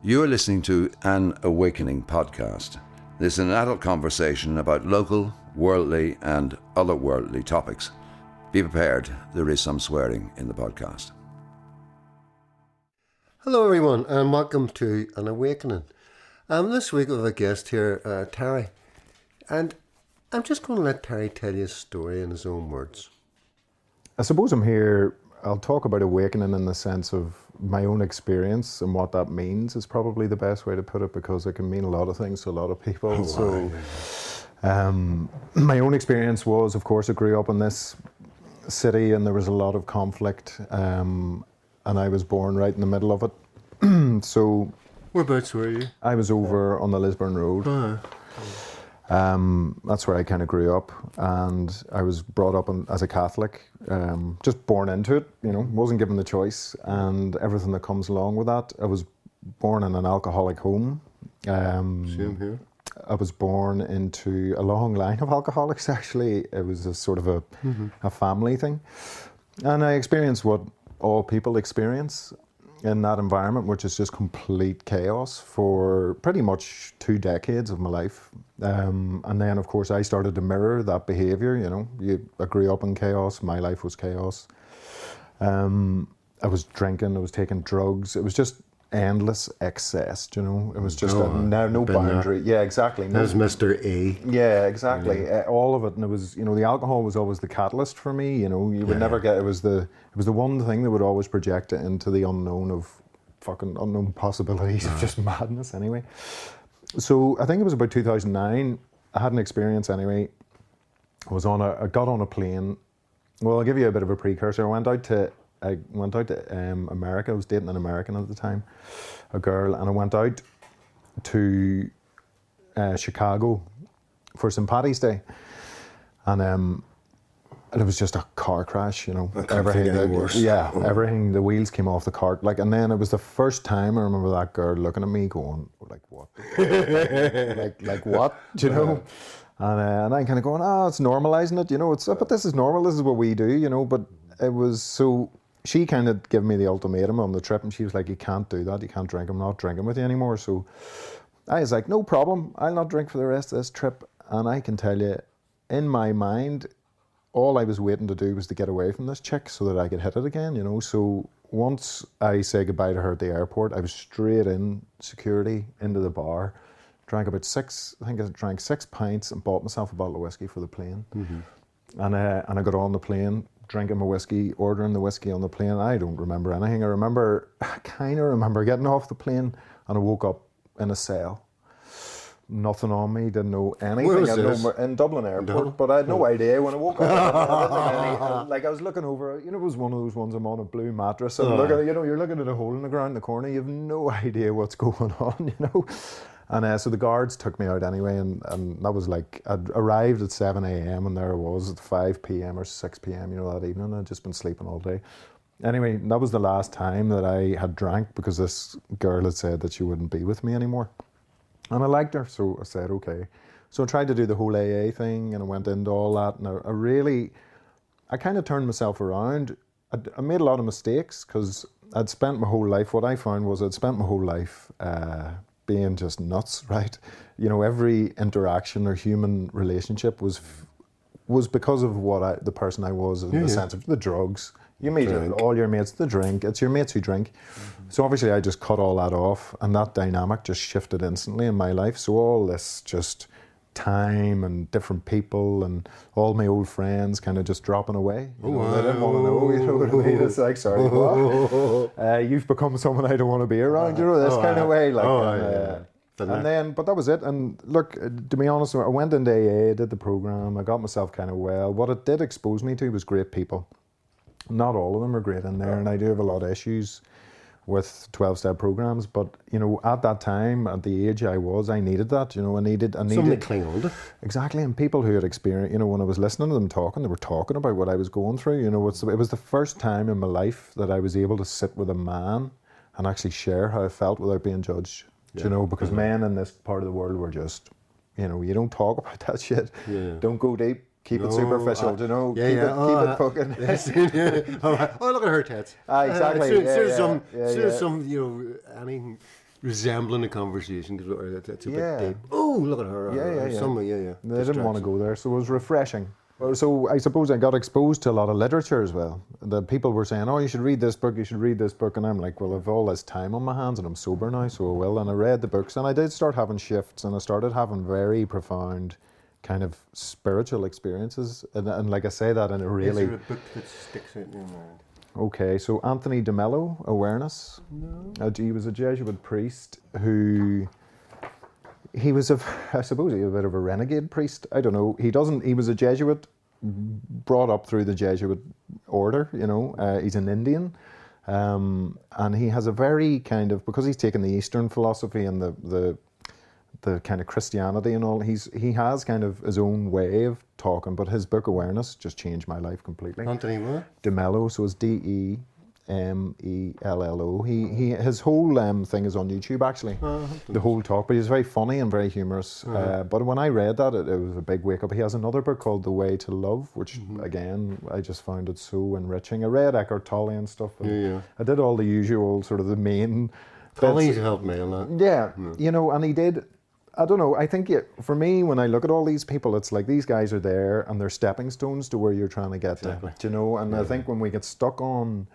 You are listening to An Awakening podcast. This is an adult conversation about local, worldly and otherworldly topics. Be prepared, there is some swearing in the podcast. Hello everyone and welcome to An Awakening. This week we have a guest here, Terry. And I'm just going to let Terry tell you a story in his own words. I suppose I'll talk about awakening in the sense of my own experience, and what that means is probably the best way to put it, because it can mean a lot of things to a lot of people. My own experience was, of course, I grew up in this city and there was a lot of conflict, and I was born right in the middle of it. So whereabouts were you? I was over on the Lisburn Road. That's where I kind of grew up, and I was brought up as a Catholic, just born into it, wasn't given the choice and everything that comes along with that. I was born in an alcoholic home. Same here. I was born into a long line of alcoholics, actually. It was a sort of a family thing. And I experienced what all people experience in that environment, which is just complete chaos for pretty much 2 decades of my life. And then, of course, I started to mirror that behaviour. I grew up in chaos. My life was chaos. I was drinking. I was taking drugs. It was just endless excess. It was just no boundary. Yeah, exactly. That was Mr. A. Yeah, exactly. Yeah. All of it, and it was the alcohol was always the catalyst for me. You would never get. It was the one thing that would always project it into the unknown of fucking unknown possibilities of just madness. Anyway. So I think it was about 2009. I had an experience anyway. I got on a plane. Well, I'll give you a bit of a precursor. I went out to America. I was dating an American at the time, a girl, and I went out to Chicago for St. Paddy's Day, and it was just a car crash. Everything. Everything. The wheels came off the cart. And then it was the first time I remember that girl looking at me, going, "Like what? like what?" And I'm kind of going, it's normalising it. But this is normal. This is what we do. But it was so. She kind of gave me the ultimatum on the trip, and she was like, "You can't do that. You can't drink. I'm not drinking with you anymore." So I was like, "No problem. I'll not drink for the rest of this trip." And I can tell you, in my mind, all I was waiting to do was to get away from this chick so that I could hit it again, So once I say goodbye to her at the airport, I was straight in security into the bar, drank about 6 pints and bought myself a bottle of whiskey for the plane. Mm-hmm. And I got on the plane, drinking my whiskey, ordering the whiskey on the plane. I don't remember anything. I kind of remember getting off the plane and I woke up in a cell. Nothing on me, didn't know anything. Where was this? In Dublin Airport, but I had no idea when I woke up. I was looking over, it was one of those ones, I'm on a blue mattress, and you're looking at a hole in the ground in the corner, you have no idea what's going on, And so the guards took me out anyway, and that was I'd arrived at 7 a.m. and there I was at 5 p.m. or 6 p.m. that evening. I'd just been sleeping all day. Anyway, that was the last time that I had drank, because this girl had said that she wouldn't be with me anymore. And I liked her, so I said, okay. So I tried to do the whole AA thing, and I went into all that, and I kind of turned myself around. I made a lot of mistakes, because I'd spent my whole life, what I found was I'd spent my whole life being just nuts, right? Every interaction or human relationship was because of the person I was, in the sense of the drugs. You meet all your mates, the drink, it's your mates who drink. Mm-hmm. So obviously I just cut all that off, and that dynamic just shifted instantly in my life. So all this just time and different people and all my old friends kind of just dropping away. They didn't want to know, what I mean? It's like, sorry, what? You've become someone I don't want to be around, this kind of way. And then, but that was it. And look, to be honest, I went into AA, did the program, I got myself kind of well. What it did expose me to was great people. Not all of them are great in there, and I do have a lot of issues with 12-step programs, but at that time, at the age I was, I needed that. I needed something to cling on to. Exactly, and people who had experienced, when I was listening to them talking, they were talking about what I was going through. It was the first time in my life that I was able to sit with a man and actually share how I felt without being judged. Because men in this part of the world were just, you don't talk about that shit. Yeah. Don't go deep. Keep it superficial, keep it fucking. Oh, look at her tits. Exactly. Some, anything resembling a conversation because that's a Yeah. bit deep. Oh, look at her. Yeah. Somewhere, yeah. They didn't want to go there, so it was refreshing. So I suppose I got exposed to a lot of literature as well. The people were saying, "Oh, you should read this book. You should read this book," and I'm like, "Well, I've all this time on my hands, and I'm sober now, so I will." And I read the books, and I did start having shifts, and I started having very profound, kind of spiritual experiences. And like I say that in a really Is there a book that sticks out in your mind? okay. So Anthony de Mello, Awareness. No. He was a Jesuit priest who. He was I suppose he was a bit of a renegade priest. I don't know. He was a Jesuit, brought up through the Jesuit order, you know. He's an Indian. And he has a very kind of, because he's taken the Eastern philosophy and the kind of Christianity and all, he has kind of his own way of talking, but his book Awareness just changed my life completely. Anthony what? De Mello, so it's DeMello. His whole thing is on YouTube actually, the whole talk. But he's very funny and very humorous. But when I read that, it was a big wake up. He has another book called The Way to Love, which again I just found it so enriching. I read Eckhart Tolle and stuff. And I did all the usual sort of the main. Tolle's helped me on that. Yeah, you know, and he did. I don't know. I think for me, when I look at all these people, it's like these guys are there and they're stepping stones to where you're trying to get to. Do you know? And I think when we get stuck on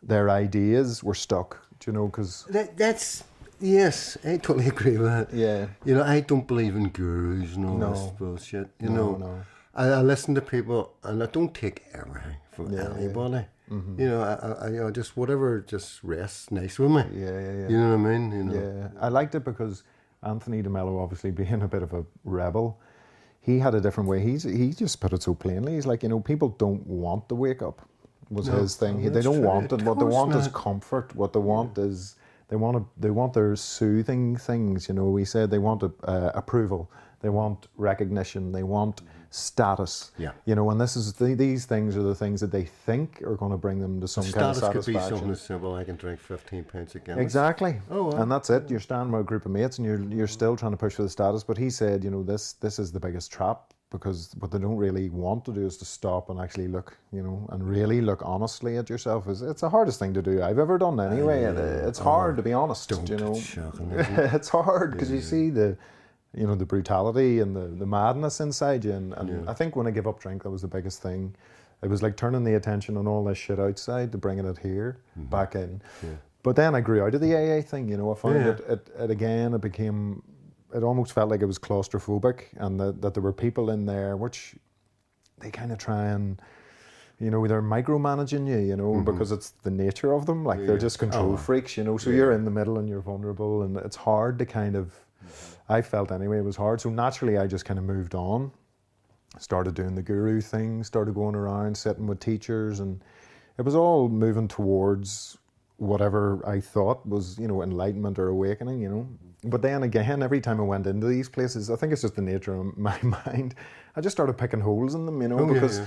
their ideas, we're stuck. Do you know? Because that's yes, I totally agree with that. Yeah. You know, I don't believe in gurus and all this bullshit. You know, I listen to people and I don't take everything from anybody. You know, I just whatever just rests nice with me. Yeah. You know what I mean? You know. Yeah, I liked it because Anthony de Mello, obviously being a bit of a rebel, he had a different way. He just put it so plainly. He's like, you know, people don't want to wake up. Was his thing. They don't want it. What they want is comfort. What they want is they want their soothing things. You know, he said they want approval. They want recognition. They want status. Yeah. You know, and these things are the things that they think are going to bring them to some kind of satisfaction. Status could be something as simple. I can drink 15 pints a Guinness. Exactly. Oh, well. And that's it. You're standing with a group of mates and you're still trying to push for the status. But he said, you know, this is the biggest trap, because what they don't really want to do is to stop and actually look, you know, and really look honestly at yourself. It's the hardest thing to do I've ever done anyway. It's hard to be honest, you know. It's hard because you see the brutality and the madness inside you. And I think when I gave up drink, that was the biggest thing. It was like turning the attention on all this shit outside to bringing it here, back in. Yeah. But then I grew out of the AA thing, you know. I found it almost felt like it was claustrophobic, and that there were people in there which they kind of try and, you know, they're micromanaging you know, because it's the nature of them. Like they're just control freaks, you know. So you're in the middle and you're vulnerable, and it's hard to kind of, I felt anyway, it was hard. So naturally I just kind of moved on, started doing the guru thing, started going around, sitting with teachers, and it was all moving towards whatever I thought was, you know, enlightenment or awakening, you know. But then again, every time I went into these places, I think it's just the nature of my mind, I just started picking holes in them, you know, because,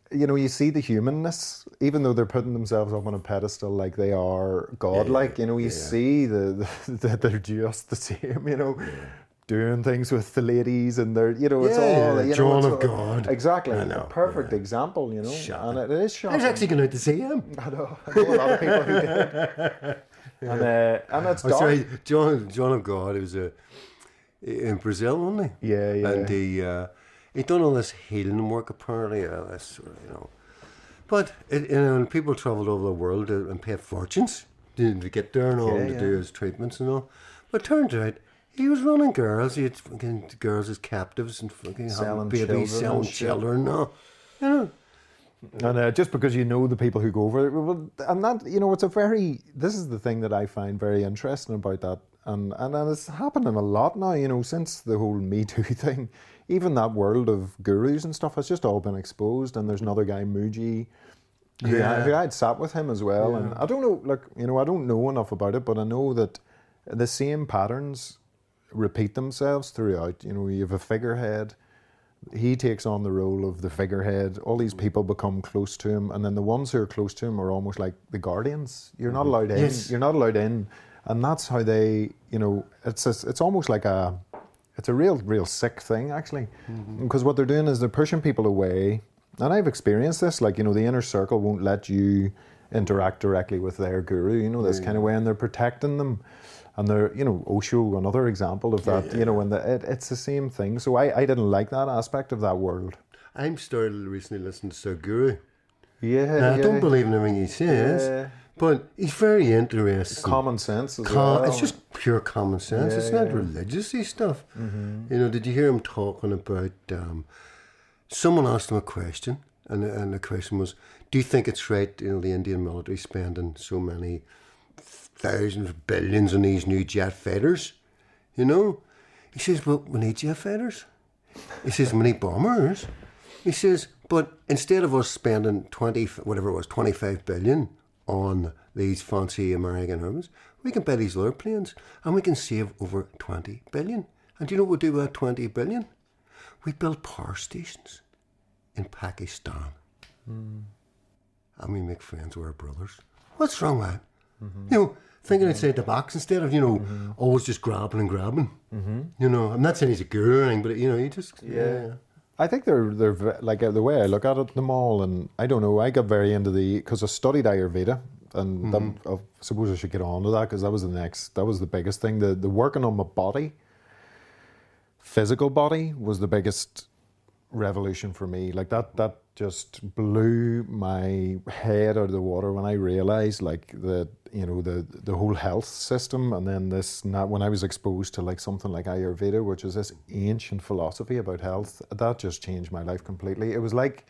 you know, you see the humanness, even though they're putting themselves up on a pedestal like they are godlike, you know, you see that they're just the same, you know, doing things with the ladies, and they're, you know, it's all, you John know, of God. Exactly. I know, a perfect example, you know. Shocking. And it is shocking. I was actually going out to see him. I know a lot of people who did. And it's dark. Sorry, John of God. He was in Brazil, wasn't he? Yeah. And he done all this healing work apparently. This sort of, you know, but you know, and people travelled over the world and paid fortunes to get there and all to do his treatments and all. But it turned out he was running girls. He had fucking girls as captives and fucking Selling having babies, selling children and all. You know. And just because you know the people who go over it, and that, you know, this is the thing that I find very interesting about that, and it's happening a lot now, you know, since the whole Me Too thing. Even that world of gurus and stuff has just all been exposed, and there's another guy, Muji, who I had sat with him as well, and I don't know, like, you know, I don't know enough about it, but I know that the same patterns repeat themselves throughout. You know, you have a figurehead, he takes on the role of the figurehead, all these people become close to him, and then the ones who are close to him are almost like the guardians. You're not allowed in, you're not allowed in, and that's how they, you know, it's almost like it's a real sick thing actually, because what they're doing is they're pushing people away, and I've experienced this, like, you know, the inner circle won't let you interact directly with their guru, you know, this kind of way, and they're protecting them. And there, you know, Osho, another example of that, you know, and it's the same thing. So I didn't like that aspect of that world. I'm started recently listening to Sadhguru. Yeah, Now, I don't believe in everything he says, but he's very interesting. Common sense as well. It's just pure common sense. It's not religious-y stuff. You know, did you hear him talking about, someone asked him a question, and the question was, do you think it's right, you know, the Indian military spending so many thousands, billions on these new jet fighters? You know? He says, well, we need jet fighters. He says, we need bombers. He says, but instead of us spending 25 billion on these fancy American armies, we can buy these other planes and we can save over 20 billion. And do you know what we do with that 20 billion? We build power stations in Pakistan. And we make friends with our brothers. What's wrong with that? You know, thinking outside the box instead of, you know, always just grabbing and grabbing. You know, I'm not saying he's a guru or anything, but, you know, he just... I think they're like the way I look at it, them all, and I don't know, I got very into because I studied Ayurveda, and I suppose I should get on to that, because that was the biggest thing, the working on my body, physical body, was the biggest revolution for me. Like that just blew my head out of the water when I realized, like, that, you know, the whole health system, and then when I was exposed to like something like Ayurveda, which is this ancient philosophy about health, that just changed my life completely. It was like,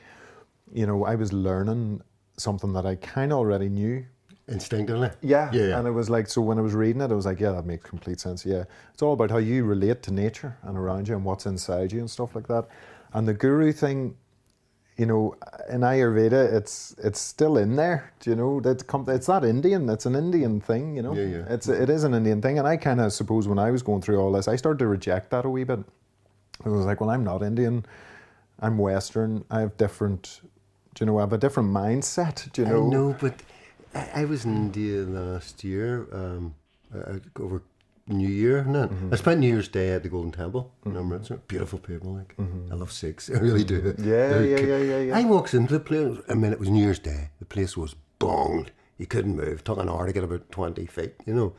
you know, I was learning something that I kind of already knew. Instinctively? Yeah. And it was like, so when I was reading it, I was like, yeah, that makes complete sense. Yeah. It's all about how you relate to nature and around you and what's inside you and stuff like that. And the guru thing, you know, in Ayurveda, it's still in there. Do you know? It's not Indian. It's an Indian thing. You know. It is an Indian thing. And I kind of suppose when I was going through all this, I started to reject that a wee bit. I was like, well, I'm not Indian. I'm Western. I have different. Do you know? I have a different mindset. Do you know? I know, but I was in India last year over New Year, I spent New Year's Day at the Golden Temple in Amritsar. Beautiful people, like I love Sikhs, I really do. Yeah. I walked into the place. I mean, it was New Year's Day. The place was bonged. You couldn't move. It took an hour to get about 20 feet, you know.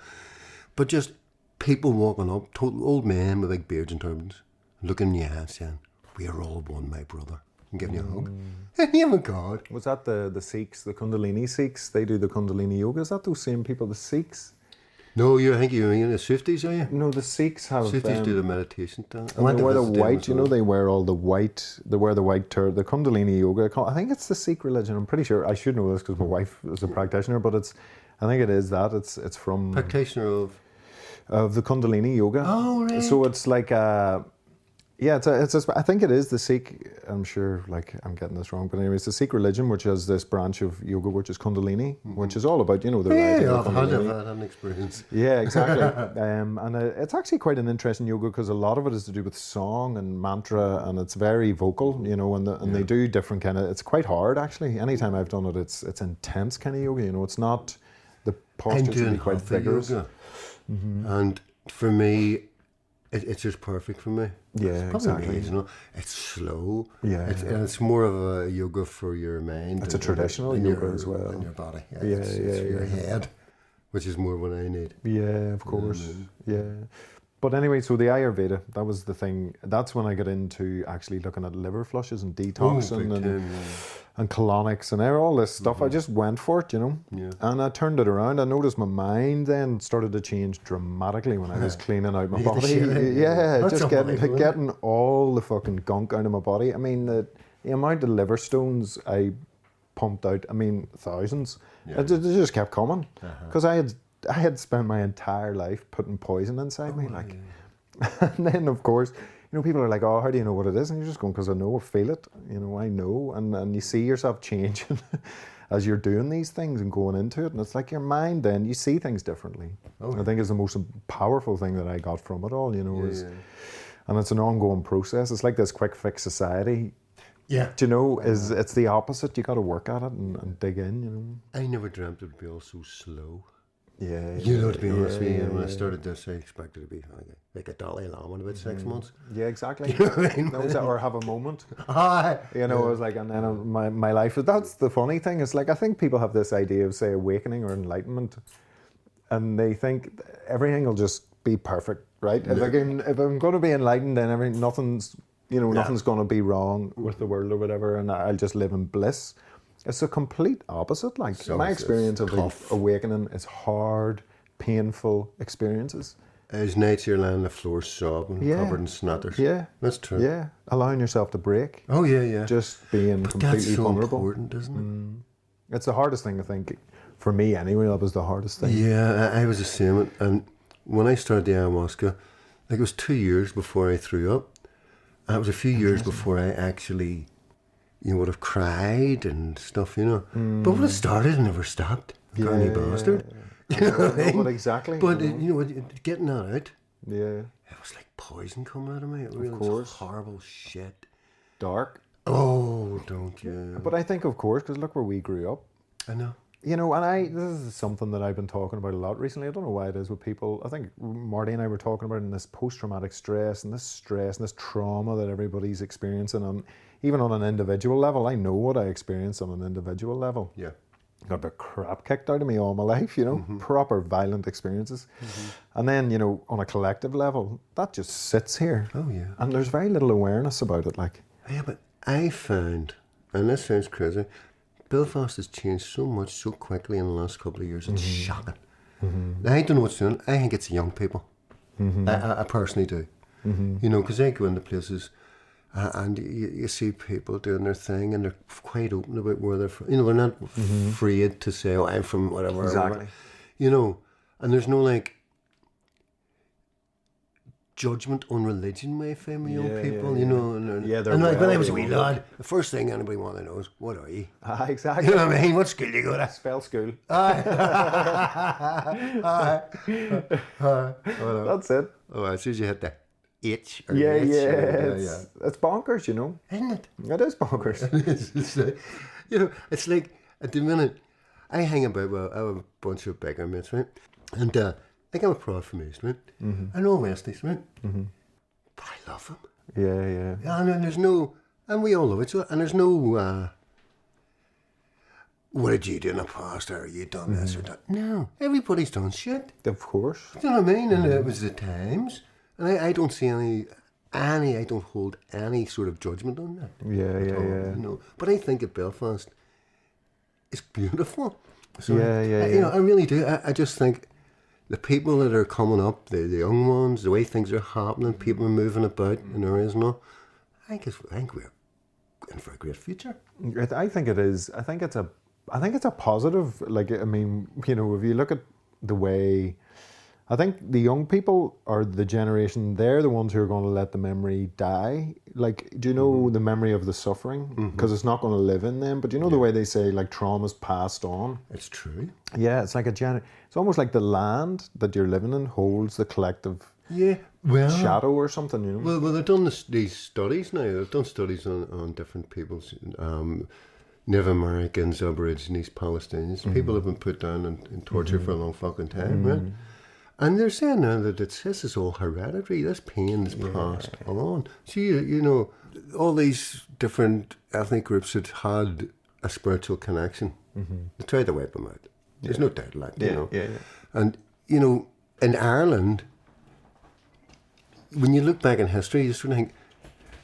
But just people walking up, total old men with big beards and turbans, looking in your eyes, saying, "We are all one, my brother," and giving you a hug. In the name of God. Was that the Sikhs, the Kundalini Sikhs? They do the Kundalini yoga. Is that those same people, the Sikhs? No, I think you're in the Swifties, are you? No, the Sikhs have... Swifties do the meditation thing. And they wear the white, you know, they wear all the white, the Kundalini yoga. I think it's the Sikh religion, I'm pretty sure. I should know this because my wife is a practitioner, but I think it is that. It's from... Practitioner of? Of the Kundalini yoga. Oh, right. So it's like I think it is the Sikh, I'm sure, like, I'm getting this wrong, but anyway, it's the Sikh religion, which has this branch of yoga, which is Kundalini, which is all about, you know, the rising of Kundalini. I've had an experience. Yeah, exactly. And it's actually quite an interesting yoga, because a lot of it is to do with song and mantra, and it's very vocal, you know, and they do different kind of, it's quite hard, actually. Anytime I've done it, it's intense kind of yoga, you know, it's not, the postures can be quite vigorous. And for me, it's just perfect for me. Yeah, exactly. It's slow. Yeah, it's more of a yoga for your mind. It's a traditional yoga as well. And your body. It's for your head, which is more what I need. Yeah, of course. Yeah. But anyway, so the Ayurveda, that was the thing. That's when I got into actually looking at liver flushes and detoxing and colonics and all this stuff. I just went for it, you know. Yeah. And I turned it around. I noticed my mind then started to change dramatically when I was cleaning out my body. Just getting all the fucking gunk out of my body. I mean, the amount of liver stones I pumped out, I mean, thousands. Yeah. They just kept coming. Because I had spent my entire life putting poison inside me, like. Yeah. And then, of course, you know, people are like, "Oh, how do you know what it is?" And you're just going, "Because I know, I feel it. You know, I know." And you see yourself changing as you're doing these things and going into it. And it's like your mind. Then you see things differently. I think it's the most powerful thing that I got from it all. You know, and it's an ongoing process. It's like this quick fix society. Yeah, do you know? It's the opposite. You got to work at it and dig in. You know. I never dreamt it would be all so slow. Yeah, you know, to be honest with you, when I started this, I expected to be like a Dalai Lama in about 6 months. Yeah, exactly. You know what I mean? Or have a moment. You know, I was like, and then my life. That's the funny thing. It's like, I think people have this idea of, say, awakening or enlightenment. and they think everything will just be perfect, right? If I'm going to be enlightened, then nothing's going to be wrong with the world or whatever, and I'll just live in bliss. It's a complete opposite. Like So my it's experience of tough. awakening is hard, painful experiences. There's nights you're lying on the floor sobbing, covered in snutters. Yeah, That's true. Yeah, allowing yourself to break. Oh yeah. Just being But completely that's so vulnerable. important, isn't it? It's the hardest thing, I think. For me, anyway, that was the hardest thing. Yeah, I was the same. And when I started the ayahuasca, like it was 2 years before I threw up. And it was a few years before I actually, would have cried and stuff, But when it started, it never stopped. Granny bastard. You know what I mean? But exactly. But, getting that out, Yeah. it was like poison coming out of me. It really course. was horrible shit. Dark. Oh, don't you? But I think, of course, because look where we grew up. I know. And this is something that I've been talking about a lot recently. I don't know why it is with people. I think Marty and I were talking about in this post-traumatic stress and this trauma that everybody's experiencing, even on an individual level. I know what I experienced on an individual level. Yeah. Got the crap kicked out of me all my life, proper violent experiences. And then, on a collective level, that just sits here. Oh, yeah. And there's very little awareness about it. Like, Yeah, but I found, and this sounds crazy, Belfast has changed so much so quickly in the last couple of years. It's shocking. I don't know what's doing. I think it's the young people. I personally do. Because I go into places and you see people doing their thing and they're quite open about where they're from. They're not afraid to say, oh, I'm from whatever. Exactly. And there's no judgment on religion, my family, young people, And like when I was a wee lad, the first thing anybody wanted to know is, what are you? Exactly. You know what I mean? What school do you go to? Spell school. That's it. Oh, as soon as you hit the H or Yeah, H, yeah. It's bonkers, Isn't it? It is bonkers. It's like, it's like at the minute I hang about with I have a bunch of beggar mates, right? And I think I'm a prod from East, right? I know West East, right? But I love them. Yeah. And there's no, and we all love it. So, and there's no, what did you do in the past? Or you done this or that? No, everybody's done shit. Of course. Do you know what I mean? And it was the times. And I don't see I don't hold any sort of judgment on that. Yeah. But I think at Belfast, it's beautiful. So Yeah. I really do. I just think the people that are coming up, the young ones, the way things are happening, people are moving about in areas and all, I think we're in for a great future. I think it is. I think it's a positive. Like, I mean, if you look at the way, I think the young people are the generation, they're the ones who are going to let the memory die. Like, do you know the memory of the suffering? Because it's not going to live in them. But do you know the way they say, like, trauma's passed on? It's true. Yeah, it's like it's almost like the land that you're living in holds the collective shadow or something, Well, they've done these studies now. They've done studies on different people's, Native Americans, Aborigines, Palestinians. People have been put down in torture for a long fucking time, right? And they're saying now that this is all hereditary. This pain is passed on. So, all these different ethnic groups that had a spiritual connection, they tried to wipe them out. There's no doubt, Yeah. And, in Ireland, when you look back in history, you sort of think,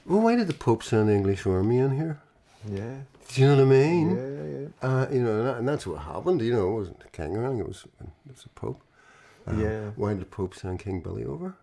well, why did the Pope send the English army in here? Yeah. Do you know what I mean? Yeah. And that's what happened. It wasn't the king or anything, it was the Pope. Why did the Pope send King Billy over?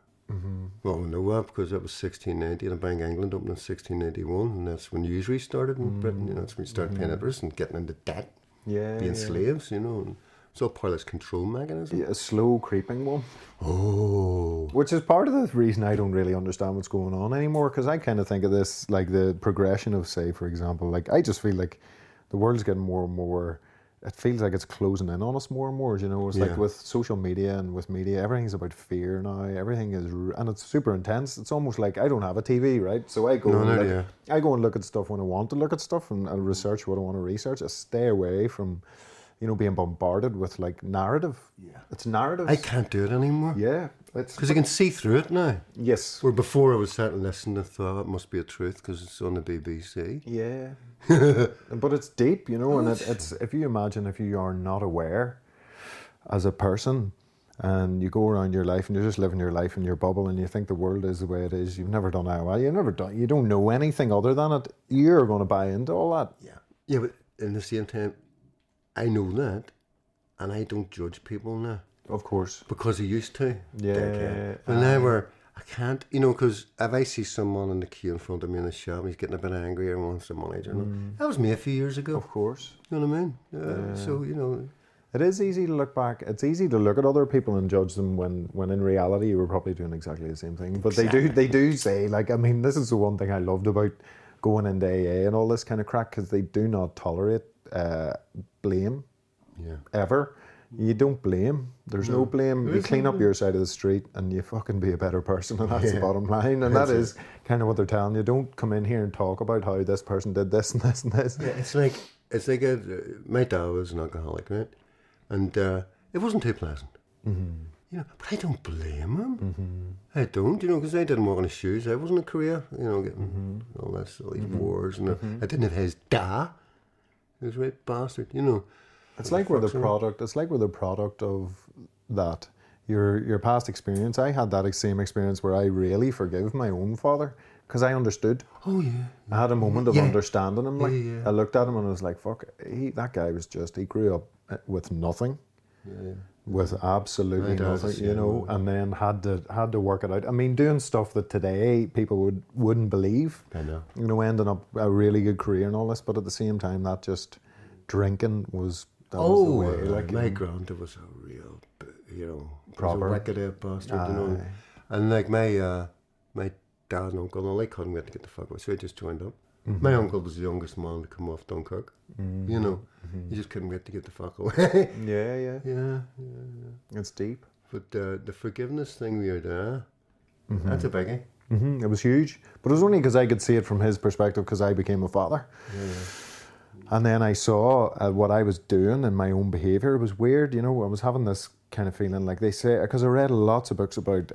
Well, we know that because that was 1690 and the Bank of England opened in 1681, and that's when usury started in Britain. That's when you start paying interest and getting into debt, being slaves. And it's all part of this control mechanism. Yeah, a slow creeping one. Oh. Which is part of the reason I don't really understand what's going on anymore, because I kind of think of this like the progression of, say, for example, like I just feel like the world's getting more and more, it feels like it's closing in on us more and more, It's like with social media and with media, everything's about fear now, everything is, and it's super intense. It's almost like I don't have a TV, right? So I go I go and look at stuff when I want to look at stuff, and I'll research what I want to research. I stay away from being bombarded with like narrative. Yeah. It's narratives. I can't do it anymore. Yeah. Because I can see through it now. Yes. Where before I was sat and listening and thought it must be a truth because it's on the BBC. Yeah. But it's deep, and it's if you imagine if you are not aware as a person and you go around your life and you're just living your life in your bubble and you think the world is the way it is. You've never done ayahuasca. You don't know anything other than it. You're going to buy into all that. Yeah, but in the same time, I know that, and I don't judge people now. Of course. Because I used to. Yeah. But now I can't, because if I see someone in the queue in front of me in the shop and he's getting a bit angry and wants some money, that was me a few years ago. Of course. You know what I mean? So, It is easy to look back. It's easy to look at other people and judge them when in reality you were probably doing exactly the same thing. But they do say, like, I mean, this is the one thing I loved about going into AA and all this kind of crack, because they do not tolerate blame ever. You don't blame. There's no blame. You clean up your side of the street and you fucking be a better person, and that's the bottom line. And that is kind of what they're telling you. Don't come in here and talk about how this person did this and this and this. Yeah, it's like my dad was an alcoholic, right? And it wasn't too pleasant. Mm-hmm. But I don't blame him. I don't, because I didn't walk in his shoes. I wasn't in Korea, getting all these wars, and I didn't have his dad. He was a right bastard, It's like we're the product. It's like we're the product of that. Your past experience. I had that same experience where I really forgive my own father because I understood. Oh yeah. I had a moment of understanding him. Like Yeah. I looked at him and I was like, "Fuck, that guy was he grew up with nothing, with absolutely nothing, and then had to work it out. I mean, doing stuff that today people wouldn't believe. I know. Ending up a really good career and all this, but at the same time, that just drinking was. That was the way. My granddad was a real, proper wicked bastard, And like my dad and uncle, they couldn't wait to get the fuck away, so I just joined up. Mm-hmm. My uncle was the youngest man to come off Dunkirk. He just couldn't wait to get the fuck away. Yeah. It's deep. But the forgiveness thing we were there, that's a biggie. Mm-hmm. It was huge, but it was only because I could see it from his perspective because I became a father. Yeah. And then I saw what I was doing in my own behaviour. It was weird, I was having this kind of feeling like they say, because I read lots of books about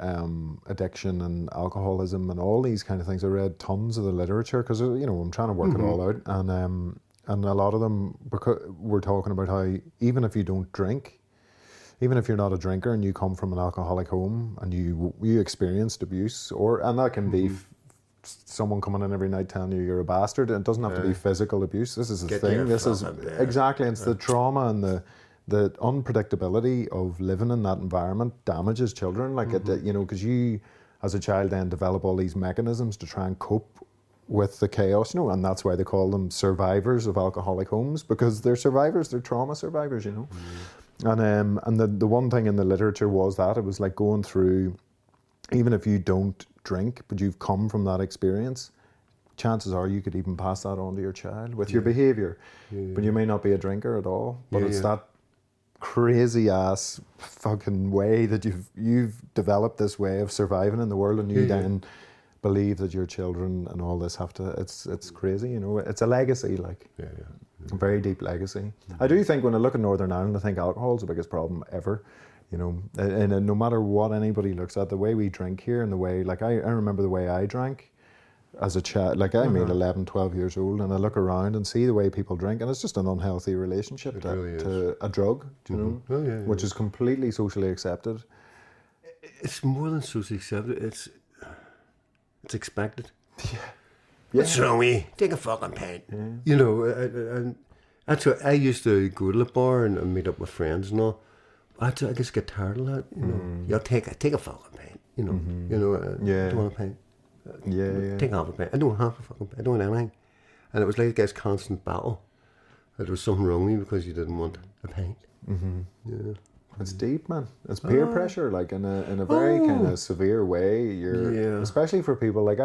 addiction and alcoholism and all these kind of things. I read tons of the literature because, I'm trying to work it all out. And a lot of them were talking about how even if you don't drink, even if you're not a drinker and you come from an alcoholic home and you experienced abuse, and that can be someone coming in every night telling you you're a bastard. It doesn't have to be physical abuse. This is the thing. This is exactly. It's the trauma and the unpredictability of living in that environment damages children. Like because you as a child then develop all these mechanisms to try and cope with the chaos. And that's why they call them survivors of alcoholic homes, because they're survivors. They're trauma survivors. And the one thing in the literature was that it was like going through. Even if you don't drink, but you've come from that experience, chances are you could even pass that on to your child with your behaviour. But you may not be a drinker at all. But it's that crazy ass fucking way that you've developed this way of surviving in the world, and you then believe that your children and all this have to. It's crazy, It's a legacy, like a very deep legacy. I do think when I look at Northern Ireland, I think alcohol is the biggest problem ever. And no matter what anybody looks at, the way we drink here and the way, like I remember the way I drank as a child, like I'm 11, 12 years old, and I look around and see the way people drink, and it's just an unhealthy relationship to a drug, which is completely socially accepted. It's more than socially accepted, it's expected. Yeah. What's wrong with you? Take a fucking pint. And that's what I used to go to the bar and meet up with friends and all. I just get tired of that, You'll take a fucking pint, I don't want a pint. Take half a pint. I don't want half a fucking pint. I don't want anything. And it was like this constant battle. That there was something wrong with you because you didn't want a pint. Mm-hmm. Yeah. It's deep, man. It's peer pressure, like in a very kind of severe way. Especially for people like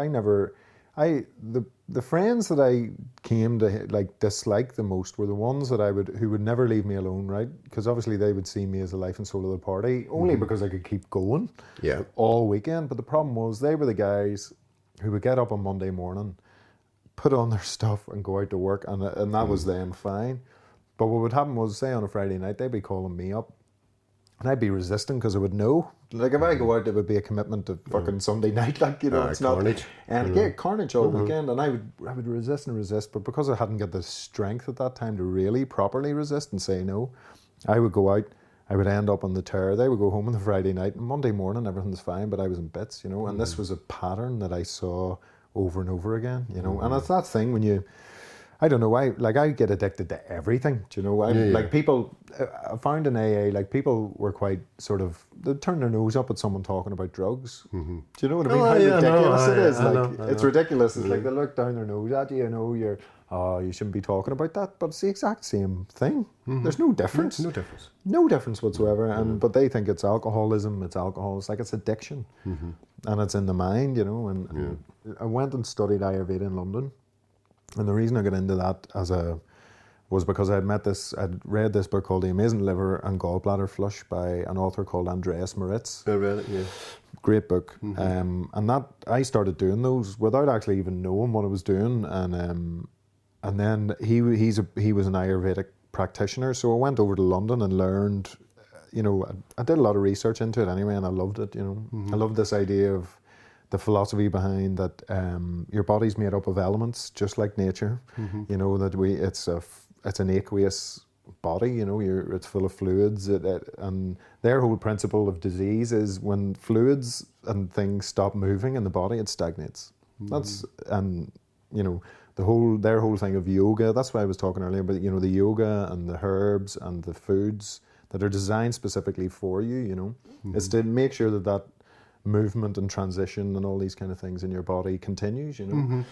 the friends that I came to like dislike the most were the ones that who would never leave me alone, right? Because obviously they would see me as the life and soul of the party, only because I could keep going all weekend. But the problem was they were the guys who would get up on Monday morning, put on their stuff and go out to work, and that was them fine. But what would happen was, say on a Friday night, they'd be calling me up, and I'd be resisting because I would know. Like if I go out, it would be a commitment to fucking Sunday night. Like it's carnage. Not. And carnage all weekend. And I would resist and resist, but because I hadn't got the strength at that time to really properly resist and say no, I would go out I would end up on the tour. They would go home on the Friday night, and Monday morning everything's fine, but I was in bits, you know. And this was a pattern that I saw over and over again, you know. And it's that thing when you, I don't know, I get addicted to everything, do you know? Like people, I found in AA, like people were quite sort of, they'd turn their nose up at someone talking about drugs. Do you know what I mean? How ridiculous it is. It's ridiculous. It's like they look down their nose at you, you know, you shouldn't be talking about that, but it's the exact same thing. There's no difference. No difference. No difference whatsoever. And but they think it's alcoholism, it's alcohol, it's like it's addiction. And it's in the mind, you know. And I went and studied Ayurveda in London. And the reason I got into that was because I'd read this book called The Amazing Liver and Gallbladder Flush by an author called Andreas Moritz. I read it, yeah. Great book. And that I started doing those without actually even knowing what I was doing. And then he was an Ayurvedic practitioner, so I went over to London and learned, you know, I did a lot of research into it anyway, and I loved it, you know. I loved this idea of the philosophy behind that your body's made up of elements, just like nature. You know, that it's an aqueous body, you know, it's full of fluids, and their whole principle of disease is when fluids and things stop moving in the body, it stagnates. And you know, their whole thing of yoga, that's why I was talking earlier about, you know, the yoga and the herbs and the foods that are designed specifically for you, you know, is to make sure that movement and transition and all these kind of things in your body continues, you know.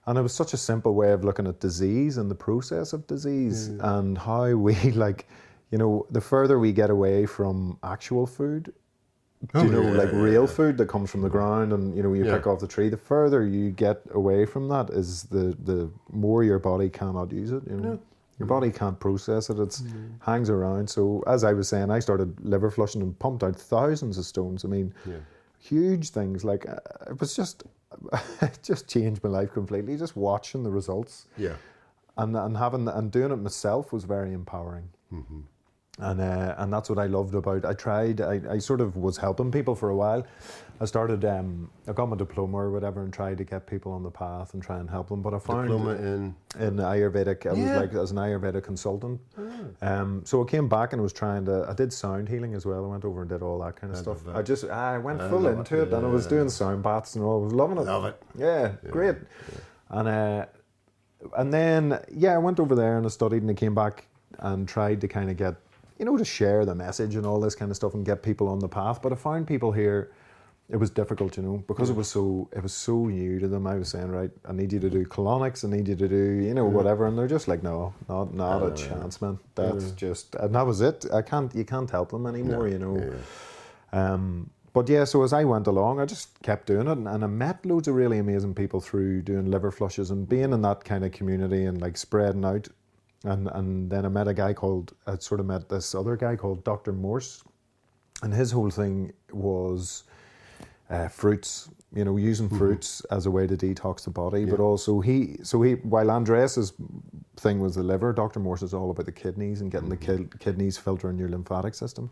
And it was such a simple way of looking at disease and the process of disease and how we, like, you know, the further we get away from actual food, real food that comes from the ground and, you know, you pick off the tree, the further you get away from that is the more your body cannot use it, you know. Your body can't process it, it hangs around. So as I was saying, I started liver flushing and pumped out thousands of stones. I mean, huge things, like it was just, it just changed my life completely, just watching the results. And doing it myself was very empowering. And that's what I loved about it. I sort of was helping people for a while. I started, I got my diploma or whatever and tried to get people on the path and try and help them. But I found diploma in Ayurvedic, I was like as an Ayurveda consultant. So I came back and I was I did sound healing as well. I went over and did all that kind of stuff. I went full into it and I was doing sound baths and all. I was loving it. Love it. Yeah, great. And then, I went over there and I studied and I came back and tried to kind of get, you know, to share the message and all this kind of stuff and get people on the path. But I found people here, it was difficult, you know, because it was so new to them. I was saying, right, I need you to do colonics, I need you to do, you know, whatever. And they're just like, no, not a chance, man. That's just, and that was it. You can't help them anymore, you know. But so as I went along, I just kept doing it, and I met loads of really amazing people through doing liver flushes and being in that kind of community and like spreading out. And then I met this other guy called Dr. Morse, and his whole thing was fruits, you know, using fruits as a way to detox the body, but also while Andreas's thing was the liver, Dr. Morse is all about the kidneys and getting the kidneys filtering your lymphatic system.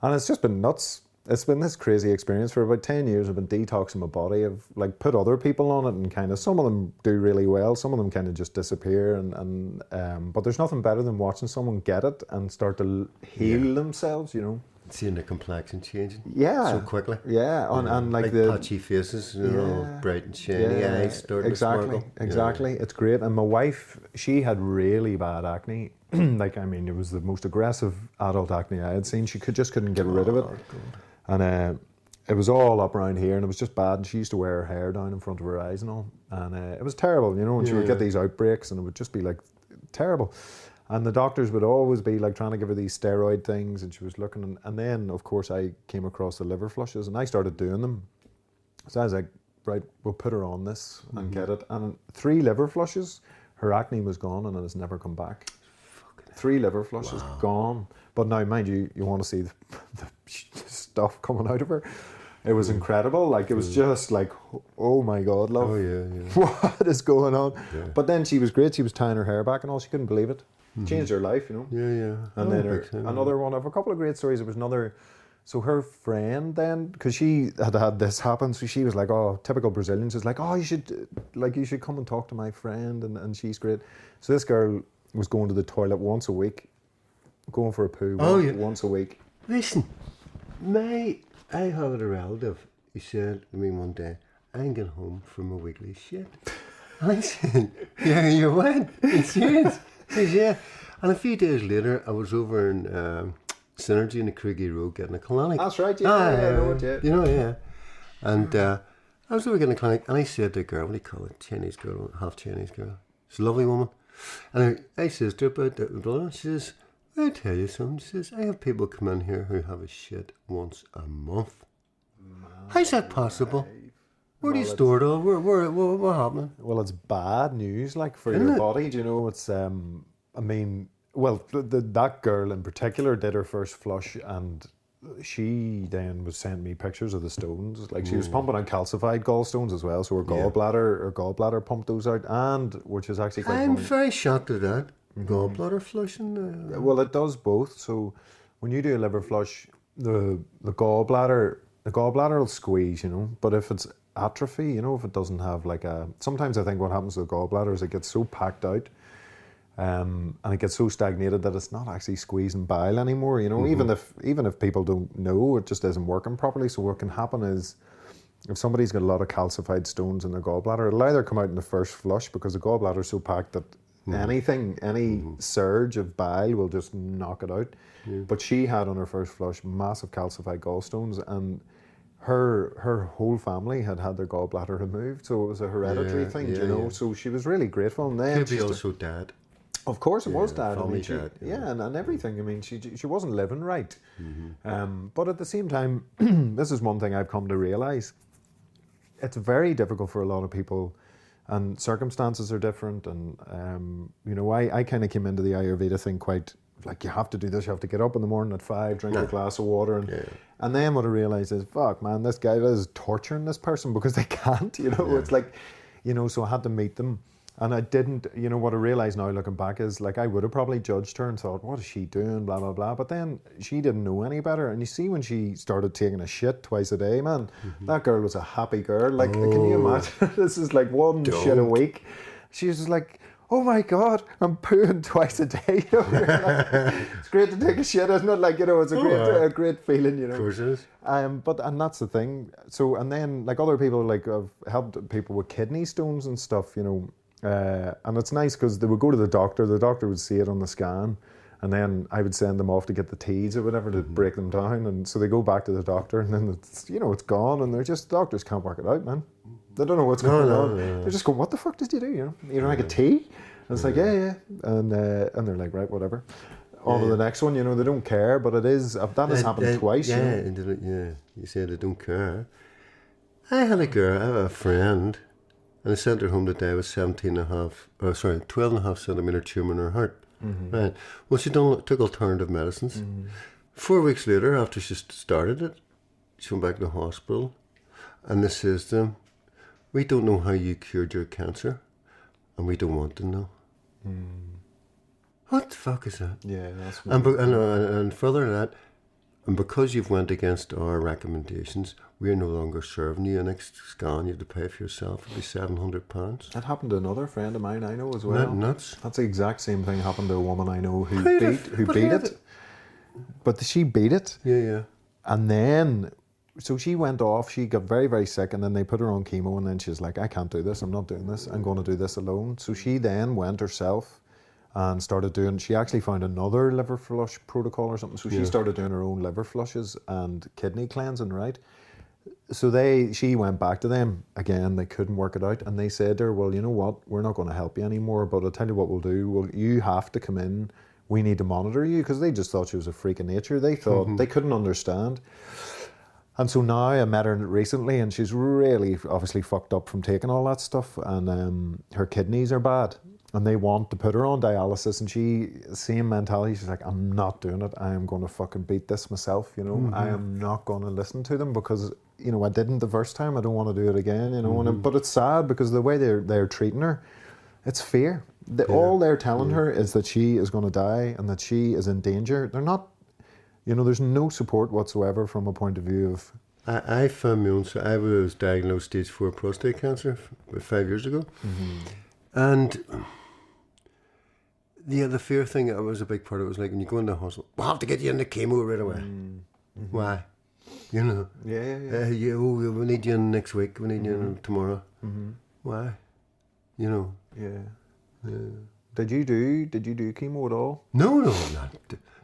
And it's just been nuts. It's been this crazy experience. For about 10 years I've been detoxing my body. I've like put other people on it and kind of, some of them do really well, some of them kind of just disappear, but there's nothing better than watching someone get it and start to heal themselves, you know. Seeing the complexion changing so quickly. And like the patchy faces, you know, bright and shiny eyes starting to sparkle. Exactly. It's great. And my wife, she had really bad acne. Like, I mean, it was the most aggressive adult acne I had seen. She couldn't get rid of it. God. And it was all up around here and it was just bad. And she used to wear her hair down in front of her eyes and all. And it was terrible, you know, and she would get these outbreaks and it would just be like terrible. And the doctors would always be like trying to give her these steroid things, and she was looking. And then, of course, I came across the liver flushes, and I started doing them. So I was like, right, we'll put her on this and get it. And 3 liver flushes, her acne was gone, and it has never come back. 3 liver flushes gone. But now, mind you, you want to see the stuff coming out of her. It was incredible. Like, it was just like, oh my God, love. Oh yeah. What is going on? Yeah. But then she was great. She was tying her hair back and all. She couldn't believe it. Changed her life, you know. Yeah. And then another one of a couple of great stories. There was another. So her friend then, because she had this happen, so she was like, oh, typical Brazilian. She's like, oh, you should come and talk to my friend, and she's great. So this girl was going to the toilet once a week, going for a poo once a week. Listen, I have a relative. He said to me one day, "I'm getting home from a weekly shit." I said, "Yeah, you went? It's serious?" He says, "Yeah." And a few days later, I was over in Synergy in the Craigie Road getting a colonic. That's right, yeah. I know it, yeah. You know, yeah. And I was over getting a colonic, and I said to the girl, what do you call it? Chinese girl, half Chinese girl. She's a lovely woman. And I says to her about that, she says, "I'll tell you something." She says, "I have people come in here who have a shit once a month." How's that possible? Where do you store it all? What happening? Well, it's bad news, like, for your body. Do you know, it's, I mean, well, that girl in particular did her first flush, and she then was sending me pictures of the stones. Like, she was pumping out calcified gallstones as well, so her gallbladder pumped those out, and which is actually quite I'm very shocked at that. Gallbladder flushing? Well, it does both. So when you do a liver flush, the gallbladder will squeeze, you know, but if it's atrophy, you know, if it doesn't have like sometimes I think what happens to the gallbladder is it gets so packed out and it gets so stagnated that it's not actually squeezing bile anymore, you know. Even if people don't know, it just isn't working properly. So what can happen is, if somebody's got a lot of calcified stones in their gallbladder, it'll either come out in the first flush because the gallbladder is so packed that any surge of bile will just knock it out. But she had on her first flush massive calcified gallstones, and her whole family had their gallbladder removed, so it was a hereditary thing, you know. So she was really grateful. And then could be also dad. Of course, it was dad. Family dad. And everything. I mean, she wasn't living right. But at the same time, this is one thing I've come to realise. It's very difficult for a lot of people, and circumstances are different. And you know, I kind of came into the Ayurveda thing quite like, you have to do this. You have to get up in the morning at 5, drink a glass of water, and then what I realised is, fuck, man, this guy is torturing this person because they can't. You know, it's like, you know. So I had to meet them. And I didn't, you know, what I realise now looking back is, like, I would have probably judged her and thought, what is she doing, blah, blah, blah. But then she didn't know any better. And you see, when she started taking a shit twice a day, man, that girl was a happy girl. Like, can you imagine? This is like one shit a week. She was just like, oh my God, I'm pooing twice a day. You know? Like, it's great to take a shit, isn't it? Like, you know, it's a great feeling, you know. Of course it is. And that's the thing. So, and then, like, other people, like, I've helped people with kidney stones and stuff, you know. And it's nice because they would go to the doctor would see it on the scan, and then I would send them off to get the teas or whatever to break them down, and so they go back to the doctor, and then it's, you know, it's gone, and they're just, doctors can't work it out, man. They don't know what's going on. They're just going, what the fuck did you do? You know, you don't like a tea? And it's like, yeah. And they're like, right, whatever. On to the next one, you know, they don't care, but it is, that has happened twice. Yeah, you know? You say they don't care. I had a friend, and I sent her home today with 12 and a half centimetre tumour in her heart. Right. Well, she took alternative medicines. 4 weeks later, after she started it, she went back to the hospital, and they says to them, we don't know how you cured your cancer, and we don't want to know. What the fuck is that? Yeah, that's and further than that, and because you've went against our recommendations, we're no longer serving you. Your next scan you have to pay for yourself. It'll be £700. That happened to another friend of mine I know as well. Nuts. That's the exact same thing happened to a woman I know who beat it. But she beat it. Yeah. And then, so she went off, she got very, very sick, and then they put her on chemo, and then she's like, I can't do this, I'm not doing this, I'm going to do this alone. So she then went herself and started doing, she actually found another liver flush protocol or something, so she started doing her own liver flushes and kidney cleansing, right? So she went back to them again, they couldn't work it out, and they said to her, well, you know what, we're not going to help you anymore, but I'll tell you what we'll do, well, you have to come in, we need to monitor you, because they just thought she was a freak of nature. They thought, they couldn't understand. And so now I met her recently, and she's really obviously fucked up from taking all that stuff, and her kidneys are bad, and they want to put her on dialysis, and she, same mentality, she's like, I'm not doing it, I am going to fucking beat this myself, you know, I am not going to listen to them, because, you know, I didn't the first time, I don't want to do it again, you know, but it's sad, because the way they're treating her, it's fear. All they're telling her is that she is going to die, and that she is in danger. They're not, you know, there's no support whatsoever from a point of view of... I found my own, so I was diagnosed stage 4 prostate cancer about 5 years ago. And the fear thing, it was a big part of it. Was like when you go into the hospital, we'll have to get you into chemo right away. Why? You know? We need you in next week, we need you in tomorrow. Why? You know? Yeah. Did you do chemo at all? No, not.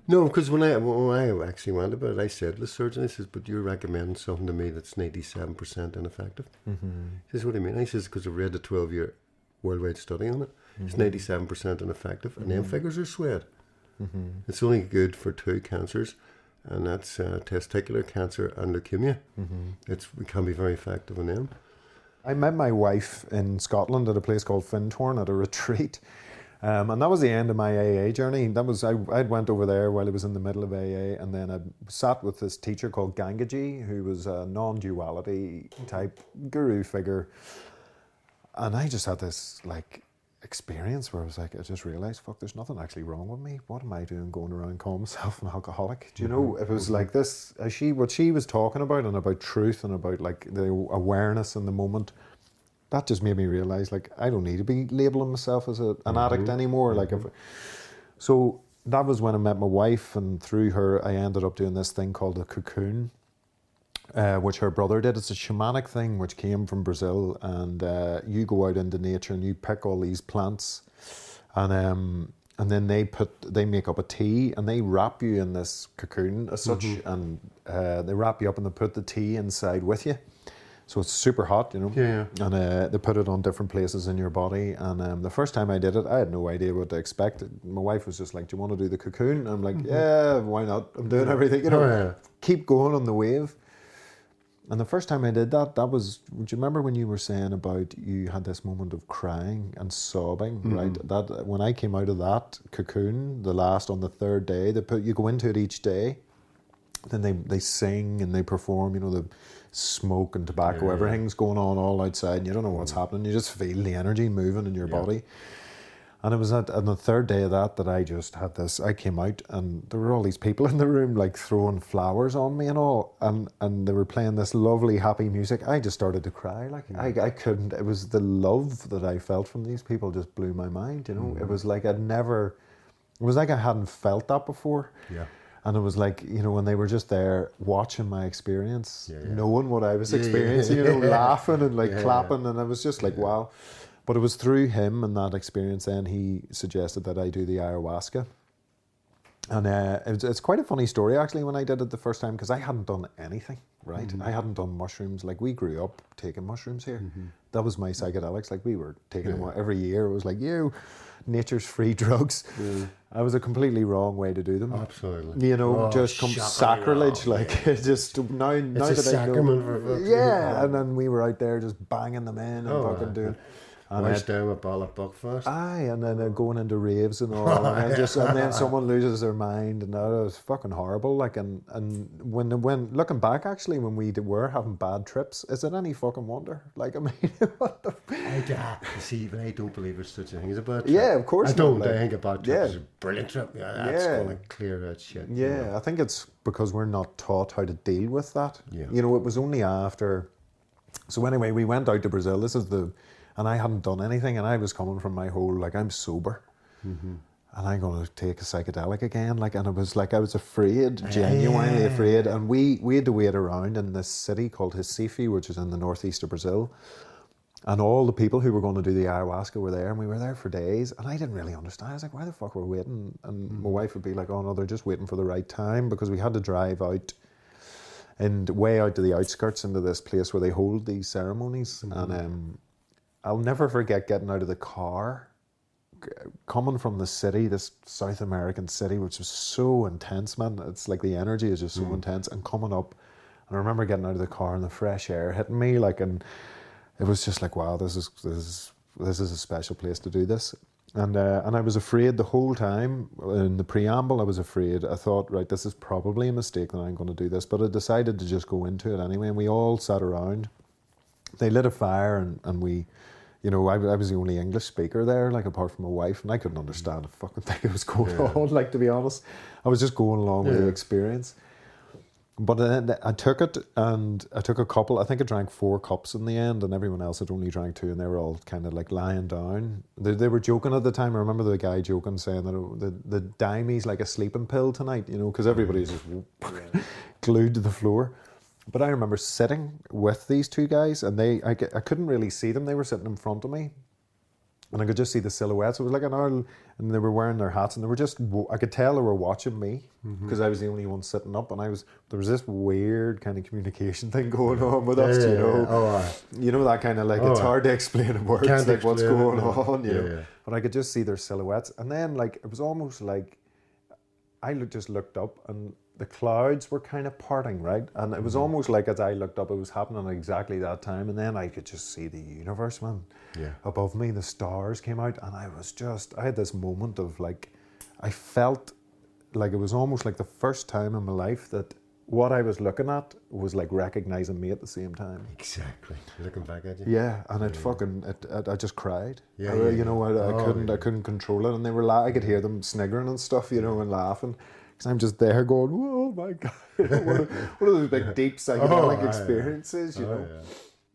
No, because when I actually went about it, I said to the surgeon, I says, but you're recommending something to me that's 97% ineffective. He says, what do you mean? I says, because I've read the 12-year worldwide study on it. It's 97% ineffective, and them figures are swayed. It's only good for 2 cancers, and that's testicular cancer and leukemia. It can be very effective on them. I met my wife in Scotland at a place called Fintorn at a retreat. And that was the end of my AA journey. I went over there while I was in the middle of AA, and then I sat with this teacher called Gangaji, who was a non-duality type guru figure. And I just had this like experience where I was like, I just realised, fuck, there's nothing actually wrong with me. What am I doing going around calling myself an alcoholic? Do you know, it was like this, what she was talking about, and about truth and about like the awareness in the moment, that just made me realise, like, I don't need to be labelling myself as an addict anymore. Like, so that was when I met my wife, and through her, I ended up doing this thing called the cocoon, which her brother did. It's a shamanic thing which came from Brazil, and you go out into nature and you pick all these plants, and then they make up a tea, and they wrap you in this cocoon as such, and they wrap you up and they put the tea inside with you. So it's super hot, you know. Yeah. And they put it on different places in your body. And the first time I did it, I had no idea what to expect. My wife was just like, "Do you want to do the cocoon?" And I'm like, "Yeah, why not? I'm doing everything, you know. Keep going on the wave." And the first time I did that was, would you remember when you were saying about you had this moment of crying and sobbing, right? That when I came out of that cocoon, on the 3rd day, you go into it each day. Then they sing and they perform, you know, the smoke and tobacco, everything's going on all outside, and you don't know what's happening. You just feel the energy moving in your body. And it was on the 3rd day of that I just had this, I came out and there were all these people in the room like throwing flowers on me and all, and they were playing this lovely happy music. I just started to cry, like I couldn't, it was the love that I felt from these people just blew my mind, you know. It was like I hadn't felt that before. And it was like, you know, when they were just there watching my experience, knowing what I was experiencing, you know, laughing and like clapping, and I was just like, wow. But it was through him and that experience then he suggested that I do the ayahuasca. And it's quite a funny story actually when I did it the first time, because I hadn't done anything, right? I hadn't done mushrooms. Like, we grew up taking mushrooms here. That was my psychedelics. Like, we were taking them every year. It was like, nature's free drugs. I was a completely wrong way to do them. Absolutely. You know, just come sacrilege. Like, just now it's that a sacrament I know. for And then we were out there just banging them in and fucking doing. And West down with ball of Buckfast. Aye, and then going into raves and all, and then someone loses their mind, and that was fucking horrible. Like, and when looking back, actually, when we were having bad trips, is it any fucking wonder? Like, I mean, what the? See, but I don't believe there's such a thing as a bad trip. Yeah, of course. I don't. Like, I think a bad trip is a brilliant trip. That's going to clear that shit. Yeah, you know? I think it's because we're not taught how to deal with that. Yeah. You know, it was only after. So anyway, we went out to Brazil. And I hadn't done anything, and I was coming from my whole, like, I'm sober, and I'm going to take a psychedelic again, like, and it was like I was afraid, genuinely afraid, and we had to wait around in this city called Recife, which is in the northeast of Brazil, and all the people who were going to do the ayahuasca were there, and we were there for days, and I didn't really understand. I was like, why the fuck were we waiting? And my wife would be like, oh no, they're just waiting for the right time, because we had to drive out and way out to the outskirts into this place where they hold these ceremonies, and I'll never forget getting out of the car, coming from the city, this South American city, which was so intense, man. It's like the energy is just so intense, and coming up, and I remember getting out of the car and the fresh air hitting me, like, and it was just like, wow, this is a special place to do this. And I was afraid the whole time. In the preamble, I was afraid. I thought, right, this is probably a mistake that I'm going to do this, but I decided to just go into it anyway, and we all sat around. They lit a fire, and we, you know, I was the only English speaker there, like, apart from my wife, and I couldn't understand a fucking thing that was going on, like, to be honest. I was just going along with the experience. But then I took it, and I took a couple. I think I drank 4 cups in the end, and everyone else had only drank 2, and they were all kind of like lying down. They were joking at the time. I remember the guy joking, saying that the Dimey's like a sleeping pill tonight, you know, because everybody's just glued to the floor. But I remember sitting with these 2 guys, and I couldn't really see them. They were sitting in front of me, and I could just see the silhouettes. It was like an owl, and they were wearing their hats, and they were just, I could tell they were watching me, because I was the only one sitting up, and there was this weird kind of communication thing going on with us, you know. You know, that kind of like, it's hard to explain in words, like what's going on, you know. But I could just see their silhouettes, and then like, it was almost like, I just looked up, and the clouds were kind of parting, right? And it was almost like as I looked up, it was happening at exactly that time. And then I could just see the universe, man. Yeah. Above me, the stars came out. And I had this moment of like, I felt like it was almost like the first time in my life that what I was looking at was like recognizing me at the same time. Exactly. Looking back at you. Yeah, and I just cried. Yeah, you know, I couldn't control it. And they were I could hear them sniggering and stuff, you know, and laughing. Because I'm just there going, oh my God, you know, what are those big deep psychedelic experiences, you know?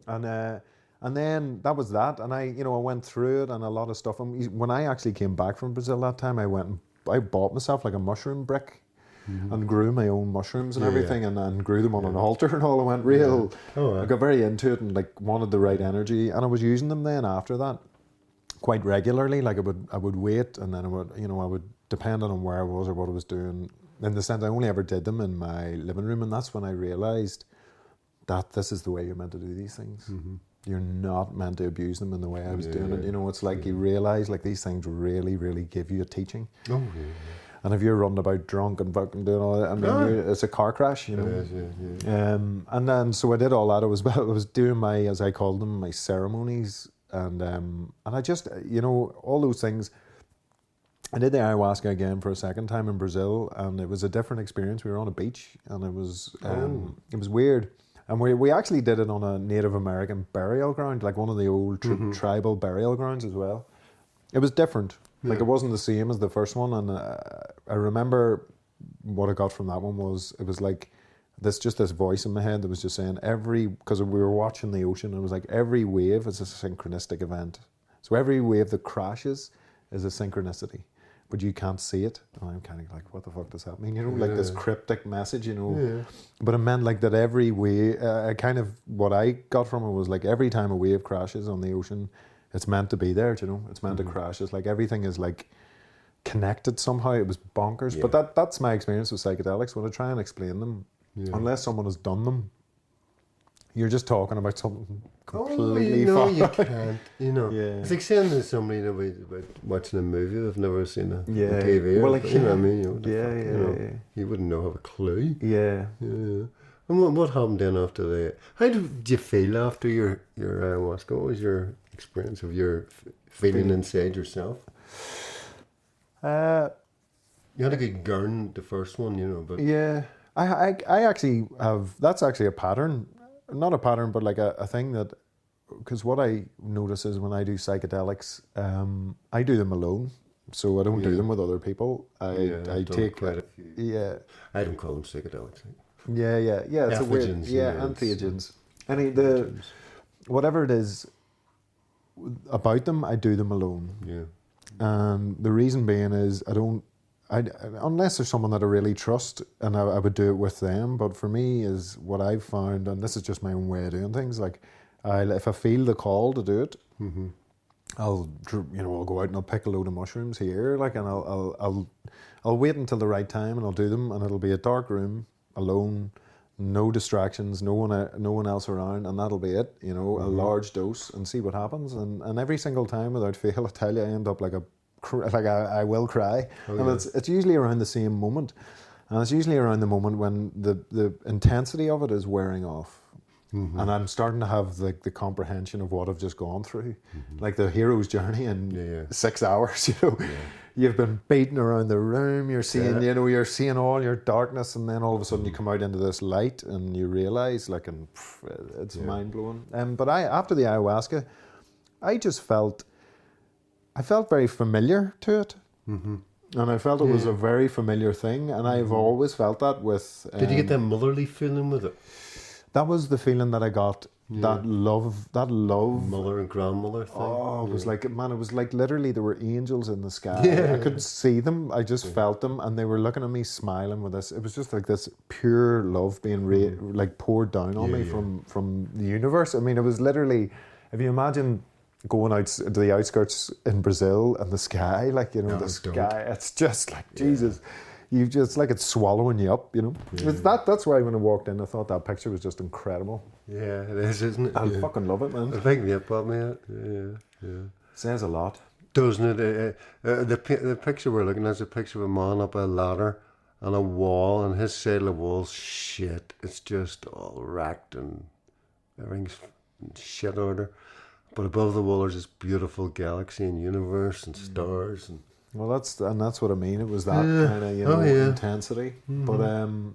Yeah. And then that was that, and I went through it and a lot of stuff. And when I actually came back from Brazil that time, I bought myself like a mushroom brick and grew my own mushrooms and everything, and grew them on an altar and all. I went real, I got very into it and like wanted the right energy, and I was using them then after that quite regularly. Like I would wait, and then I would depend on where I was or what I was doing. In the sense, I only ever did them in my living room, and that's when I realised that this is the way you're meant to do these things. You're not meant to abuse them in the way I was doing it. You know, it's like you realise like these things really, really give you a teaching. And if you're running about drunk and fucking doing all that, I mean, it's a car crash, you know. And then so I did all that. I was doing my, as I called them, my ceremonies, and I just, you know, all those things. I did the ayahuasca again for a second time in Brazil, and it was a different experience. We were on a beach, and it was weird. And we actually did it on a Native American burial ground, like one of the old tribal burial grounds as well. It was different. Like it wasn't the same as the first one, and I remember what I got from that one was, it was like this voice in my head that was just saying because we were watching the ocean, and it was like every wave is a synchronistic event. So every wave that crashes is a synchronicity, but you can't see it. And I'm kind of like, what the fuck does that mean? You know, like this cryptic message, you know. Yeah. But it meant like that every wave, what I got from it was like every time a wave crashes on the ocean, it's meant to be there, you know. It's meant to crash. It's like everything is like connected somehow. It was bonkers. Yeah. But that's my experience with psychedelics. When I try and explain them, unless someone has done them, you're just talking about something completely you can't. You know, it's like saying to somebody about watching a movie they've never seen on TV. Well, like, you know what I mean? You wouldn't have a clue. Yeah. And what happened then after that? How did you feel after your ayahuasca? What was your experience of your feeling inside yourself? You had a good gurn the first one, you know, but I actually have. That's actually a pattern. Not a pattern, but like a thing that, because what I notice is when I do psychedelics, I do them alone, so I don't do them with other people. I take quite a few. I don't call them psychedelics. It's a weird, entheogens. Whatever it is about them, I do them alone. Yeah, and the reason being is unless there's someone that I really trust, and I would do it with them. But for me, is what I've found, and this is just my own way of doing things. Like, if I feel the call to do it, I'll go out and I'll pick a load of mushrooms here, like, and I'll wait until the right time, and I'll do them, and it'll be a dark room, alone, no distractions, no one else around, and that'll be it. You know, a large dose, and see what happens. And every single time, without fail, I tell you, I end up like I will cry, and it's usually around the same moment, and it's usually around the moment when the intensity of it is wearing off, and I'm starting to have the comprehension of what I've just gone through, like the hero's journey in 6 hours. You know, you've been beating around the room, you're seeing, you're seeing all your darkness, and then all of a sudden you come out into this light, and you realize, like, and it's mind blowing. But after the ayahuasca, I felt very familiar to it. And I felt it was a very familiar thing, and I've always felt that with... Did you get that motherly feeling with it? That was the feeling that I got, that love. Mother and grandmother thing. Oh, it was like, man, it was like literally there were angels in the sky. I couldn't see them, I just felt them, and they were looking at me smiling with this. It was just like this pure love being like poured down on me from the universe. I mean, it was literally, if you imagine going out to the outskirts in Brazil and the sky, like, you know, the sky, it's just like, Jesus, you just, like, it's swallowing you up, you know. That's why when I walked in, I thought that picture was just incredible. Yeah, it is, isn't it? I fucking love it, man. I think you put me at. Yeah. Says a lot. Doesn't it? The picture we're looking at is a picture of a man up a ladder on a wall, and his side of the wall's shit. It's just all racked and everything's in shit order. But above the wall there's this beautiful galaxy and universe and stars. And Well, that's what I mean. It was that kind of, intensity. But and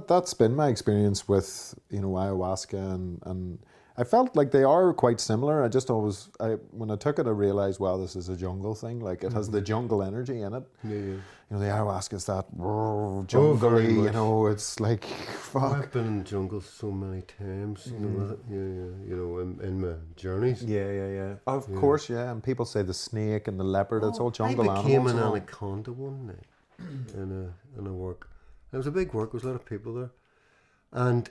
that's been my experience with, ayahuasca, and I felt like they are quite similar. I just always, when I took it, I realized, wow, this is a jungle thing. Like, it has the jungle energy in it. The ayahuasca is that jungly, it's like, fuck. I've been in the jungle so many times, in my journeys. Yeah. Of course, and people say the snake and the leopard, it's all jungle animals. I became an anaconda one night in a work. It was a big work, there was a lot of people there. And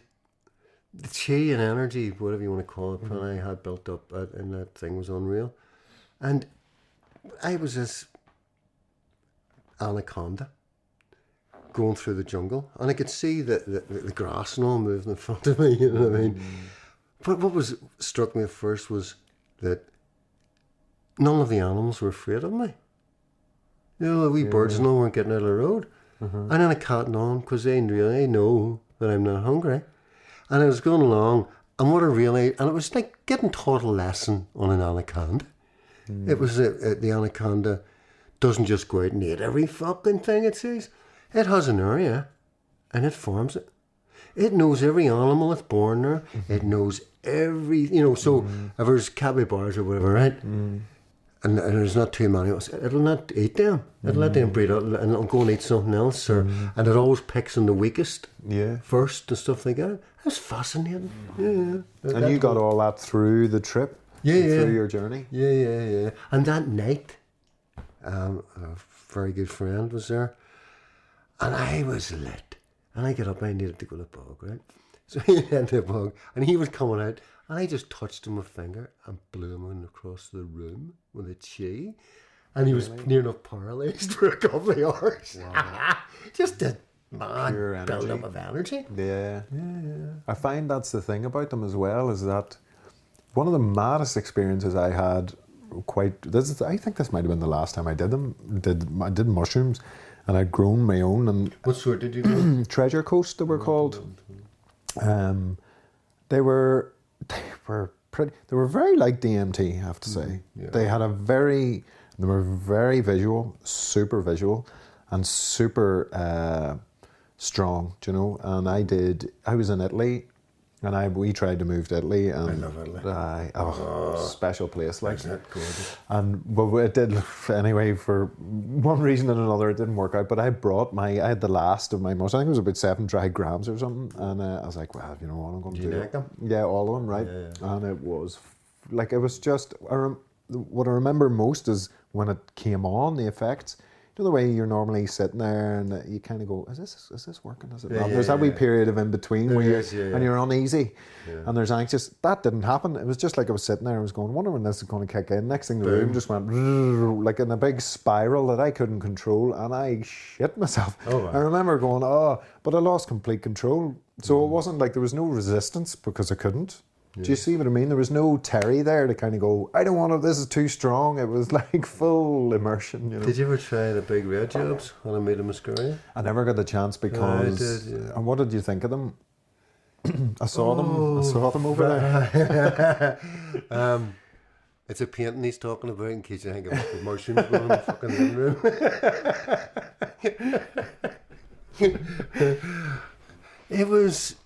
the chi and energy, whatever you want to call it, that I had built up in that thing was unreal. And I was this anaconda going through the jungle, and I could see the grass and all moving in front of me, you know what I mean? But what struck me at first was that none of the animals were afraid of me. The wee birds and all weren't getting out of the road. And then I caught on, because they know that I'm not hungry. And I was going along, and what I realised, and it was like getting taught a lesson on an anaconda. It was the anaconda doesn't just go out and eat every fucking thing it sees. It has an area, and it farms it. It knows every animal that's born there. It knows every, so if there's capybaras or whatever, right? And there's not too many, it'll not eat them. It'll let them breed out, and it'll go and eat something else. And it always picks on the weakest first and stuff like that. That's fascinating. And you got all that through the trip? Through your journey? Yeah. And that night, a very good friend was there, and I was lit. And I get up, I needed to go to the bog, right? So he went to the bog, and he was coming out, and I just touched him with my finger and blew him in across the room with a chi. And he was near enough paralysed for a couple of hours. Wow. Just a mad build-up of energy. Yeah. I find that's the thing about them as well, is that one of the maddest experiences I had I think this might have been the last time I did them. I did mushrooms, and I'd grown my own. And what sort did you do? Treasure Coast, they were called. They were very like DMT, I have to say. They were very visual, super visual, and super strong, and I was in Italy, and we tried to move to Italy, and I love Italy. special place, like. Isn't that gorgeous? But it did, anyway, for one reason and another, it didn't work out. But I had the last of my mushrooms. I think it was about 7 dry grams or something, and I was like, well, you know what, I'm going to do. Did you like them? Yeah, all of them, right? Yeah. And it was just, what I remember most is when it came on, the effects. The way you're normally sitting there and you kind of go, is this working? Is it not? There's that wee period of in between where and you're uneasy and there's anxious. That didn't happen. It was just like I was sitting there and I was going, wonder when this is going to kick in. Next thing the room just went like in a big spiral that I couldn't control, and I shit myself. I remember going, but I lost complete control. So it wasn't like there was no resistance because I couldn't. Do you see what I mean? There was no Terry there to kind of go, I don't want to, this is too strong. It was like full immersion, Did you ever try the big red jobs when I made a mascara? I never got the chance because... I did, And what did you think of them? I saw them over there. It's a painting he's talking about, in case you think about the mushrooms going in the fucking living room. It was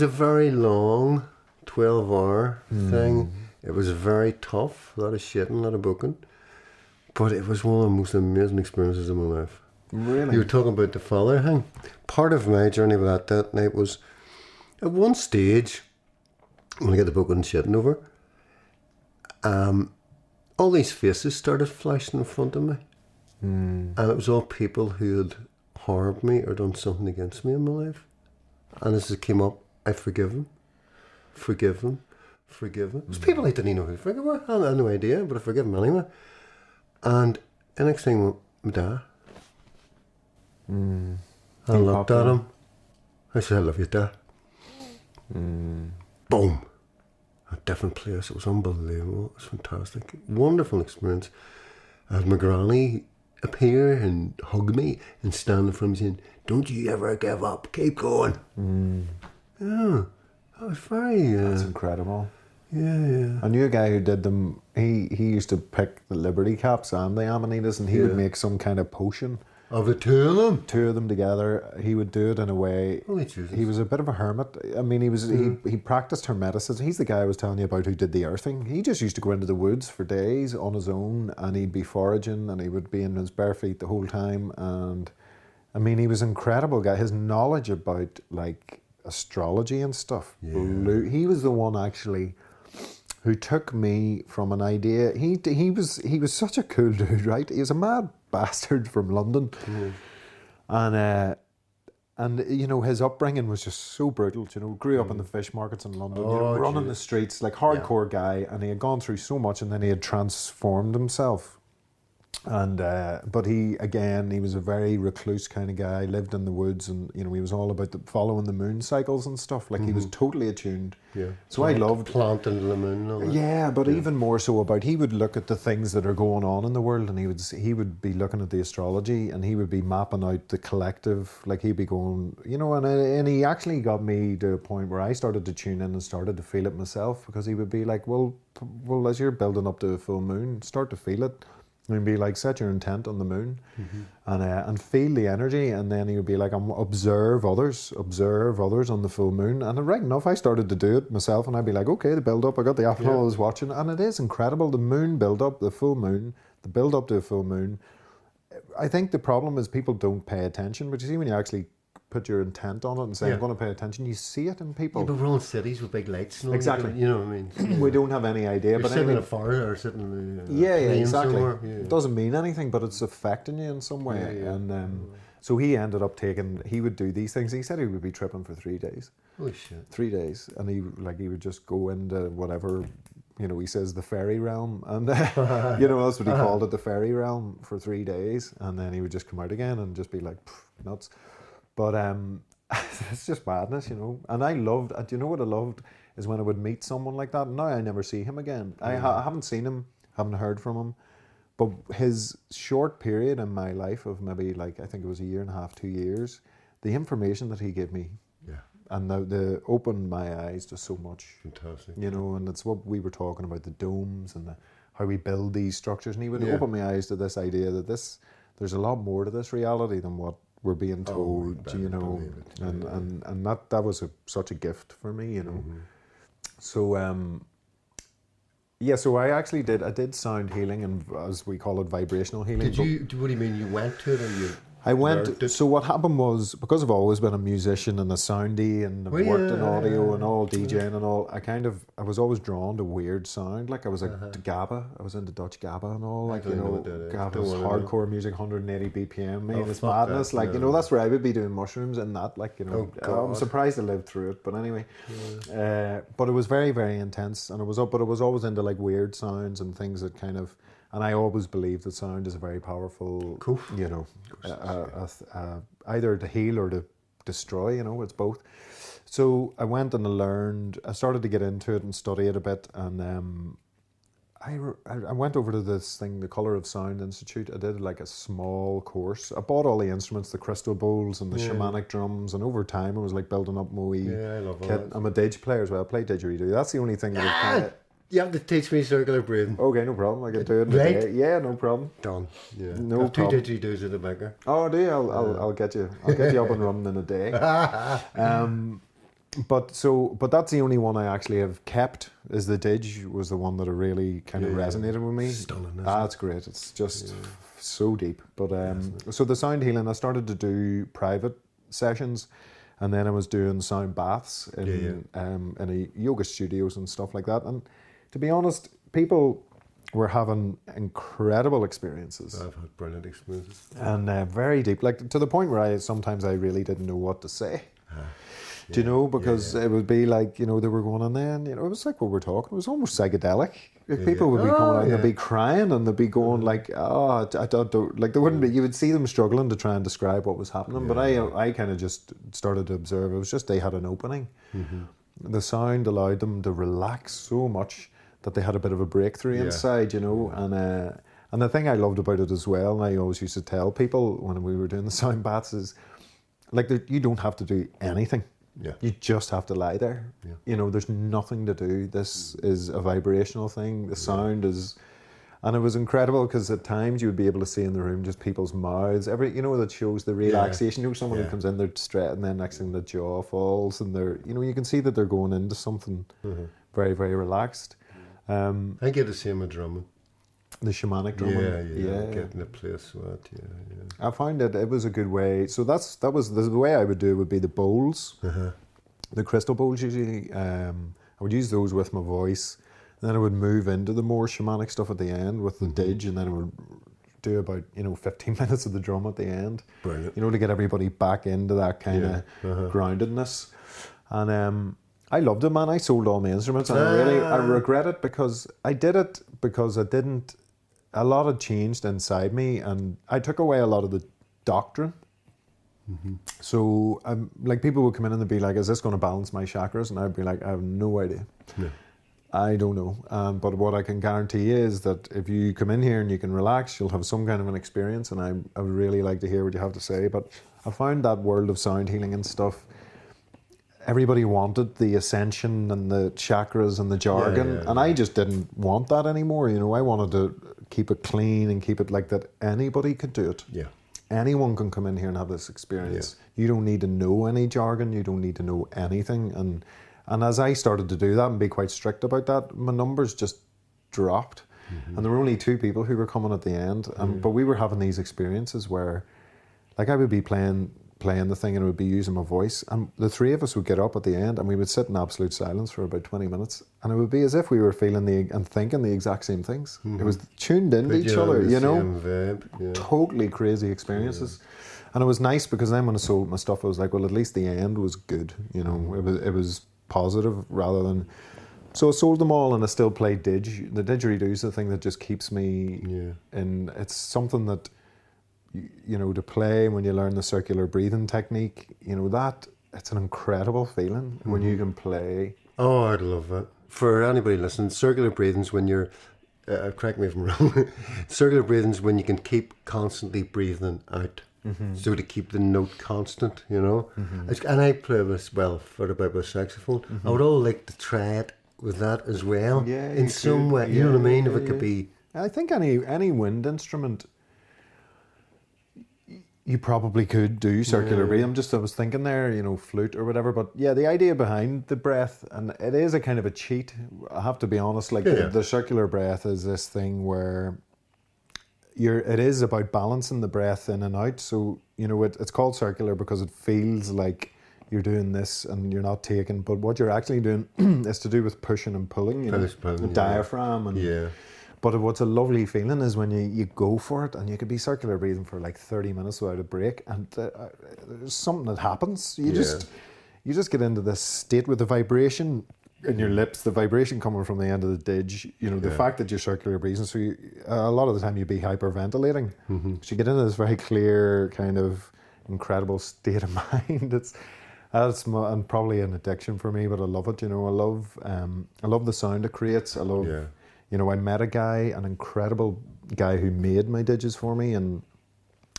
a very long 12-hour thing. It was very tough, a lot of shitting, a lot of booking. But it was one of the most amazing experiences of my life. Really? You were talking about the father thing. Part of my journey with that night was, at one stage, when I got the book and shitting over, all these faces started flashing in front of me. And it was all people who had harmed me or done something against me in my life. And as it came up, I forgive them. Forgive them. Forgive them. There's people I didn't even know who to forgive. I had no idea, but I forgive them anyway. And the next thing, my dad. I looked at him. I said, I love you, Dad. Boom. A different place. It was unbelievable. It was fantastic. Wonderful experience. I had my granny appear and hug me and stand in front of me saying, don't you ever give up. Keep going. Yeah. That was very... That's incredible. Yeah. I knew a guy who did them. He used to pick the Liberty Caps and the Amanitas, and he would make some kind of potion. Of the two of them? Two of them together. He would do it in a way. Holy Jesus. He was a bit of a hermit. I mean, he practiced hermeticism. He's the guy I was telling you about who did the earthing. He just used to go into the woods for days on his own, and he'd be foraging, and he would be in his bare feet the whole time. And I mean, he was an incredible guy. His knowledge about like astrology and stuff. Yeah. He was the one actually who took me from an idea. He was such a cool dude, right? He was a mad bastard from London, and you know, his upbringing was just so brutal. You know, grew up in the fish markets in London, running the streets, like hardcore guy, and he had gone through so much, and then he had transformed himself. And but he was a very recluse kind of guy, lived in the woods, and you know, he was all about following the moon cycles and stuff. Like he was totally attuned. Yeah. So I loved planting the moon. And all that. Yeah, but even more so about, he would look at the things that are going on in the world, and he would be looking at the astrology, and he would be mapping out the collective. Like he'd be going, you know, and he actually got me to a point where I started to tune in and started to feel it myself, because he would be like, well, as you're building up to a full moon, start to feel it. And be like, set your intent on the moon, and feel the energy, and then he would be like, observe others on the full moon. And right enough, I started to do it myself, and I'd be like, okay, the build up, I got the apple I was watching, and it is incredible. The moon build up, the full moon, the build up to a full moon. I think the problem is people don't pay attention, but you see, when you actually put your intent on it and say, I'm going to pay attention, you see it in people. Yeah, but we're all in cities with big lights. And exactly. You know what I mean? We don't have any idea. You're but sitting in a forest or sitting in exactly. Yeah. It doesn't mean anything, but it's affecting you in some way. Yeah. And so he ended up he would do these things. He said he would be tripping for 3 days. Holy shit. 3 days. And he would just go into whatever, you know, he says the fairy realm. And, you know, that's what he called it, the fairy realm, for 3 days. And then he would just come out again and just be like, nuts. But, it's just madness, you know. And I loved, do you know what I loved? Is when I would meet someone like that. Now I never see him again. I haven't seen him, haven't heard from him. But his short period in my life of maybe, like, I think it was 1.5 years, 2 years, the information that he gave me, and the opened my eyes to so much. Fantastic. You know, and it's what we were talking about, the domes and how we build these structures. And he would open my eyes to this idea that there's a lot more to this reality than what we're being told, you know, and that was such a gift for me, you know. So so I actually did sound healing, and as we call it, vibrational healing. What do you mean, you went to it and you... I went, so what happened was, because I've always been a musician and a soundy, and I've worked in audio and all, DJing and all, I was always drawn to weird sound. Like I was like to Gabba, I was into Dutch Gabba and all, like, you know, Gabba's hardcore music, 180 BPM, man, it's madness, like, you know, that's where I would be doing mushrooms and that, like, you know, I'm surprised I lived through it, but anyway, but it was very, very intense, and it was always into like weird sounds and things that kind of, and I always believe that sound is a very powerful, you know, either to heal or to destroy, you know, it's both. So I went and I started to get into it and study it a bit, and I went over to this thing, the Colour of Sound Institute. I did like a small course. I bought all the instruments, the crystal bowls and the shamanic drums, and over time I was like building up my wee I love kit. that. I'm a didge player as well, I play didgeridoo. That's the only thing that I've kind of... You have to teach me circular breathing. Okay, no problem. I can do it in a day. Yeah, no problem. Done. Yeah. No problem. 2 didgeridoos at the baker. Oh, do you? I'll get you. I'll get you up and running in a day. But that's the only one I actually have kept. Is the Didge was the one that really kind of resonated with me. Stunning, isn't It's great. It's just so deep. But so the sound healing, I started to do private sessions, and then I was doing sound baths in a yoga studios and stuff like that. And to be honest, people were having incredible experiences. I've had brilliant experiences. And very deep, like to the point where I sometimes really didn't know what to say. Do you know? Because it would be like, they were going, and then, it was like what we're talking, it was almost psychedelic. Like people would be coming out and they'd be crying and they'd be going like, I don't, like they wouldn't be, you would see them struggling to try and describe what was happening. But I kind of just started to observe. It was just they had an opening. The sound allowed them to relax so much that they had a bit of a breakthrough inside, and the thing I loved about it as well, and I always used to tell people when we were doing the sound baths, is like you don't have to do anything. Yeah. You just have to lie there. Yeah. There's nothing to do. This is a vibrational thing. The sound is, and it was incredible because at times you would be able to see in the room just people's mouths. That shows the relaxation. Someone who comes in, they're straight, and then next thing the jaw falls, and they're, you can see that they're going into something very, very relaxed. I get the same with drumming. The shamanic drumming. Yeah. Getting a place with it. Yeah. I found that it was a good way. So that was the way I would do it would be the bowls, the crystal bowls usually. I would use those with my voice. And then I would move into the more shamanic stuff at the end with the Didge, and then I would do about 15 minutes of the drum at the end. Brilliant. To get everybody back into that kind of groundedness. And I loved it, man. I sold all my instruments, and I regret it because I did it because I didn't. A lot had changed inside me, and I took away a lot of the doctrine. So, like, people would come in and they'd be like, "Is this going to balance my chakras?" And I'd be like, "I have no idea. No. I don't know." But what I can guarantee is that if you come in here and you can relax, you'll have some kind of an experience, and I would really like to hear what you have to say. But I found that world of sound healing and stuff. Everybody wanted the ascension and the chakras and the jargon, and I just didn't want that anymore. I wanted to keep it clean and keep it like that anybody could do it. Yeah. Anyone can come in here and have this experience. You don't need to know any jargon. You don't need to know anything. And as I started to do that and be quite strict about that, my numbers just dropped. And there were only 2 people who were coming at the end. But we were having these experiences where, like, I would be playing the thing and I would be using my voice, and the 3 of us would get up at the end and we would sit in absolute silence for about 20 minutes, and it would be as if we were feeling and thinking the exact same things. It was tuned into each other, totally crazy experiences. And it was nice because then when I sold my stuff, I was like, well, at least the end was good. It was positive rather than. So I sold them all, and I still play Didge. The didgeridoo is the thing that just keeps me in. It's something that, to play when you learn the circular breathing technique, that it's an incredible feeling when you can play. Oh, I'd love that. For anybody listening, circular breathing's when you're, correct me if I'm wrong, circular breathing's when you can keep constantly breathing out. So to keep the note constant, And I play this with saxophone. I would all like to try it with that as well. In some way, you know what I mean? If it could be. I think any wind instrument, you probably could do circular breathing. I was thinking there, flute or whatever. But yeah, the idea behind the breath, and it is a kind of a cheat. I have to be honest. Like the circular breath is this thing where it is about balancing the breath in and out. So it's called circular because it feels like you're doing this and you're not taking. But what you're actually doing is to do with pushing and pulling. The diaphragm and. But what's a lovely feeling is when you go for it, and you could be circular breathing for like 30 minutes without a break, and there's something that happens. You just get into this state with the vibration in your lips, the vibration coming from the end of the Didge. The fact that you're circular breathing, so a lot of the time you'd be hyperventilating. So you get into this very clear kind of incredible state of mind. That's and probably an addiction for me, but I love it. I love the sound it creates. I love. I met a guy, an incredible guy who made my Didges for me, and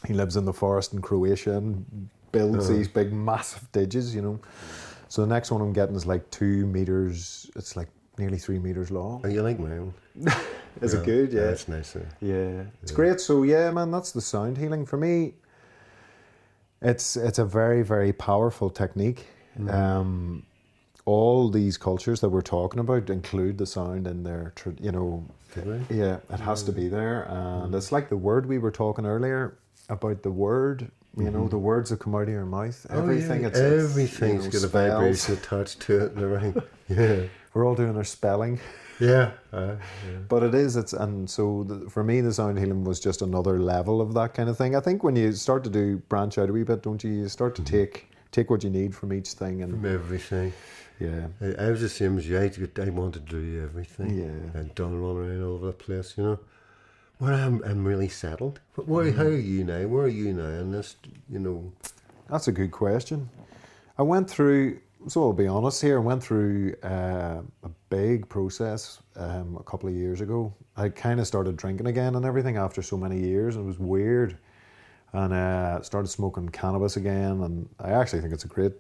he lives in the forest in Croatia and builds these big, massive Didges, So the next one I'm getting is like 2 meters, it's like nearly 3 meters long. Oh, you like my own? Is it good? Yeah. It's nice. Yeah. It's great. So yeah, man, that's the sound healing. For me, it's a very, very powerful technique. all these cultures that we're talking about include the sound in their, yeah, it has to be there. And it's like the word we were talking earlier about the word, the words that come out of your mouth. Everything, everything's got a vibration attached to it and everything. Yeah. We're all doing our spelling. Yeah. But and so for me, the sound healing was just another level of that kind of thing. I think when you start to branch out a wee bit, don't you? You start to take what you need from each thing. And from everything. Yeah. I was the same as you. I wanted to do everything. Yeah. And done running around all over the place, Where I'm really settled. But how are you now? Where are you now in this, That's a good question. I went through, so I'll be honest here, I went through a big process a couple of years ago. I kind of started drinking again and everything after so many years. It was weird. And started smoking cannabis again. And I actually think it's a great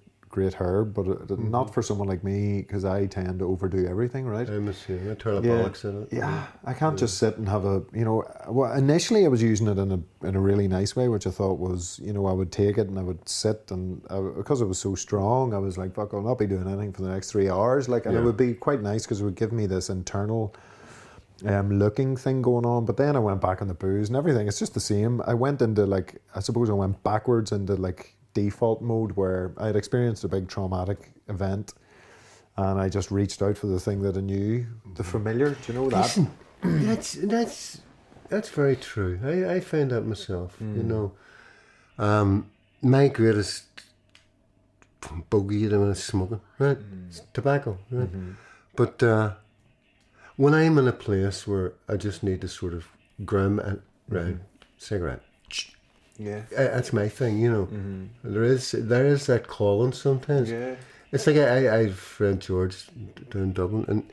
herb, but not for someone like me, because I tend to overdo everything, right? I'm assuming I turn the bollocks in it. Yeah, I can't just sit and have well, initially I was using it in a really nice way, which I thought was, I would take it and I would sit, and because it was so strong, I was like, fuck, I'll not be doing anything for the next 3 hours, and it would be quite nice because it would give me this internal looking thing going on. But then I went back on the booze and everything. It's just the same. I went into I suppose I went backwards into default mode, where I had experienced a big traumatic event and I just reached out for the thing that I knew, the familiar. Do you know that? Listen, that's very true. I found that myself. My greatest bogey at the minute is smoking, right? It's tobacco, right? But when I'm in a place where I just need to sort of grim and cigarette. Yeah, that's my thing, There is that calling sometimes. Yeah, it's like I have friend George down in Dublin, and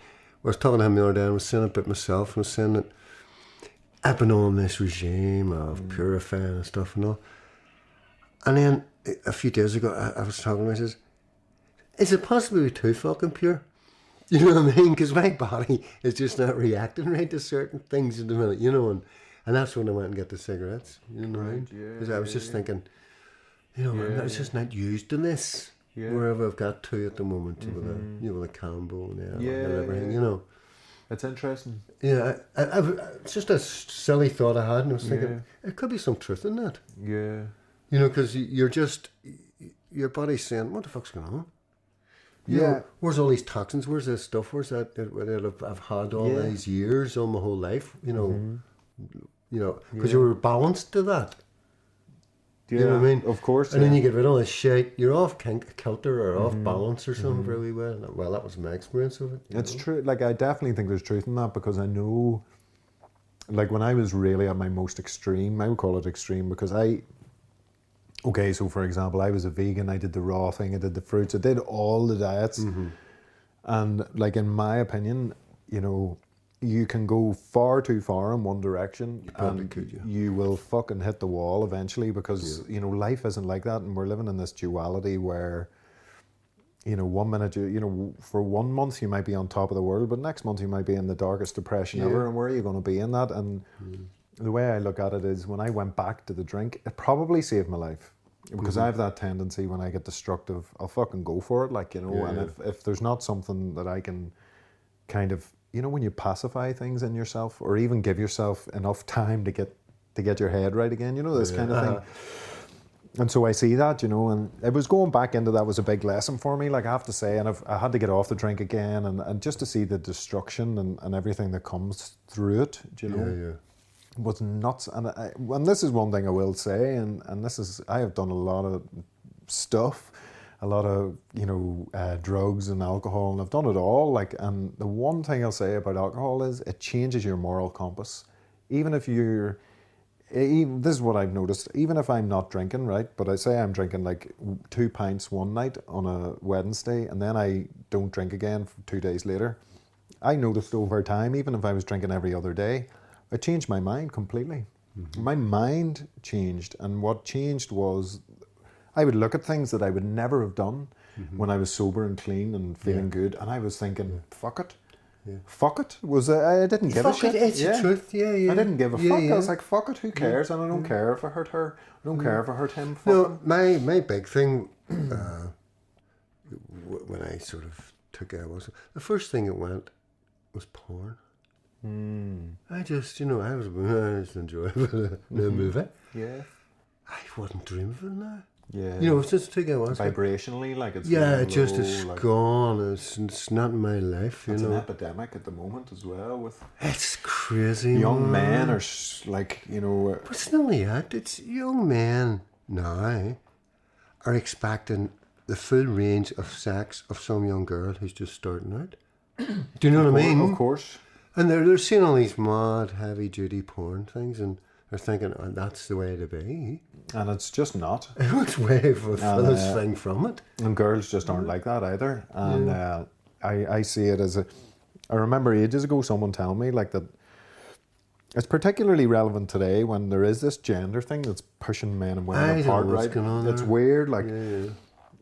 I was talking to him the other day, and I was saying it about myself, and I was saying that I've been on this regime of purifying and stuff and all. And then a few days ago, I was talking to him, I says, is it possible to be too fucking pure? You know what I mean? Because my body is just not reacting right to certain things in the minute, and that's when I went and got the cigarettes, right? Because I was just thinking, I was just not used to this. Wherever I've got to at the moment, with a combo and everything, It's interesting. Yeah, it's just a silly thought I had, and I was thinking, there could be some truth in that. Yeah. Because your body's saying, what the fuck's going on? Where's all these toxins? Where's this stuff? Where's that I've had all these years, all my whole life, because you were balanced to that. Yeah, you know what I mean? Of course. And then you get rid of all this shit, you're off kilter or off balance or something very well. Well, that was my experience of it. It's true. I definitely think there's truth in that, because I know, when I was really at my most extreme, I would call it extreme, because so for example, I was a vegan, I did the raw thing, I did the fruits, I did all the diets. And in my opinion, you can go far too far in one direction, you will fucking hit the wall eventually, because life isn't like that, and we're living in this duality where 1 minute for 1 month you might be on top of the world, but next month you might be in the darkest depression ever, and where are you going to be in that? And the way I look at it is, when I went back to the drink, it probably saved my life, because I have that tendency, when I get destructive, I'll fucking go for it, and if there's not something that I can kind of, when you pacify things in yourself, or even give yourself enough time to get your head right again, this kind of thing. And so I see that, and it was going back into that was a big lesson for me, I have to say, and I had to get off the drink again, and just to see the destruction and everything that comes through it, was nuts. And this is one thing I will say, and this is, I have done a lot of stuff, a lot of drugs and alcohol, and I've done it all. And the one thing I'll say about alcohol is it changes your moral compass. Even if this is what I've noticed. Even if I'm not drinking, right? But I say I'm drinking 2 pints one night on a Wednesday, and then I don't drink again for 2 days later. I noticed over time, even if I was drinking every other day, I changed my mind completely. My mind changed, and what changed was I would look at things that I would never have done when I was sober and clean and feeling good, and I was thinking, fuck it. Fuck it. I didn't give a shit. It's the truth, I didn't give a fuck. I was like, fuck it, who cares? And I don't care if I hurt her. I don't care if I hurt him. No, my big thing, when I sort of took ayahuasca, the first thing it went was porn. I just, I just enjoy the movie. Yeah. I wouldn't dream of it now. Yeah. It's just took ayahuasca. Vibrationally, like it's gone. It's not in my life. It's an epidemic at the moment as well. With it's crazy. Young men are But it's not only that. It's young men now are expecting the full range of sex of some young girl who's just starting out. Do you know what I mean? Of course. And they're seeing all these mad, heavy-duty porn things, and they're thinking, oh, that's the way to be. And it's just not. It's way furthest thing from it. And girls just aren't like that either. And I see it as I remember ages ago someone telling me like that it's particularly relevant today when there is this gender thing that's pushing men and women apart, right? It's weird, like,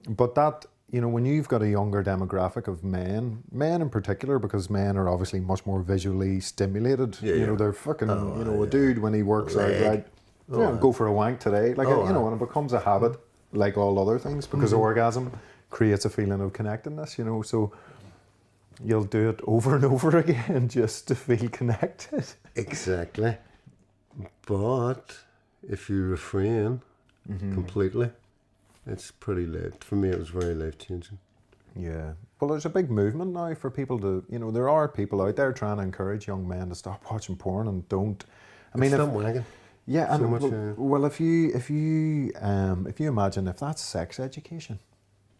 but that, when you've got a younger demographic of men in particular, because men are obviously much more visually stimulated. They're fucking, a dude when he works out, right? Go for a wank today, like, and it becomes a habit, like all other things, because orgasm creates a feeling of connectedness, so you'll do it over and over again just to feel connected. Exactly. But if you refrain completely, it's pretty late. For me, it was very life-changing. Yeah. Well, there's a big movement now for people to, there are people out there trying to encourage young men to stop watching porn and don't. Stop wagging. Yeah, well, if you imagine if that's sex education,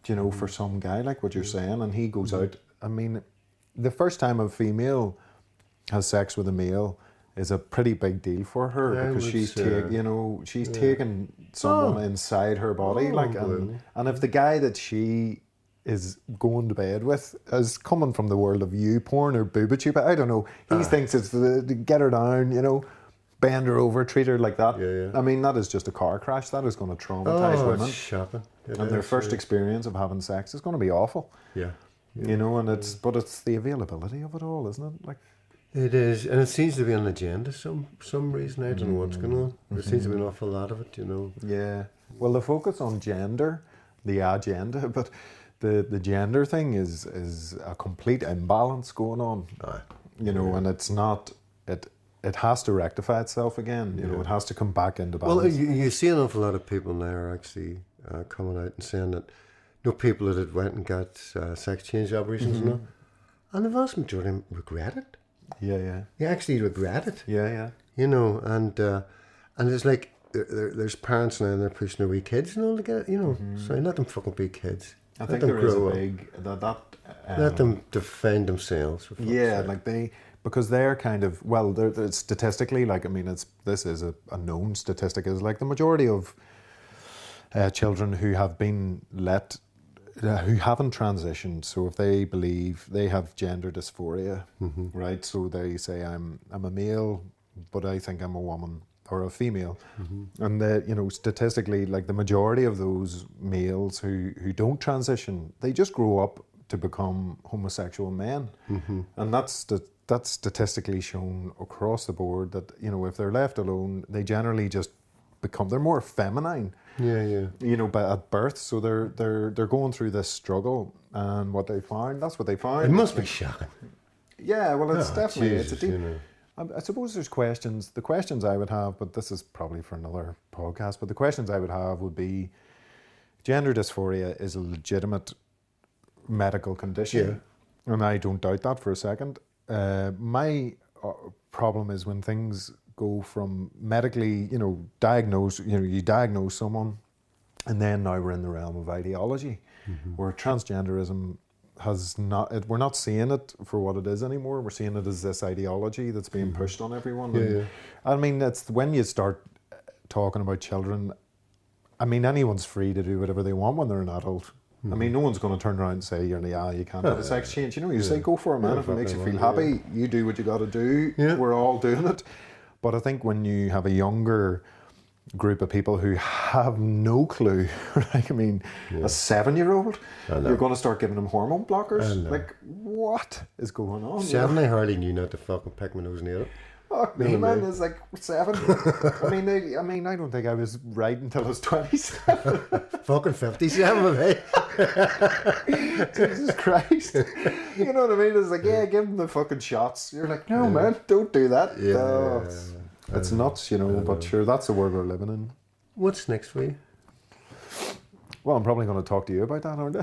for some guy like what you're saying, and he goes out. The first time a female has sex with a male is a pretty big deal for her because she's taken someone inside her body, and if the guy that she is going to bed with is coming from the world of porn or booba-tube, I don't know. He thinks it's to get her down, bend her over, treat her like that. That is just a car crash. That is going to traumatize women. It's shocking. And their first experience of having sex is going to be awful. Yeah. And it's the availability of it all, isn't it? Like, it is, and it seems to be on the agenda some reason. I don't know what's going on. There seems to be an awful lot of it, Yeah. Well, the focus on gender, the agenda, but the gender thing is a complete imbalance going on. And it's not. It has to rectify itself again. It has to come back into balance. Well, you see an awful lot of people now are actually coming out and saying that people that went and got sex change operations and the vast majority of them regret it. Yeah. They actually regret it. Yeah. And it's like there's parents now and they're pushing their wee kids and all to get so let them fucking be kids. I think there is a big let them defend themselves. For because they're kind of they're statistically this is a known statistic is like the majority of children who have been who haven't transitioned. So if they believe they have gender dysphoria, right? So they say I'm a male, but I think I'm a woman or a female, and that statistically, like the majority of those males who don't transition, they just grow up to become homosexual men, and that's statistically shown across the board that if they're left alone, they generally just they're more feminine. But at birth, so they're going through this struggle, and that's what they find. It must be shocking. Yeah, well, it's definitely Jesus, it's a deep. I suppose there's questions. The questions I would have, but this is probably for another podcast. But the questions I would have would be: gender dysphoria is a legitimate medical condition, and I don't doubt that for a second. My problem is when things go from medically, diagnose, you diagnose someone, and then now we're in the realm of ideology, where transgenderism we're not seeing it for what it is anymore. We're seeing it as this ideology that's being pushed on everyone. It's when you start talking about children, anyone's free to do whatever they want when they're an adult. No one's going to turn around and say, you can't have a sex change. You say, go for it, man. If it makes you feel happy, you do what you got to do. We're all doing it. But I think when you have a younger group of people who have no clue, a 7-year-old, you're going to start giving them hormone blockers. Like, what is going on? 7, I hardly knew not to fucking pick my nose and eat it. Fuck me, man. It's like 7. I mean, I don't think I was right until I was 27. Fucking 57, mate. Jesus Christ. You know what I mean? It's like, yeah, give them the fucking shots. You're like, no, man, don't do that. Yeah. No, it's nuts, you know, but sure, that's the world we're living in. What's next for you? Well, I'm probably going to talk to you about that, aren't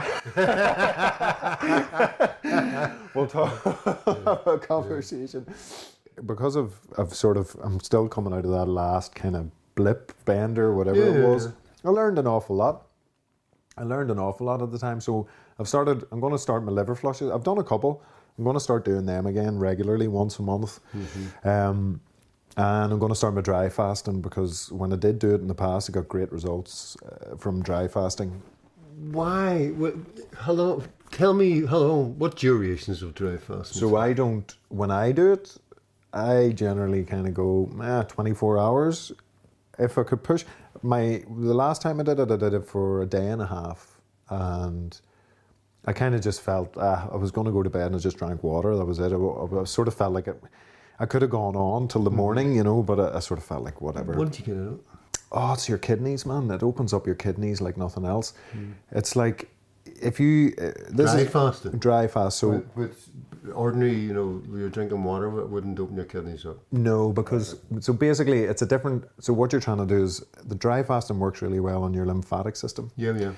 I? We'll talk about a conversation. Because of sort of, I'm still coming out of that last kind of blip, bender, whatever it was. I learned an awful lot. at the time. So I'm going to start my liver flushes. I've done a couple. I'm going to start doing them again regularly, once a month. And I'm going to start my dry fasting, because when I did do it in the past, I got great results from dry fasting. Why? Hello. Tell me, what durations of dry fasting? So when I do it, I generally kind of go 24 hours. If I could push, the last time I did it for a day and a half, and I kind of just felt I was going to go to bed and I just drank water. That was it. I sort of felt like I could have gone on till the morning, you know, but I sort of felt like whatever. What did you get out? Oh, it's your kidneys, man. It opens up your kidneys like nothing else. It's like if you dry fast. So with ordinary, you know, you're drinking water, it wouldn't open your kidneys up. No, because so basically it's a different. So what you're trying to do is the dry fasting works really well on your lymphatic system. Yeah.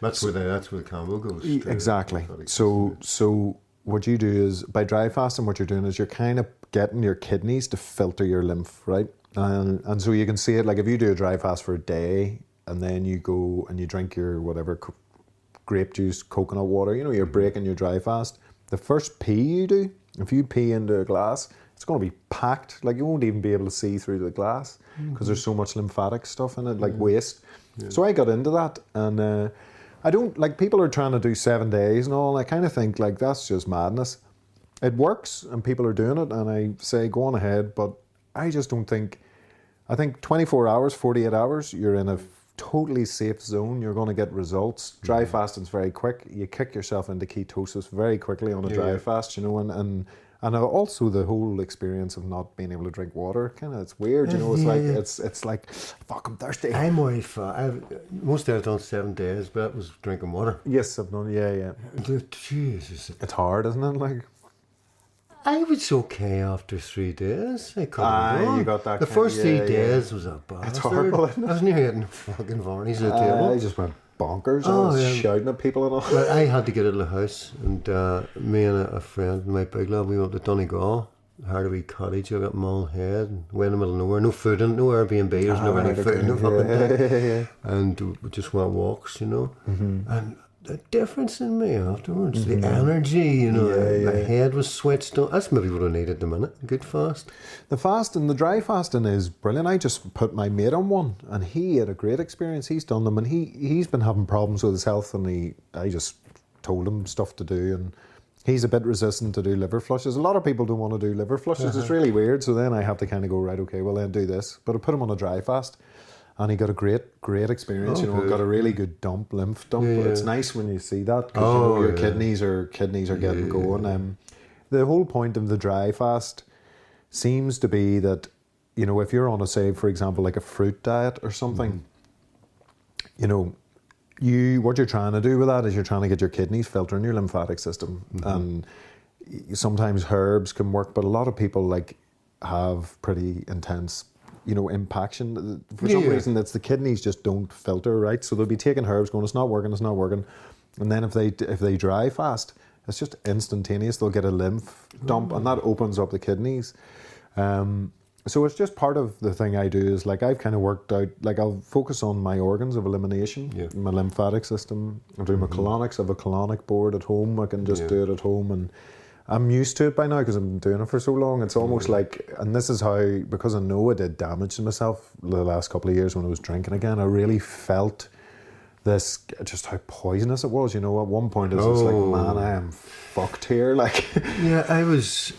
That's where the combo goes. Exactly. So what you do is by dry fasting, what you're doing is you're kind of getting your kidneys to filter your lymph, right? And so you can see it like if you do a dry fast for a day and then you go and you drink your whatever grape juice, coconut water, you know, you're breaking your dry fast. The first pee you do, if you pee into a glass, it's going to be packed. Like you won't even be able to see through the glass because there's so much lymphatic stuff in it, like waste. Yeah. So I got into that, and I don't, like, people are trying to do 7 days and all, and I kind of think like that's just madness. It works and people are doing it, and I say go on ahead, but I just don't think, I think 24 hours, 48 hours, you're in a totally safe zone. You're going to get results. Dry fasting's very quick. You kick yourself into ketosis very quickly on a dry fast, you know, and also the whole experience of not being able to drink water, kind of, it's weird, you know. It's it's like, fuck, I'm thirsty. I'm already most days I've done 7 days, but that was drinking water. Yes, I've done. Yeah. Jesus, it's hard, isn't it? Like, I was okay after 3 days. I couldn't. You got that. The first 3 days was a bastard. It's horrible, isn't it? I was nearly hitting fucking varnies at the table. I just went bonkers. I was shouting at people and all. Well, I had to get out of the house, and me and a friend, my big love, we went to Donegal, hired a wee cottage. I got Mull Head, and went in the middle of nowhere, no food in it, no Airbnb, there's never any food in the fucking thing. And we just went walks, you know, and the difference in me afterwards, the energy, you know, my head was switched on. That's maybe what I needed at the minute, a good fast. The fasting, the dry fasting is brilliant. I just put my mate on one, and he had a great experience. He's done them, and he's been having problems with his health, and I just told him stuff to do, and he's a bit resistant to do liver flushes. A lot of people don't want to do liver flushes. It's really weird, so then I have to kind of go, right, okay, well then do this. But I put him on a dry fast, and he got a great experience. You know, got a really good lymph dump. But it's nice when you see that, because you know your kidneys are getting going. The whole point of the dry fast seems to be that, you know, if you're on for example, like a fruit diet or something, you know, what you're trying to do with that is you're trying to get your kidneys filtering your lymphatic system, and sometimes herbs can work, but a lot of people like have pretty intense, you know, impaction. For some reason, it's the kidneys just don't filter right, so they'll be taking herbs, going, it's not working, and then if they dry fast, it's just instantaneous. They'll get a lymph dump, and that opens up the kidneys. So it's just part of the thing I do is, like, I've kind of worked out, like, I'll focus on my organs of elimination, my lymphatic system. I do my colonics. I have a colonic board at home. I can just do it at home, and I'm used to it by now because I've been doing it for so long. It's almost like, and this is how, because I know I did damage to myself the last couple of years when I was drinking again, I really felt this, just how poisonous it was, you know. At one point it's just like, man, I am fucked here, like. Yeah, I was,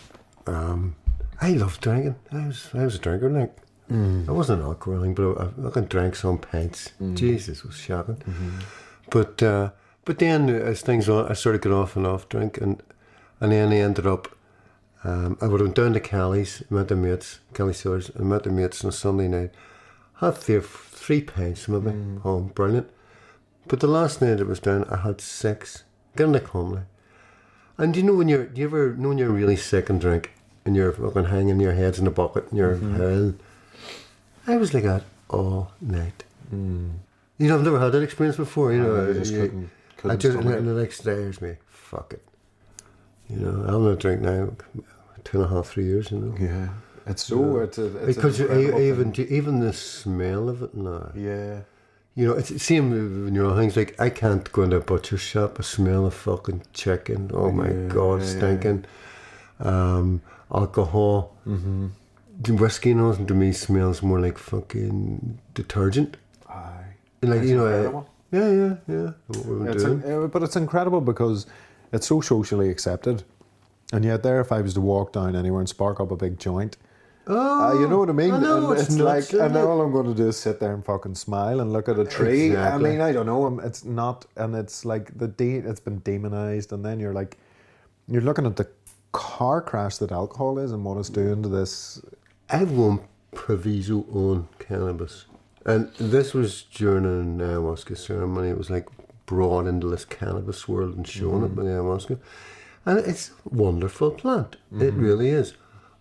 I loved drinking. I was a drinker, like. I wasn't alcoholic, but I drank some pints. Jesus, it was shocking. But then as things on, I sort of got off and off drink, and then I ended up I would have went down to Kelly's, met the mates, Kelly Sawyers, and met the mates on a Sunday night. Had 3 pints maybe, home, brilliant. But the last night it was down, I had 6. Getting like home like. And you know when do you ever know when you're really sick and drink and you're fucking hanging your heads in a bucket and you're howling? I was like that all night. You know, I've never had that experience before, you know. I just, and the next day it was me, fuck it. You know, I'm not drink now, 2.5, 3 years, you know. Yeah. It's so, it's because even the smell of it now. Yeah. You know, it's the same when you're on things like, I can't go into a butcher shop, I smell of fucking chicken, oh my God, stinking. Alcohol. The whiskey and all to me smells more like fucking detergent. Aye. Like, it's you know, incredible. Yeah. What we've been doing. But it's incredible because it's so socially accepted. And yet there, if I was to walk down anywhere and spark up a big joint, you know what I mean? I know, and it's like, nuts, and all I'm going to do is sit there and fucking smile and look at a tree. Exactly. I mean, I don't know. It's not, and it's like it's been demonized, and then you're looking at the car crash that alcohol is and what it's doing to this. I have one proviso on cannabis, and this was during an ayahuasca ceremony. It was like brought into this cannabis world and shown it by the ayahuasca, and it's a wonderful plant. It really is,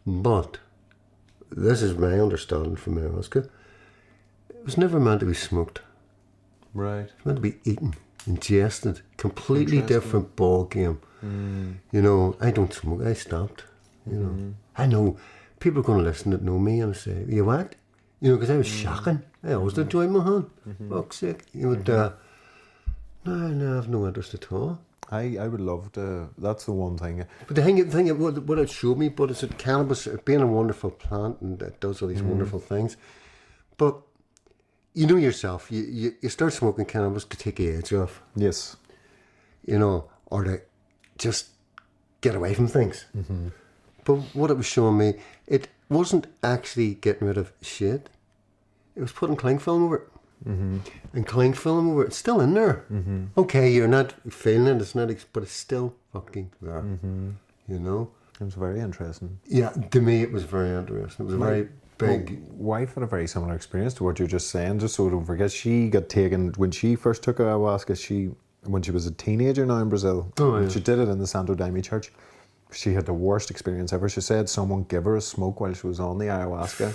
but this is my understanding from ayahuasca. It was never meant to be smoked. Right. It's meant to be eaten, ingested. Completely different ball game. You know, I don't smoke. I stopped. You know, I know people are going to listen that know me and say, "You what?" You know, because I was shocking. I always enjoyed my hand. Fuck's sake. You would. No, I have no interest at all. I would love to. That's the one thing. But the thing, what it showed me, but it's that cannabis being a wonderful plant and it does all these wonderful things. But you know yourself, you start smoking cannabis to take the edge off. Yes. You know, or to just get away from things. But what it was showing me, it wasn't actually getting rid of shit. It was putting cling film over it. And cling film over it. It's still in there. Okay, you're not feeling it, it's not, but it's still fucking there. You know? It was very interesting. Yeah, to me it was very interesting. It was very big. My wife had a very similar experience to what you're just saying, just so don't forget. She got taken, when she first took ayahuasca, when she was a teenager now in Brazil, she did it in the Santo Daime church. She had the worst experience ever. She said someone gave her a smoke while she was on the ayahuasca.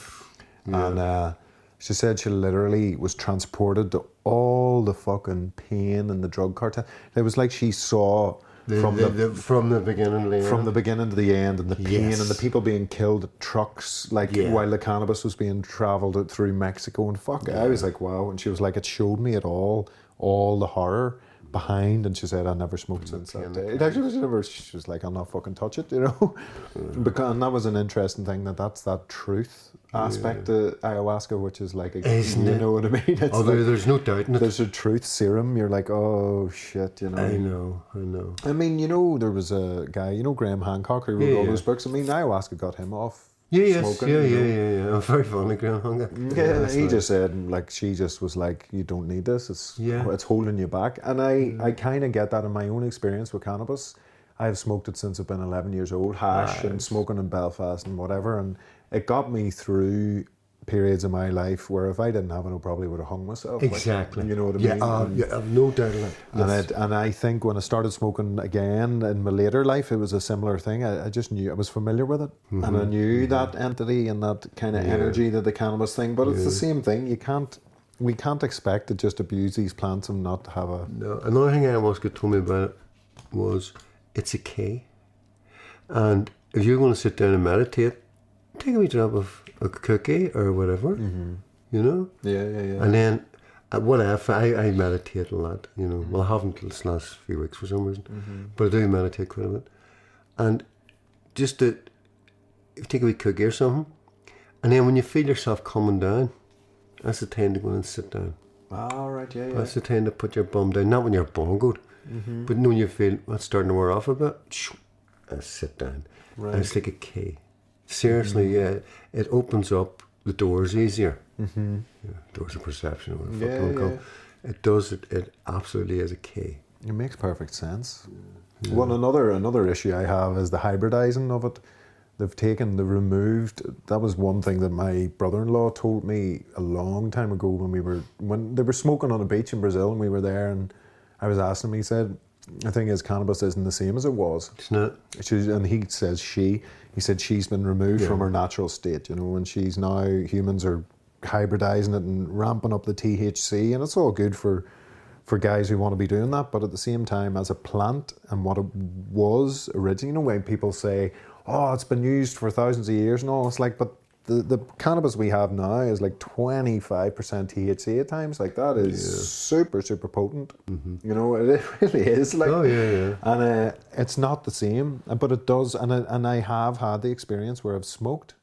And she said she literally was transported to all the fucking pain and the drug cartel. It was like she saw from the beginning to the end. From the beginning to the end, and the pain and the people being killed at trucks, while the cannabis was being travelled through Mexico and I was like, wow. And she was like, it showed me it all the horror behind, and she said, I never smoked since that day. It actually was she was like, I'll not fucking touch it, you know. And that was an interesting thing, that's that truth aspect of ayahuasca, which is like, you know what I mean? It's there's no doubt in it. There's a truth serum. You're like, oh shit, you know. I know. I mean, you know, there was a guy, you know, Graham Hancock, who wrote all those books. I mean, ayahuasca got him off. Smoking, yeah. I'm very fond of Graham Hancock. Yeah, he just said, like, she just was like, you don't need this. It's holding you back. And I kind of get that in my own experience with cannabis. I've smoked it since I've been 11 years old, hash and smoking in Belfast and whatever. And it got me through periods of my life where if I didn't have it, I probably would have hung myself. Exactly. Like, you know what I mean? Yeah, I've no doubt in it. Yes. And I think when I started smoking again in my later life, it was a similar thing. I just knew, I was familiar with it. And I knew that entity and that kind of energy to the cannabis thing. But it's the same thing. We can't expect to just abuse these plants and not have a... No, another thing ayahuasca told me about it was it's a key. And if you're going to sit down and meditate, take a wee drop of a cookie or whatever, you know? Yeah. And then, I meditate a lot, you know. Well, I haven't this last few weeks for some reason, but I do meditate quite a bit. And just to take a wee cookie or something, and then when you feel yourself coming down, that's the time to go and sit down. All right, yeah. That's the time to put your bum down, not when you're bongoed, but when you feel it's starting to wear off a bit, sit down. Right. And it's like a key. Seriously, it opens up the doors easier. Doors of perception, or whatever the fuck you call it. It does. It absolutely is a key. It makes perfect sense. Well, another issue I have is the hybridizing of it. they've removed. That was one thing that my brother-in-law told me a long time ago when they were smoking on a beach in Brazil and we were there, and I was asking him. He said, "The thing is, cannabis isn't the same as it was." It's not. And he says he said she's been removed from her natural state, and she's now, humans are hybridizing it and ramping up the THC, and it's all good for guys who want to be doing that, but at the same time, as a plant and what it was originally, when people say, oh, it's been used for thousands of years and all, it's like, but the cannabis we have now is like 25% THC at times. Like, that is super, super potent. Mm-hmm. It really is. Like, and it's not the same, but it does. And I have had the experience where I've smoked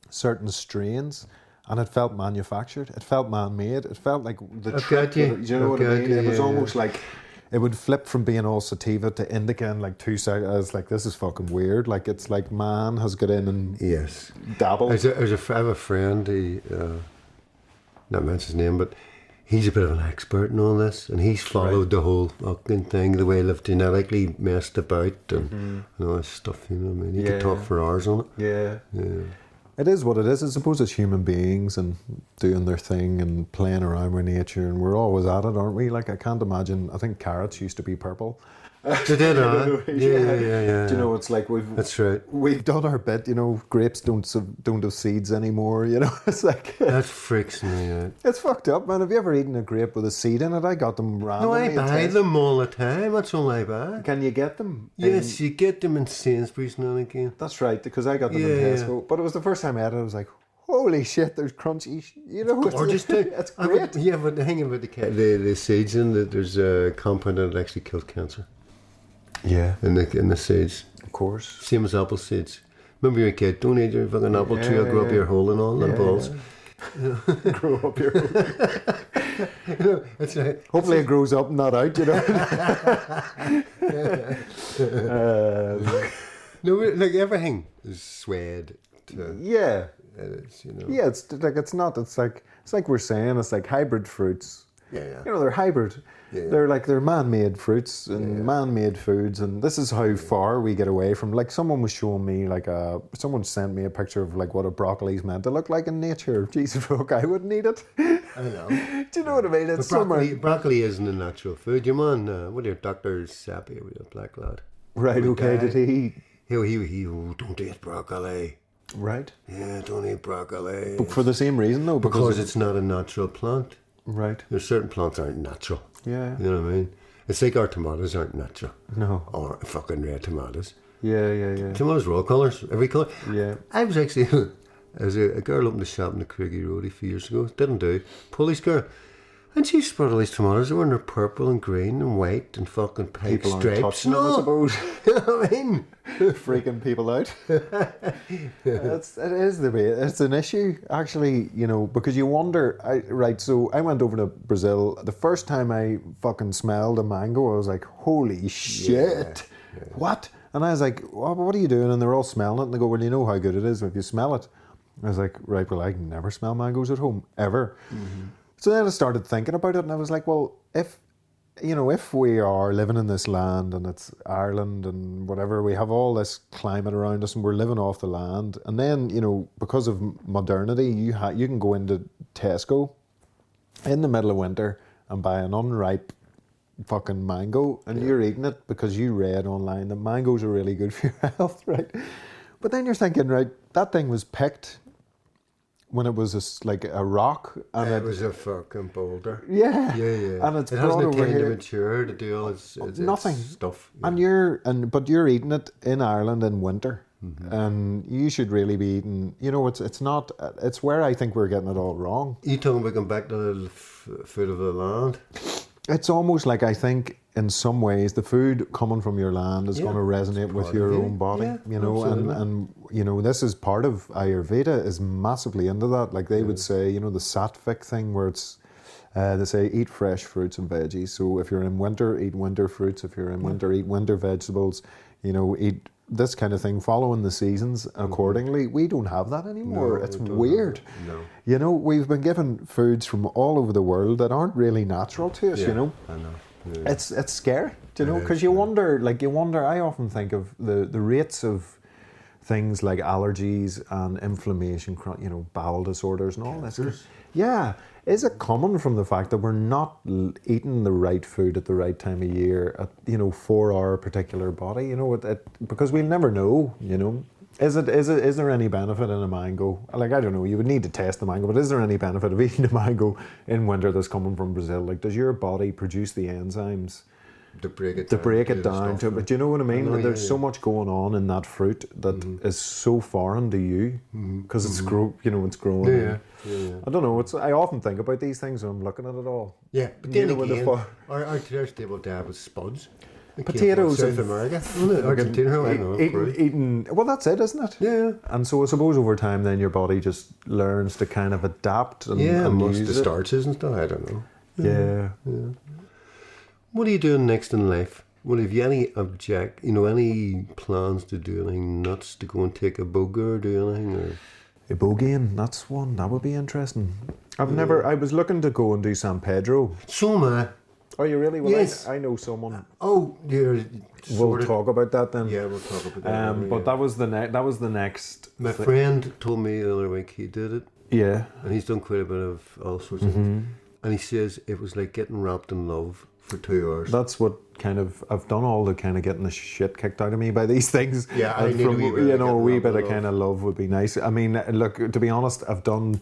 certain strains, and it felt manufactured. It felt man-made. It felt like the trick. Do you know what I mean? It was almost like it would flip from being all sativa to indica in like 2 seconds. I was like, this is fucking weird. Like, it's like man has got in and dabbled. I have a friend, he, not mention his name, but he's a bit of an expert in all this, and he's followed the whole fucking thing, the way they've genetically messed about and all this stuff, you know what I mean? He could talk for hours on it. Yeah. It is what it is. I suppose it's human beings and doing their thing and playing around with nature, and we're always at it, aren't we? Like, I can't imagine. I think carrots used to be purple. They did, yeah. Do you know, it's like that's right. We've done our bit. Grapes don't have seeds anymore. It's like that freaks me out. It's fucked up, man. Have you ever eaten a grape with a seed in it? I got them randomly. No, I buy them all the time. That's all I buy. Can you get them? Yes, you get them in Sainsbury's now and again. That's right, because I got them in Tesco. But it was the first time I had it. I was like, holy shit, there's crunchy. It's gorgeous too. It's great. But the thing about the seeds in that, there's a compound that actually kills cancer. Yeah. In the seeds. Of course. Same as apple seeds. Remember you're a kid, don't eat your fucking apple tree, it'll grow up your hole and all the balls. Yeah. Grow up your hole. That's right. Hopefully it grows up, not out, No, like everything is swayed to... Yeah. It's, Yeah, it's like we're saying, it's like hybrid fruits. Yeah. They're hybrid. Yeah. They're man-made fruits and man-made foods, and this is how far we get away from. Like, someone was showing me someone sent me a picture of like what a broccoli's meant to look like in nature. Jesus fuck, I wouldn't eat it. I know. Do you know what I mean? It's broccoli isn't a natural food. Your man, what are your doctors happy with a black lad? Right. Okay. Did he? He don't eat broccoli. Right. Yeah, don't eat broccoli. But for the same reason, though, because it's not a natural plant. Right. There's certain plants aren't natural. Yeah. You know what I mean? It's like our tomatoes aren't natural. No. Or fucking red tomatoes. Yeah. Tomatoes are all colours, every colour. Yeah. I was actually, as a girl opened a shop in the Craigie Road a few years ago, didn't do, Polish girl. And she brought all these tomatoes, they were in their purple and green and white and fucking pink people stripes. People I suppose. You know what I mean? Freaking people out. It is the way. It's an issue, actually, because you wonder. So I went over to Brazil. The first time I fucking smelled a mango, I was like, holy shit. Yeah. What? And I was like, what are you doing? And they're all smelling it. And they go, well, you know how good it is if you smell it. I was like, right, well, I can never smell mangoes at home, ever. Mm-hmm. So then I started thinking about it, and I was like, well, if we are living in this land, and it's Ireland and whatever, we have all this climate around us, and we're living off the land, and then, because of modernity, you can go into Tesco in the middle of winter and buy an unripe fucking mango, and you're eating it because you read online that mangoes are really good for your health, right? But then you're thinking, right, that thing was picked when it was like a rock, and it was a fucking boulder. Yeah, and it hasn't time to mature to do all its nothing stuff. Yeah. But you're eating it in Ireland in winter, and you should really be eating. It's not. It's where I think we're getting it all wrong. You talking about going back to the food of the land? It's almost like, I think in some ways the food coming from your land is going to resonate with your own body, and this is part of Ayurveda is massively into that. Like they would say, the sattvic thing where it's they say eat fresh fruits and veggies. So if you're in winter, eat winter fruits. If you're in winter, eat winter vegetables. Eat this kind of thing, following the seasons accordingly. We don't have that anymore. No, it's weird. No. We've been given foods from all over the world that aren't really natural to us, I know. Yeah. It's scary, because you wonder, I often think of the rates of things like allergies and inflammation, bowel disorders and all this. Yeah. Is it coming from the fact that we're not eating the right food at the right time of year for our particular body? Because we'll never know, Is there any benefit in a mango? Like, I don't know, you would need to test the mango, but is there any benefit of eating a mango in winter that's coming from Brazil? Like, does your body produce the enzymes to break it down to it? But do you know what I mean? There's so much going on in that fruit that is so foreign to you because it's it's growing. Yeah. I don't know. I often think about these things when I'm looking at it all. Yeah, but then again, our table to have is spuds. Potatoes South America, Argentina, I know. Eating, well, that's it, isn't it? Yeah. And so I suppose over time, then your body just learns to kind of adapt and most use the starches and stuff. I don't know. Yeah. What are you doing next in life? Well, have you any any plans to do anything nuts, to go and take a bogey or do anything? Or? A bogeying, that's one. That would be interesting. I was looking to go and do San Pedro. So am I. Oh, you really? Well, yes. I know someone. Oh, we'll talk about that then. Yeah, we'll talk about that. But that was the next. My friend told me the other week he did it. Yeah. And he's done quite a bit of all sorts of things. And he says it was like getting wrapped in love for 2 hours. That's what I've done all the kind of getting the shit kicked out of me by these things. Yeah, I need a wee bit of kind of love would be nice. I mean, look, to be honest, I've done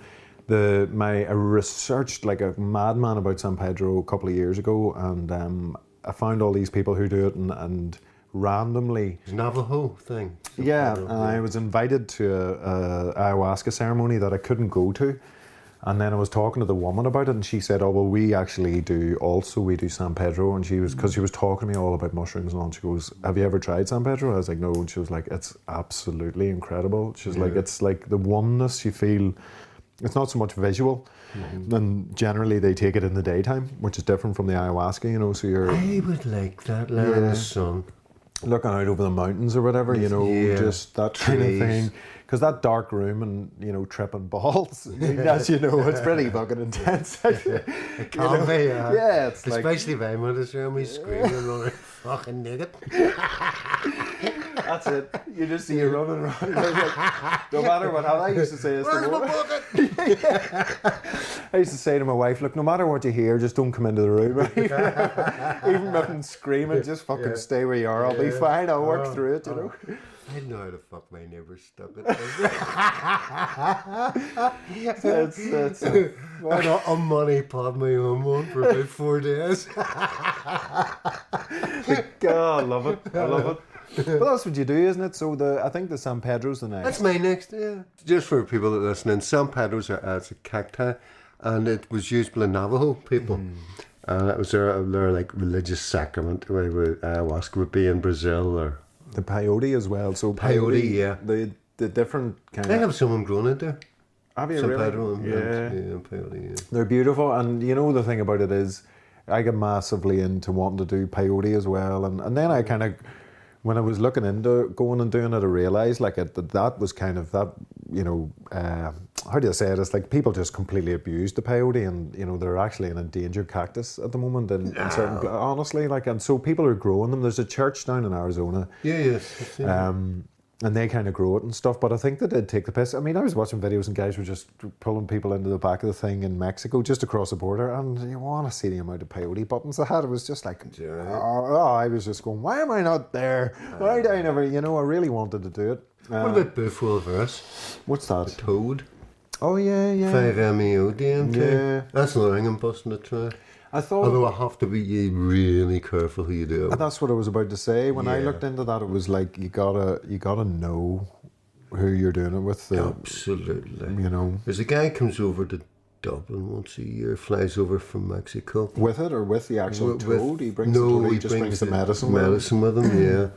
I researched like a madman about San Pedro a couple of years ago, and I found all these people who do it, and randomly Navajo thing. Yeah, and I was invited to a ayahuasca ceremony that I couldn't go to. And then I was talking to the woman about it, and she said, "Oh well, we actually do San Pedro." And because she was talking to me all about mushrooms and all. And she goes, "Have you ever tried San Pedro?" I was like, "No." And she was like, "It's absolutely incredible." She's like, "It's like the oneness you feel. It's not so much visual." And generally they take it in the daytime, which is different from the ayahuasca. So you're. I would like that, lying in the sun, looking out over the mountains or whatever. Just that kind of thing. Because that dark room and, tripping balls, as you know, it's pretty fucking intense. It can be, yeah. It's especially if I'm in this room, he's screaming and all fucking naked. That's it. You just see you running around. Like, no matter what, I used to say this Where's my bucket? I used to say to my wife, look, no matter what you hear, just don't come into the room. Even if I'm screaming, just fucking stay where you are. I'll be fine. I'll work through it, I know how to fuck my neighbour's stuff. I'll money pod my own one for about 4 days. I love it. But that's what you do, isn't it? So I think the San Pedro's the next. That's my next, yeah. Just for people that are listening, San Pedro's it's a cacti, and it was used by the Navajo people. And it was their like religious sacrament, the way ayahuasca would be in Brazil or. The peyote as well. So peyote, yeah. The different kind I have someone grown it there. Have you really? Yeah, peyote, yeah. They're beautiful, and the thing about it is, I get massively into wanting to do peyote as well, and then I kind of, when I was looking into going and doing it, I realised that was kind of that, how do you say it? It's like people just completely abused the peyote, and they're actually an endangered cactus at the moment in certain, honestly, and so people are growing them. There's a church down in Arizona. Yes. And they kind of grow it and stuff, but I think they did take the piss. I mean, I was watching videos and guys were just pulling people into the back of the thing in Mexico, just across the border, and you want to see the amount of peyote buttons they had. It was just like, I was just going, why am I not there? Why did I never, I really wanted to do it. What about Bufulverus? What's that? The toad. Oh, yeah. 5-MeO DMT. Yeah. That's another thing I'm busting to try. I thought, although I have to be really careful who you do it. That's what I was about to say. When I looked into that, it was like you gotta know who you're doing it with. Absolutely. There's a guy comes over to Dublin once a year, flies over from Mexico. With it or with the actual toad? He brings he just brings the medicine with him, yeah.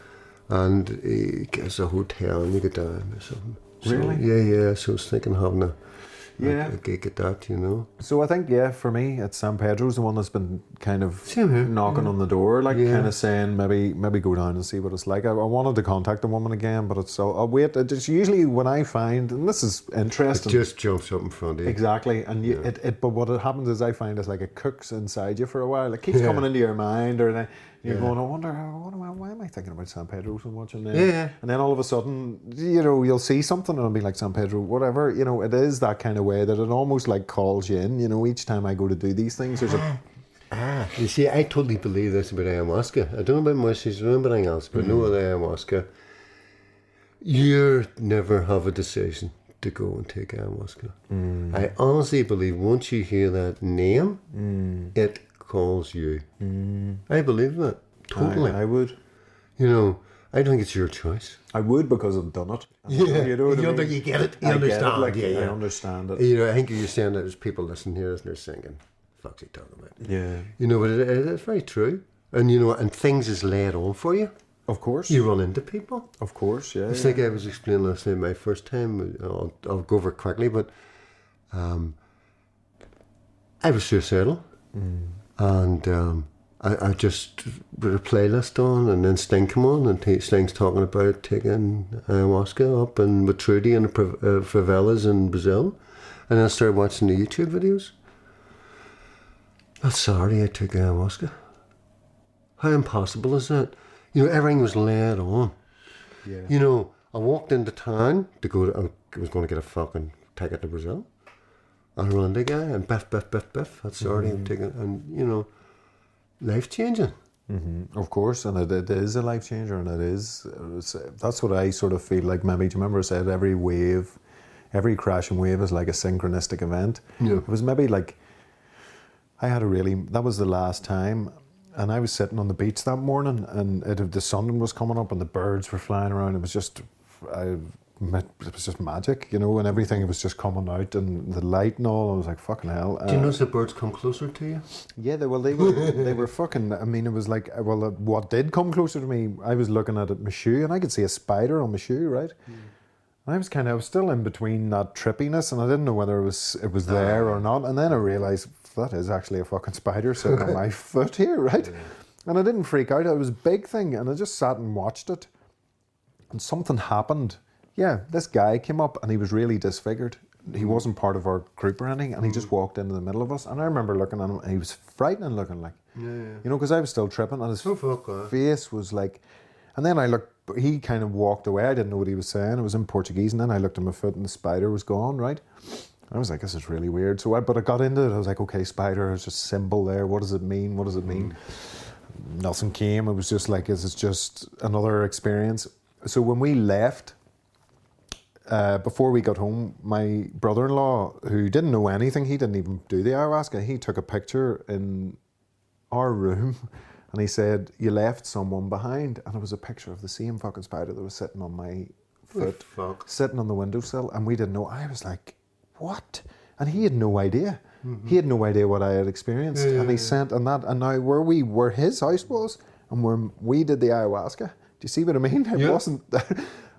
And he gets a hotel and you get down or something. Really? Yeah. So I was thinking having a gig at that, So I think, for me, it's San Pedro's the one that's been kind of knocking on the door, kind of saying maybe go down and see what it's like. I wanted to contact the woman again, but I'll wait. It's usually when I find, and this is interesting. It just jumps up in front of you. Exactly. And but what happens is I find it's like it cooks inside you for a while. It keeps coming into your mind, or You're going, I wonder, why am I thinking about San Pedro so much? And then, Yeah. and then all of a sudden, you know, you'll see something and it'll be like San Pedro, whatever. You know, it is that kind of way that it almost like calls you in. You know, each time I go to do these things, there's You see, I totally believe this about ayahuasca. I don't know about mushrooms, I don't know about anything else, but no with ayahuasca. You never have a decision to go and take ayahuasca. I honestly believe once you hear that name, it calls you. I believe that. Totally. I would. You know, I don't think it's your choice. I would because I've done it. Yeah, you know what I mean? You get it. You I understand. get it, I I understand it. You know, I think you're saying that there's people listening here and they're singing, fuck's he talking about? Yeah. You know, but it's very true. And you know, and things is laid on for you. Of course. You run into people. Of course, yeah. It's like I was explaining last night, my first time. I'll go over it quickly, but I was suicidal. And I just put a playlist on, and then Sting came on, and Sting's talking about taking ayahuasca up and with Trudy in the favelas in Brazil. And then I started watching the YouTube videos. That Saturday I took ayahuasca. How impossible is that? You know, everything was laid on. Yeah. You know, I walked into town to go to, I was going to get a fucking ticket to Brazil. And I ran into a guy, and biff. That's Saturday I'm taking, and you know, life changing. Of course, and it is a life changer, and that's what I sort of feel like. Maybe, do you remember I said every crashing wave is like a synchronistic event? Yeah. It was maybe like, that was the last time, and I was sitting on the beach that morning, and the sun was coming up, and the birds were flying around. It was just magic, you know, and everything was just coming out, and the light and all. I was like, fucking hell. Do you notice the birds come closer to you? Yeah, they were fucking. I mean, it was like, well, what did come closer to me? I was looking at my shoe, and I could see a spider on my shoe, right? And I was still in between that trippiness, and I didn't know whether it was there or not. And then I realised that is actually a fucking spider sitting on my foot here, right? Yeah. And I didn't freak out. It was a big thing, and I just sat and watched it. And something happened. Yeah, this guy came up, and he was really disfigured. He wasn't part of our group or anything, and he just walked into the middle of us. And I remember looking at him, and he was frightening looking, like, you know, because I was still tripping, and his face was like. And then I looked. He kind of walked away. I didn't know what he was saying. It was in Portuguese, and then I looked at my foot, and the spider was gone. Right. I was like, this is really weird. But I got into it. I was like, okay, spider is just a symbol there. What does it mean? What does it mean? Nothing came. It was just like, is it just another experience? So when we left. Before we got home, my brother-in-law, who didn't know anything, he didn't even do the ayahuasca, he took a picture in our room, and he said, you left someone behind. And it was a picture of the same fucking spider that was sitting on my foot, sitting on the windowsill, and we didn't know. I was like, what? And he had no idea. He had no idea what I had experienced. And he sent, and now where his house was, and where we did the ayahuasca, do you see what I mean? It wasn't...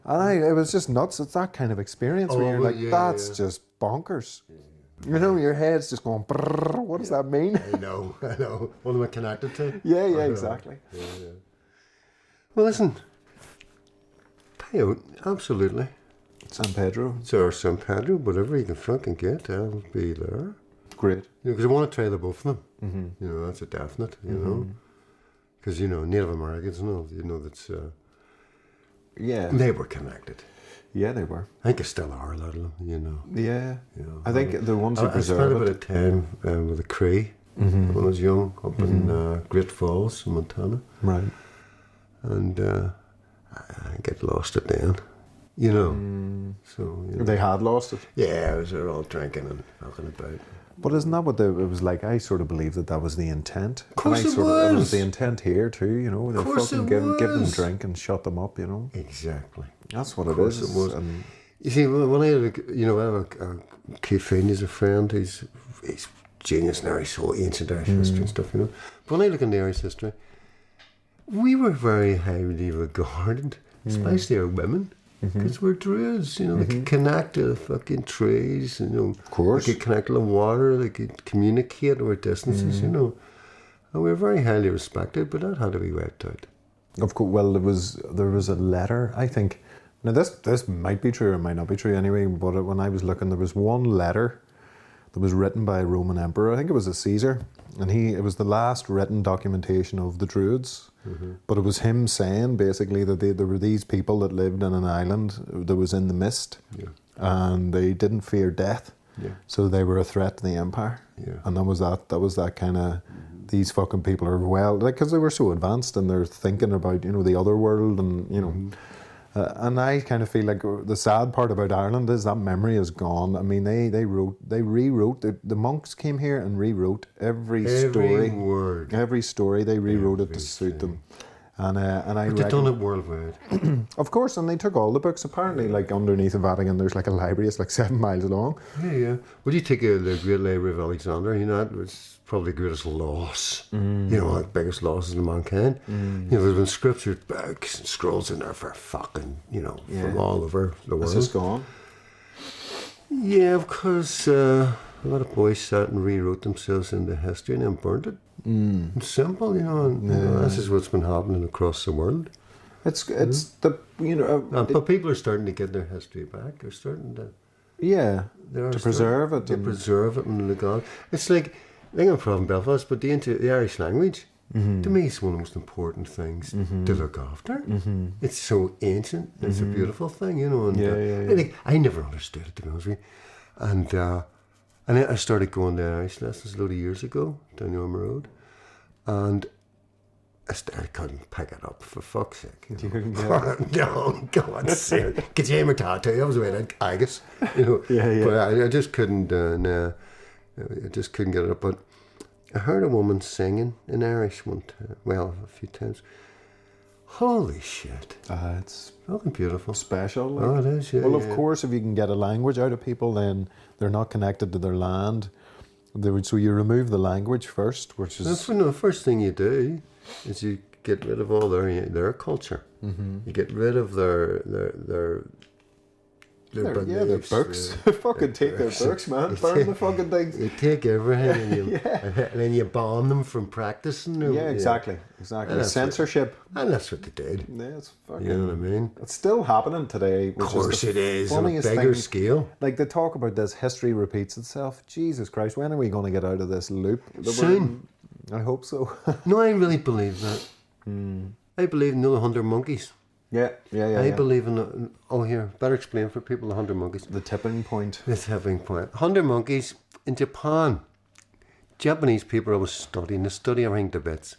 And it was just nuts. It's that kind of experience where you're like, that's just bonkers. You know, your head's just going, brrr, what does that mean? I know. What am I connected to? Yeah, exactly. Yeah. Well, listen, Coyote, absolutely. San Pedro. Or San Pedro, whatever you can fucking get, I'll be there. Great. You know, because I want to try the both of them. You know, that's a definite, you know. Because, you know, Native Americans, you know, that's... Yeah. They were connected. Yeah, they were. I think they still are, a lot of them, you know. Yeah. You know, I think the ones who preserve I spent a bit of time with a Cree when I was young, up in Great Falls, Montana. Right. And I get lost it then, you know. So you know. They had lost it? Yeah, they were all drinking and talking about. But isn't that what it was like? I sort of believe that was the intent. Of course it was. It was the intent here too, you know. They fucking give them drink and shut them up, you know. Exactly. That's what it is. It was. And you see, when I have a Keith Finn is a friend. He's genius in Irish, so ancient Irish history and stuff, you know. But when I look in the Irish history, we were very highly regarded, especially our women. Because we're druids, you know, they could connect to the fucking trees, you know. Of course. They could connect to the water, they could communicate over distances, you know. And we were very highly respected, but that had to be wiped out. Of course, well, there was a letter, I think. Now, this might be true or might not be true anyway, but when I was looking, there was one letter that was written by a Roman emperor. I think it was a Caesar, and it was the last written documentation of the Druids. But it was him saying basically that there were these people that lived in an island that was in the mist, and they didn't fear death, so they were a threat to the empire. And that was that kind of, these fucking people are because they were so advanced and they're thinking about the other world and and I kind of feel like the sad part about Ireland is that memory is gone. I mean, they rewrote. The monks came here and rewrote every word, every story. They rewrote it to suit them, and they've done it worldwide. Of course, and they took all the books. Apparently, like underneath the Vatican, there's like a library. It's like 7 miles long. Yeah. Would you take the Great Library of Alexander? That was probably the greatest loss. The biggest losses in mankind. There's been scriptures, books, and scrolls in there for fucking, from all over the world. It's just gone. Yeah, because a lot of boys sat and rewrote themselves into history and then burnt it. It's simple, this is what's been happening across the world. It's but people are starting to get their history back. They're starting to preserve it. To preserve it and look on. It's like, I'm from Belfast, but the Irish language, to me, is one of the most important things to look after. It's so ancient. It's a beautiful thing, And I never understood it, to be honest with you. And then I started going to Irish lessons a lot of years ago down the Ormer Road, and I couldn't pick it up, for fuck's sake. You couldn't get it? No, God's sake. Could you aim a tattoo? I was away to Agus. But I just couldn't, I just couldn't get it up. But I heard a woman singing in Irish one time, a few times. Holy shit. It's fucking beautiful. Special. Like. Oh, it is, yeah. Well, of course, if you can get a language out of people, then they're not connected to their land. So you remove the language first, which is... The first thing you do is you get rid of all their culture. You get rid of their books. Fucking take their books, man. Burn the fucking things. You take everything and then you ban them from practicing. Exactly. Censorship. And that's what they did. Yeah, it's fucking... You know what I mean? It's still happening today. Of course it is, on a bigger scale. Like, they talk about this, history repeats itself. Jesus Christ, when are we going to get out of this loop? Soon. I hope so. No, I really believe that. I believe in the 100 monkeys. Yeah. I believe in here, better explain for people the 100 monkeys. The tipping point. 100 monkeys in Japan. Japanese people are always studying. They study everything to bits.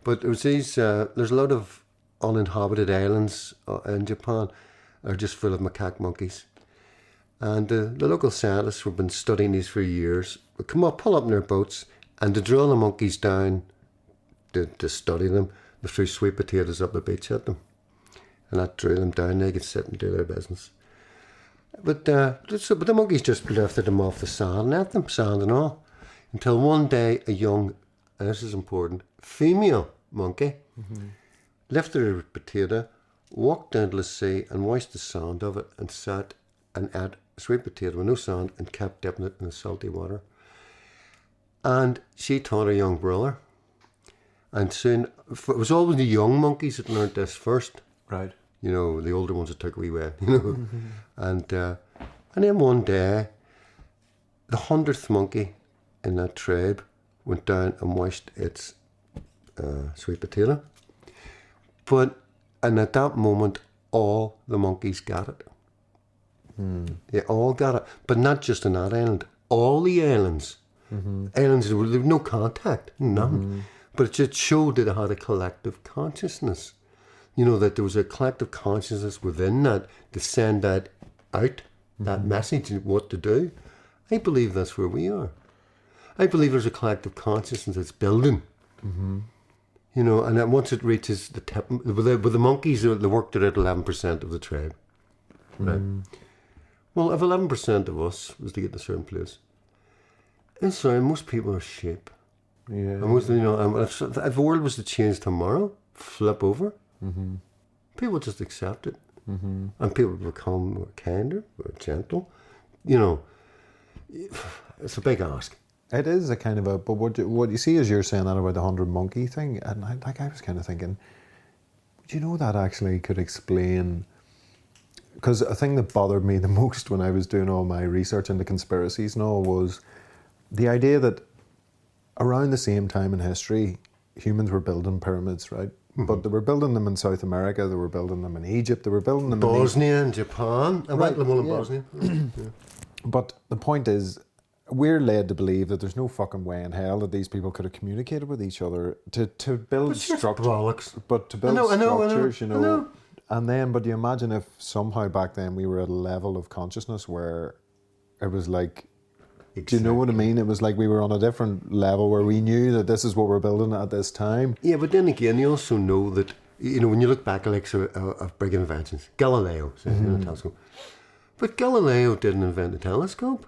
But there's there's a lot of uninhabited islands in Japan that are just full of macaque monkeys. And the local scientists have been studying these for years. They pull up in their boats and they drill the monkeys down to study them. They threw sweet potatoes up the beach at them. And that drew them down. They could sit and do their business. But the monkeys just lifted them off the sand, left them sand and all, until one day a young, and this is important, female monkey lifted her potato, walked down to the sea and washed the sand of it and sat and ate sweet potato with no sand and kept dipping it in the salty water. And she taught her young brother. And soon, it was always the young monkeys that learned this first. Right. The older ones that took a wee way, And then one day, the 100th monkey in that tribe went down and washed its sweet potato. And at that moment, all the monkeys got it. They all got it. But not just on that island. All the islands. Islands there was no contact, nothing. But it just showed that it had a collective consciousness. That there was a collective consciousness within that to send that out, that message of what to do. I believe that's where we are. I believe there's a collective consciousness that's building. And then once it reaches the tip, with the monkeys, they worked at 11% of the tribe. Right? Well, if 11% of us was to get to a certain place, most people are sheep. Yeah. And most, if the world was to change tomorrow, flip over, people just accept it. And people become more kinder, more gentle. It's a big ask. It is a kind of a, but what you see as you're saying that about the 100 monkey thing, and I was kind of thinking, do you know that actually could explain, because a thing that bothered me the most when I was doing all my research into conspiracies and all was the idea that around the same time in history, humans were building pyramids, right? But they were building them in South America, they were building them in Egypt, they were building them Bosnia and Japan. I went to one in Bosnia. But the point is, we're led to believe that there's no fucking way in hell that these people could have communicated with each other to build structures. But to build structures, you know. And then, but you imagine if somehow back then we were at a level of consciousness where it was like, do you know what I mean? It was like we were on a different level where we knew that this is what we're building at this time. Yeah, but then again, you also know that, you know, when you look back at like of big inventions, Galileo, the telescope. But Galileo didn't invent the telescope.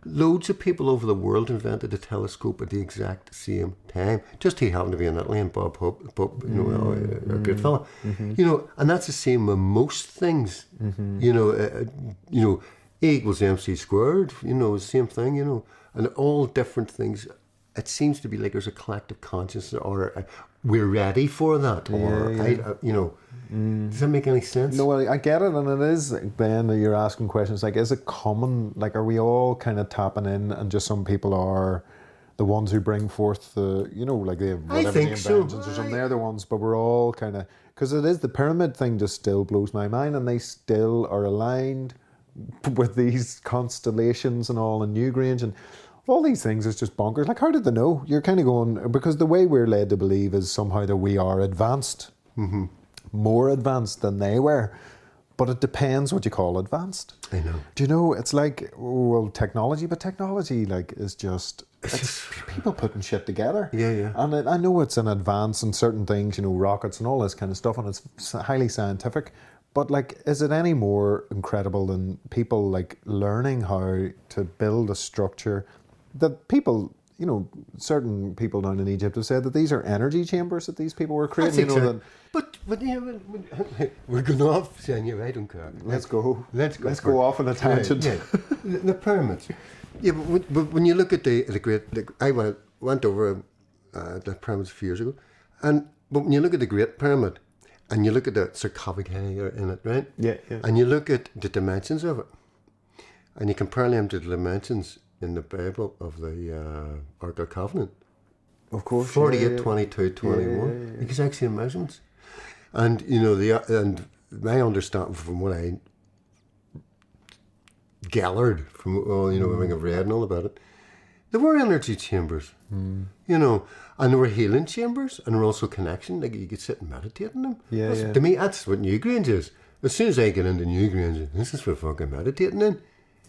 Loads of people over the world invented a telescope at the exact same time. Just he happened to be in Italy, and Bob Hope, you know, a great fella. You know, and that's the same with most things. You know, A equals MC squared. You know, same thing. You know, and all different things. It seems to be like there's a collective consciousness, or we're ready for that, or you know. Does that make any sense? No, well, I get it, and it is, Ben, you're asking questions like, is it common? Like, are we all kind of tapping in, and just some people are the ones who bring forth the, you know, like the whatever the inventions or something, they're the ones, but we're all kind of, because it is, the pyramid thing just still blows my mind, and they still are aligned with these constellations and all, and Newgrange, and all these things is just bonkers. Like, how did they know? You're kind of going, because the way we're led to believe is somehow that we are advanced. More advanced than they were, but it depends what you call advanced. I know. Do you know, it's like, well, technology, but technology like is just, it's people putting shit together. Yeah. And I know it's an advance in certain things, you know, rockets and all this kind of stuff, and it's highly scientific, but like, is it any more incredible than people like learning how to build a structure that people, you know, certain people down in Egypt have said that these are energy chambers that these people were creating. You know, that, but yeah, we're going off saying, yeah, I don't care. Let's go off on a tangent. Yeah. The pyramids. Yeah, but when you look at the great, I went over the pyramids a few years ago, but when you look at the Great Pyramid, and you look at the sarcophagi in it, right? Yeah. And you look at the dimensions of it, and you compare them to the dimensions in the Bible of the Ark of the Covenant. Of course. 48, 22, 21. You can actually see the measurements. And, you know, and my understanding from what I gathered from, you know, everything I've read and all about it, there were energy chambers, you know, and there were healing chambers, and there were also connection, like you could sit and meditate in them. To me, that's what Newgrange is. As soon as I get into Newgrange, this is for fucking meditating in.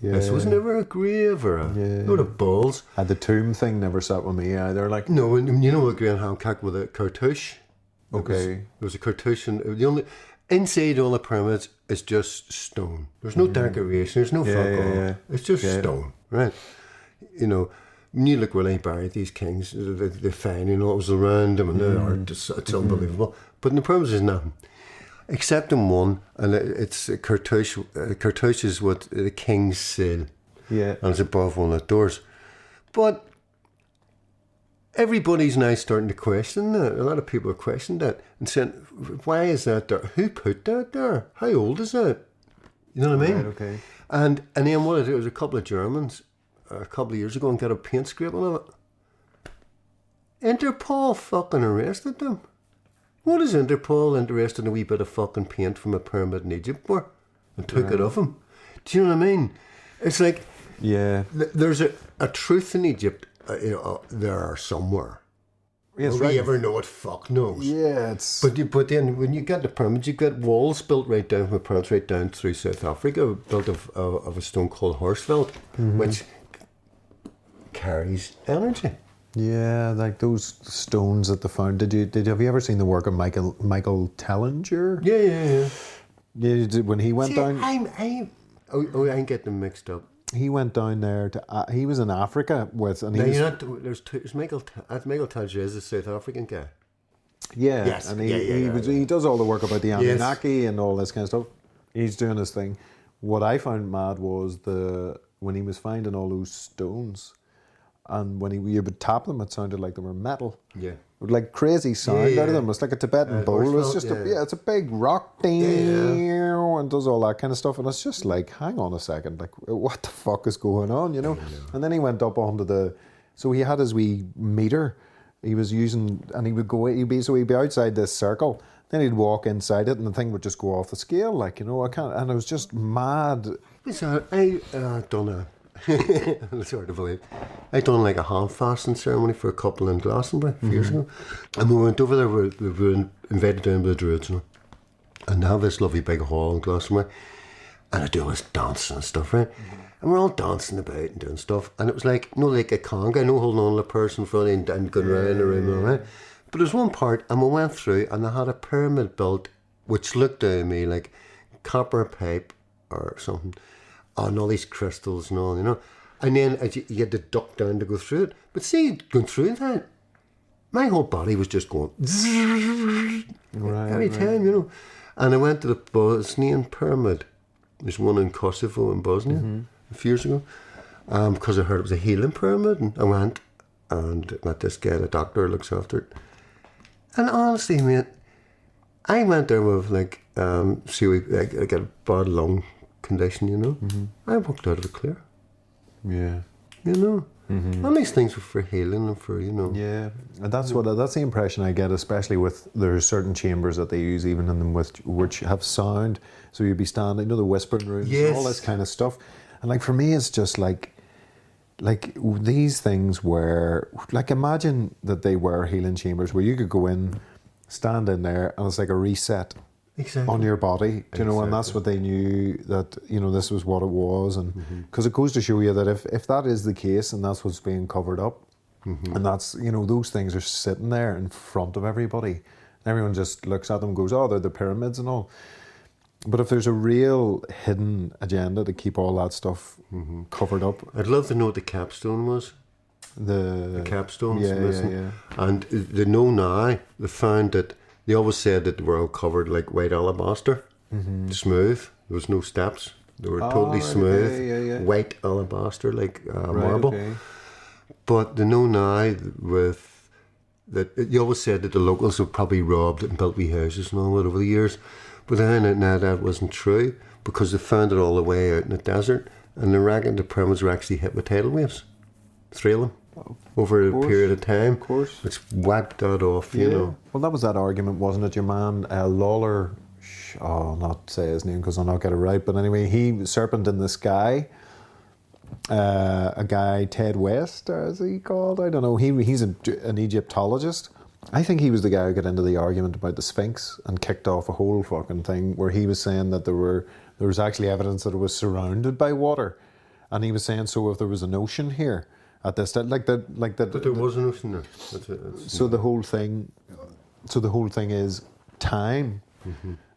This was never a grave or a load of balls. And the tomb thing never sat with me either. Like, no, and you know what Graham Hancock with a cartouche? Okay. There was a cartouche, and the only inside all the pyramids is just stone. There's no decoration. There's no fuck all. It's just stone, right? You know, when you look where they buried these kings, they find, you know, what was around them, and the art, it's unbelievable. But in the pyramids, there's nothing. Except in one, and it's a cartouche. Cartouche is what the king's seal. Yeah. And it's above one of the doors. But everybody's now starting to question that. A lot of people are questioning that and saying, why is that there? Who put that there? How old is that? You know what I mean? Right, okay. And then what I did was a couple of Germans a couple of years ago and got a paint scraping of it. Interpol fucking arrested them. What is Interpol interested in a wee bit of fucking paint from a pyramid in Egypt for? And took it off him. Do you know what I mean? It's like, there's a truth in Egypt, you know, there are somewhere. Yes, we ever know it, fuck knows. Yeah, it's... But then when you get the pyramids, you get walls built right down from the pyramids right down through South Africa, built of a stone called Horsfeld, which carries energy. Yeah, like those stones that they found. Have you ever seen the work of Michael Tellinger? Yeah. Yeah, when he went down. I ain't getting them mixed up. He went down there to. He was in Africa with, and there's Michael Tellinger is a South African guy. Yeah, yes, and he does all the work about the Anunnaki and all this kind of stuff. He's doing his thing. What I found mad was when he was finding all those stones. And when you would tap them, it sounded like they were metal. Yeah. like crazy sound out of them. It's like a Tibetan bowl. It's just it's a big rock and does all that kind of stuff. And it's just like, hang on a second, like what the fuck is going on, you know? And then he went up onto so he had his wee meter he was using, and he'd be outside this circle. Then he'd walk inside it, and the thing would just go off the scale, like, you know. And it was just mad. So I done it's hard to believe. I done like a hand fasting ceremony for a couple in Glastonbury a few years ago, and we went over there. We were invited down by the Druids, you know, and they have this lovely big hall in Glastonbury, and I do all this dancing and stuff, right? And we're all dancing about and doing stuff, and it was like, like a conga, holding on to the person in front and going round and round and round. But there was one part, and we went through, and they had a pyramid built, which looked to me like copper pipe or something, and all these crystals and all, you know. And then you had to duck down to go through it. But see, going through that, my whole body was just going every time, you know. And I went to the Bosnian pyramid. There's one in Kosovo in Bosnia a few years ago, because I heard it was a healing pyramid. And I went and met this guy, the doctor who looks after it. And honestly, mate, I went there with like, I got a bad lung condition, you know. I walked out of it clear. Yeah. You know. All these things were for healing and for, you know. Yeah, and that's the impression I get, especially with, there's certain chambers that they use even in them which have sound. So you'd be standing, you know, the whispering rooms, and all this kind of stuff. And like for me, it's just like these things where, like, imagine that they were healing chambers where you could go in, stand in there, and it's like a reset on your body, you know, and that's what they knew, that, you know, this was what it was. And because it goes to show you that if that is the case and that's what's being covered up, and that's, you know, those things are sitting there in front of everybody, everyone just looks at them and goes, oh, they're the pyramids and all. But if there's a real hidden agenda to keep all that stuff covered up. I'd love to know what the capstone was. The capstones. Yeah. And they know now, they found that, they always said that they were all covered like white alabaster, smooth. There was no steps. They were totally smooth, white alabaster, like marble. Okay. But they know now with that, you always said that the locals have probably robbed it and built wee houses and all that over the years. But then now that wasn't true, because they found it all the way out in the desert, and they reckon the pyramids were actually hit with tidal waves, 3 of them, over a period of time. Of course. It's wiped that off, you know. Well, that was that argument, wasn't it? Your man, Lawler, I'll not say his name because I'll not get it right, but anyway, he, Serpent in the Sky, a guy, Ted West, is he called? I don't know. He's an Egyptologist. I think he was the guy who got into the argument about the Sphinx and kicked off a whole fucking thing where he was saying that there was actually evidence that it was surrounded by water, and he was saying, so if there was an ocean here at this, like that. But there was an ocean there. So the whole thing is time.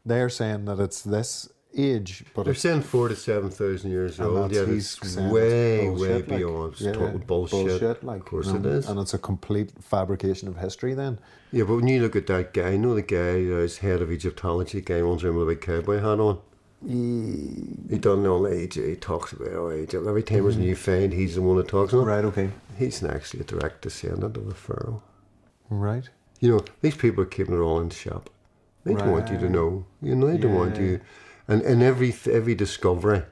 They're saying that it's this age, but they're saying 4,000 to 7,000 years old. Yeah, it's way beyond. It's total bullshit. Like, of course it is. And it's a complete fabrication of history then. Yeah, but when you look at that guy, you know the guy who's head of Egyptology, the guy who runs around with a big cowboy hat on? He doesn't know age. He talks about Egypt. Every time there's a new find, he's the one that talks about it. Right, okay. He's actually a direct descendant of the pharaoh. Right. You know, these people are keeping it all in the shop. They don't want you to know. You know, they don't want you. And every discovery,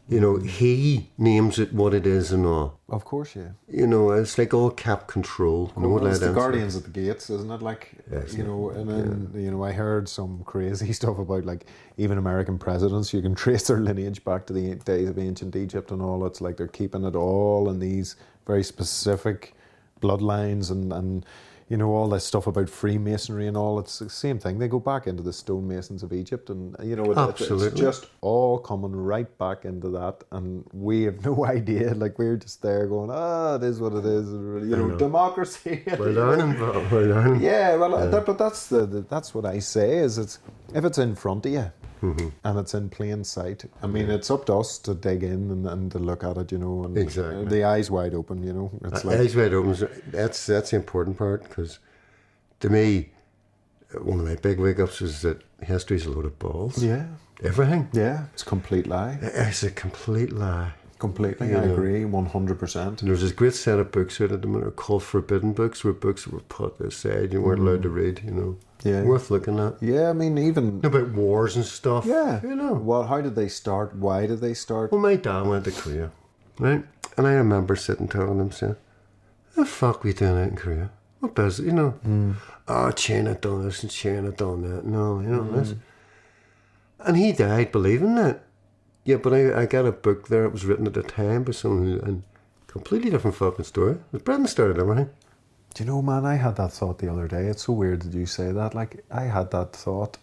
you know, he names it what it is and all. Of course, yeah. You know, it's like all cap control. It's the guardians at the gates, isn't it? Like, you know, and then, you know, I heard some crazy stuff about, like, even American presidents, you can trace their lineage back to the days of ancient Egypt and all. It's like they're keeping it all in these very specific bloodlines and you know, all this stuff about Freemasonry and all, it's the same thing. They go back into the stonemasons of Egypt, and, you know, it's just all coming right back into that, and we have no idea. Like, we're just there going, it is what it is, you know, democracy. We're learning. Yeah, well, but that's what I say, is if it's in front of you, and it's in plain sight. I mean, it's up to us to dig in and to look at it, you know, and the eyes wide open, you know. It's like, eyes wide open. That's the important part, because to me, one of my big wake-ups is that history's a load of balls. Yeah. Everything. Yeah, it's a complete lie. It's a complete lie. Completely, You I know. agree, 100%. And there's this great set of books out at the minute called forbidden books, where books were put aside, you weren't allowed to read, you know. Yeah. Worth looking at. Yeah, I mean, even... About wars and stuff. Yeah. You know. Well, how did they start? Why did they start? Well, my dad went to Korea, right? And I remember sitting telling him, saying, the fuck we doing out in Korea? What business, you know? Oh, China done this and China done that. No, you know this. And he died believing that. Yeah, but I got a book there. It was written at the time by someone who, and completely different fucking story. It was Britain started everything. Do you know, man, I had that thought the other day. It's so weird that you say that. Like, I had that thought.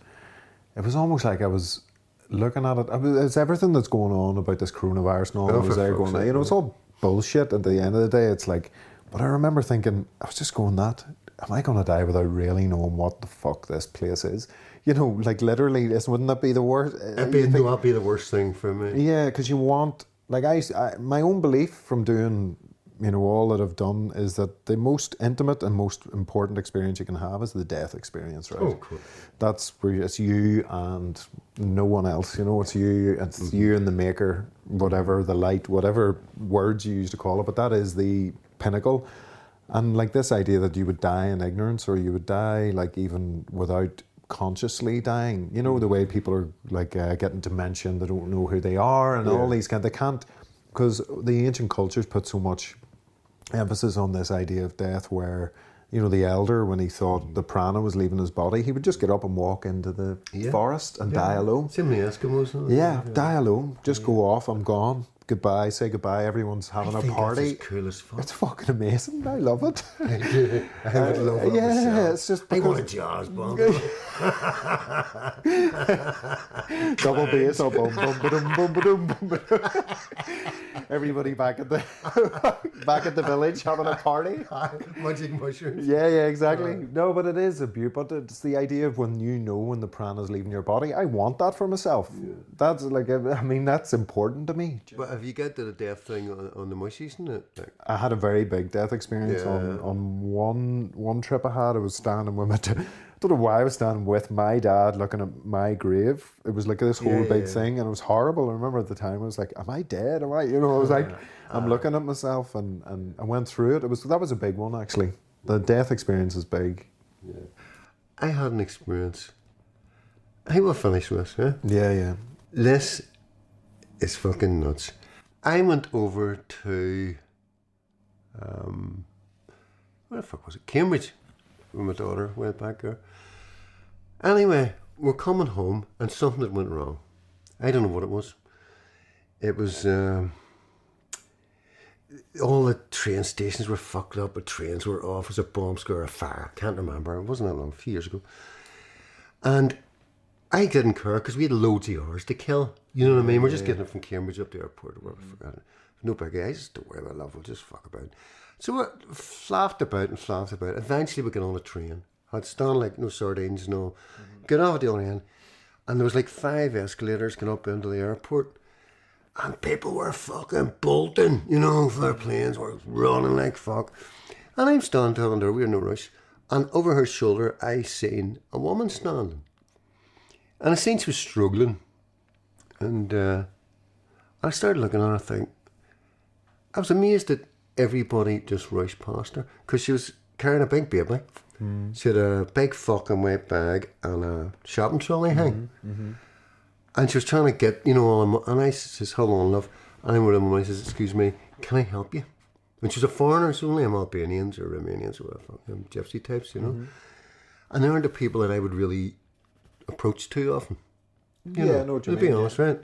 It was almost like I was looking at it. It's everything that's going on about this coronavirus and all. Oh, I was for there fuck's going, sake, you know, it's all bullshit. At the end of the day, it's like... But I remember thinking, I was just going, am I going to die without really knowing what the fuck this place is? You know, like literally, wouldn't that be the worst? That'd be the worst thing for me. Yeah, because you want, like my own belief from doing, you know, all that I've done is that the most intimate and most important experience you can have is the death experience, right? Oh, cool. That's where it's you and no one else, you know, it's you and the maker, whatever, the light, whatever words you use to call it, but that is the pinnacle. And like this idea that you would die in ignorance, or you would die like even without consciously dying, you know, the way people are like getting dementia, they don't know who they are, and all these they can't, because the ancient cultures put so much emphasis on this idea of death, where, you know, the elder, when he thought the prana was leaving his body, he would just get up and walk into the forest and die alone. Same with the Eskimos. Yeah, die alone. Just go off. I'm gone. Goodbye. Say goodbye. Everyone's having a party. That's cool as fuck. It's fucking amazing. I love it. I do. I would love it. Yeah, myself. it's just I want a because jazz band. double bass. Oh, boom, boom, ba-dum, boom, ba-dum, boom, ba-dum. Everybody back at the village having a party. Magic mushrooms. Yeah, exactly. No, but it is a beauty. But it's the idea of when you know when the prana's leaving your body. I want that for myself. Yeah. That's like, I mean, that's important to me. But have you got to the death thing on the mushies and it? Like, I had a very big death experience on one trip I had. I was standing with my... I don't know why I was standing with my dad looking at my grave. It was like this whole big thing, and it was horrible. I remember at the time I was like, am I dead? Am I, you know, I was like, I'm looking at myself, and I went through it. That was a big one, actually. The death experience is big. Yeah. I had an experience. I think we'll finish with this, Yeah. This is fucking nuts. I went over to, where the fuck was it? Cambridge. With my daughter, went back there. Anyway, we're coming home and something had went wrong. I don't know what it was. It was, all the train stations were fucked up, the trains were off, it was a bomb scare, a fire, I can't remember, it wasn't that long, a few years ago. And I didn't care because we had loads of hours to kill. You know what I mean? We're just getting it from Cambridge up to the airport or whatever. Forgot it. No big I just don't worry about love. We'll just fuck about. So we flapped about. Eventually we got on a train. I'd stand like no sardines, no. Get off at the other end. And there was like 5 escalators going up into the airport. And people were fucking bolting, you know, for their planes were running like fuck. And I'm standing telling her, we're in no rush. And over her shoulder, I seen a woman standing. And I seen she was struggling. And I started looking at her, I think, I was amazed that everybody just rushed past her. Because she was carrying a big baby. She had a big fucking white bag and a shopping trolley hang. And she was trying to get, you know, all and I says, hold on, love. And I went in and I says, excuse me, can I help you? And she's a foreigner, so only I'm Albanians or Romanians or whatever, gypsy types, you know. And they aren't the people that I would really approach too often. You know, to be honest, right?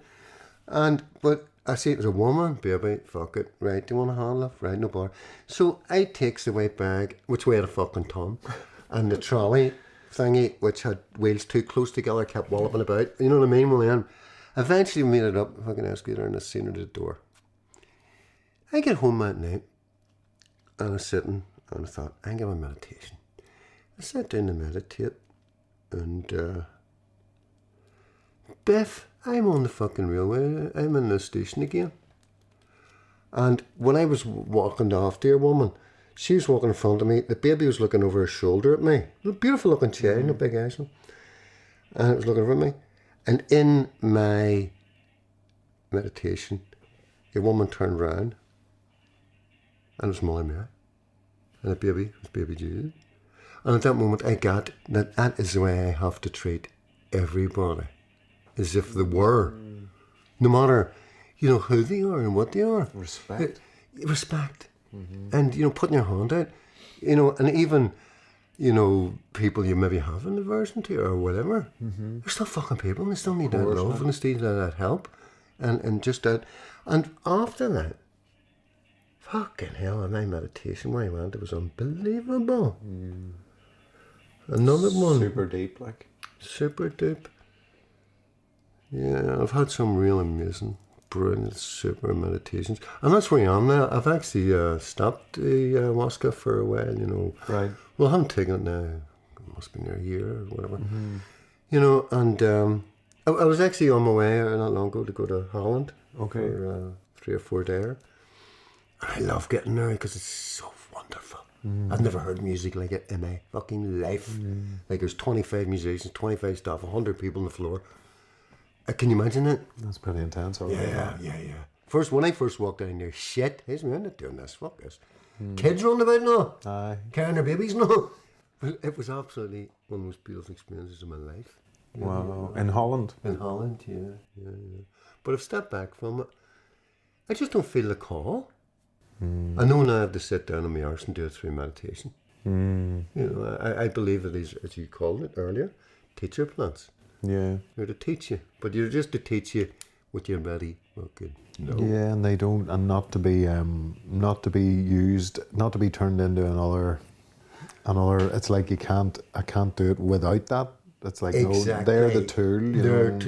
But I see it was a woman, baby, fuck it, right? Do you want a hand, love? Right, no bother. So I takes the white bag, which weighed a fucking ton, and the trolley thingy, which had wheels too close together, kept walloping about. You know what I mean? Well, then, eventually we made it up, fucking escalator, and I seen her at the door. I get home that night, and I was sitting, and I thought, I can give a meditation. I sat down to meditate, and Biff, I'm on the fucking railway, I'm in the station again. And when I was walking off to a woman, she was walking in front of me, the baby was looking over her shoulder at me. A beautiful looking child, no big eyes. And it was looking over at me. And in my meditation, a woman turned round, and it was Molly Mary, and a baby was baby Jesus. And at that moment, I got that is the way I have to treat everybody, as if they were, no matter, who they are and what they are. Respect. Respect. And, putting your hand out, and even, people you maybe have an aversion to or whatever, they're still fucking people, and they still need that love, and they still need that help, and just that. And after that, fucking hell, my meditation where I went, it was unbelievable. Another one. Super deep, like. Super deep. Yeah, I've had some real amazing, brilliant, super meditations. And that's where I am now. I've actually stopped the ayahuasca for a while, Right. Well, I haven't taken it now. It must be near a year or whatever. And I was actually on my way not long ago to go to Holland. Okay. For 3 or 4 days. And I love getting there because it's so wonderful. I've never heard music like it in my fucking life. Like there's 25 musicians, 25 staff, 100 people on the floor. Can you imagine it? That's pretty intense. Yeah. When I first walked down there, shit, I'm not doing this, fuck this. Kids running about now, Aye. carrying their babies now. But it was absolutely one of the most beautiful experiences of my life. Wow. In Holland? In Holland, yeah. But I've stepped back from it. I just don't feel the call. I know now I have to sit down on my arse and do it through meditation. I believe it is, as you called it earlier, teacher plants. Yeah. They're to teach you, but you're just to teach you what you're ready. Okay. No. Yeah, and they don't, and not to be used, not to be turned into another. It's like I can't do it without that. It's like Exactly. no, they're the tool.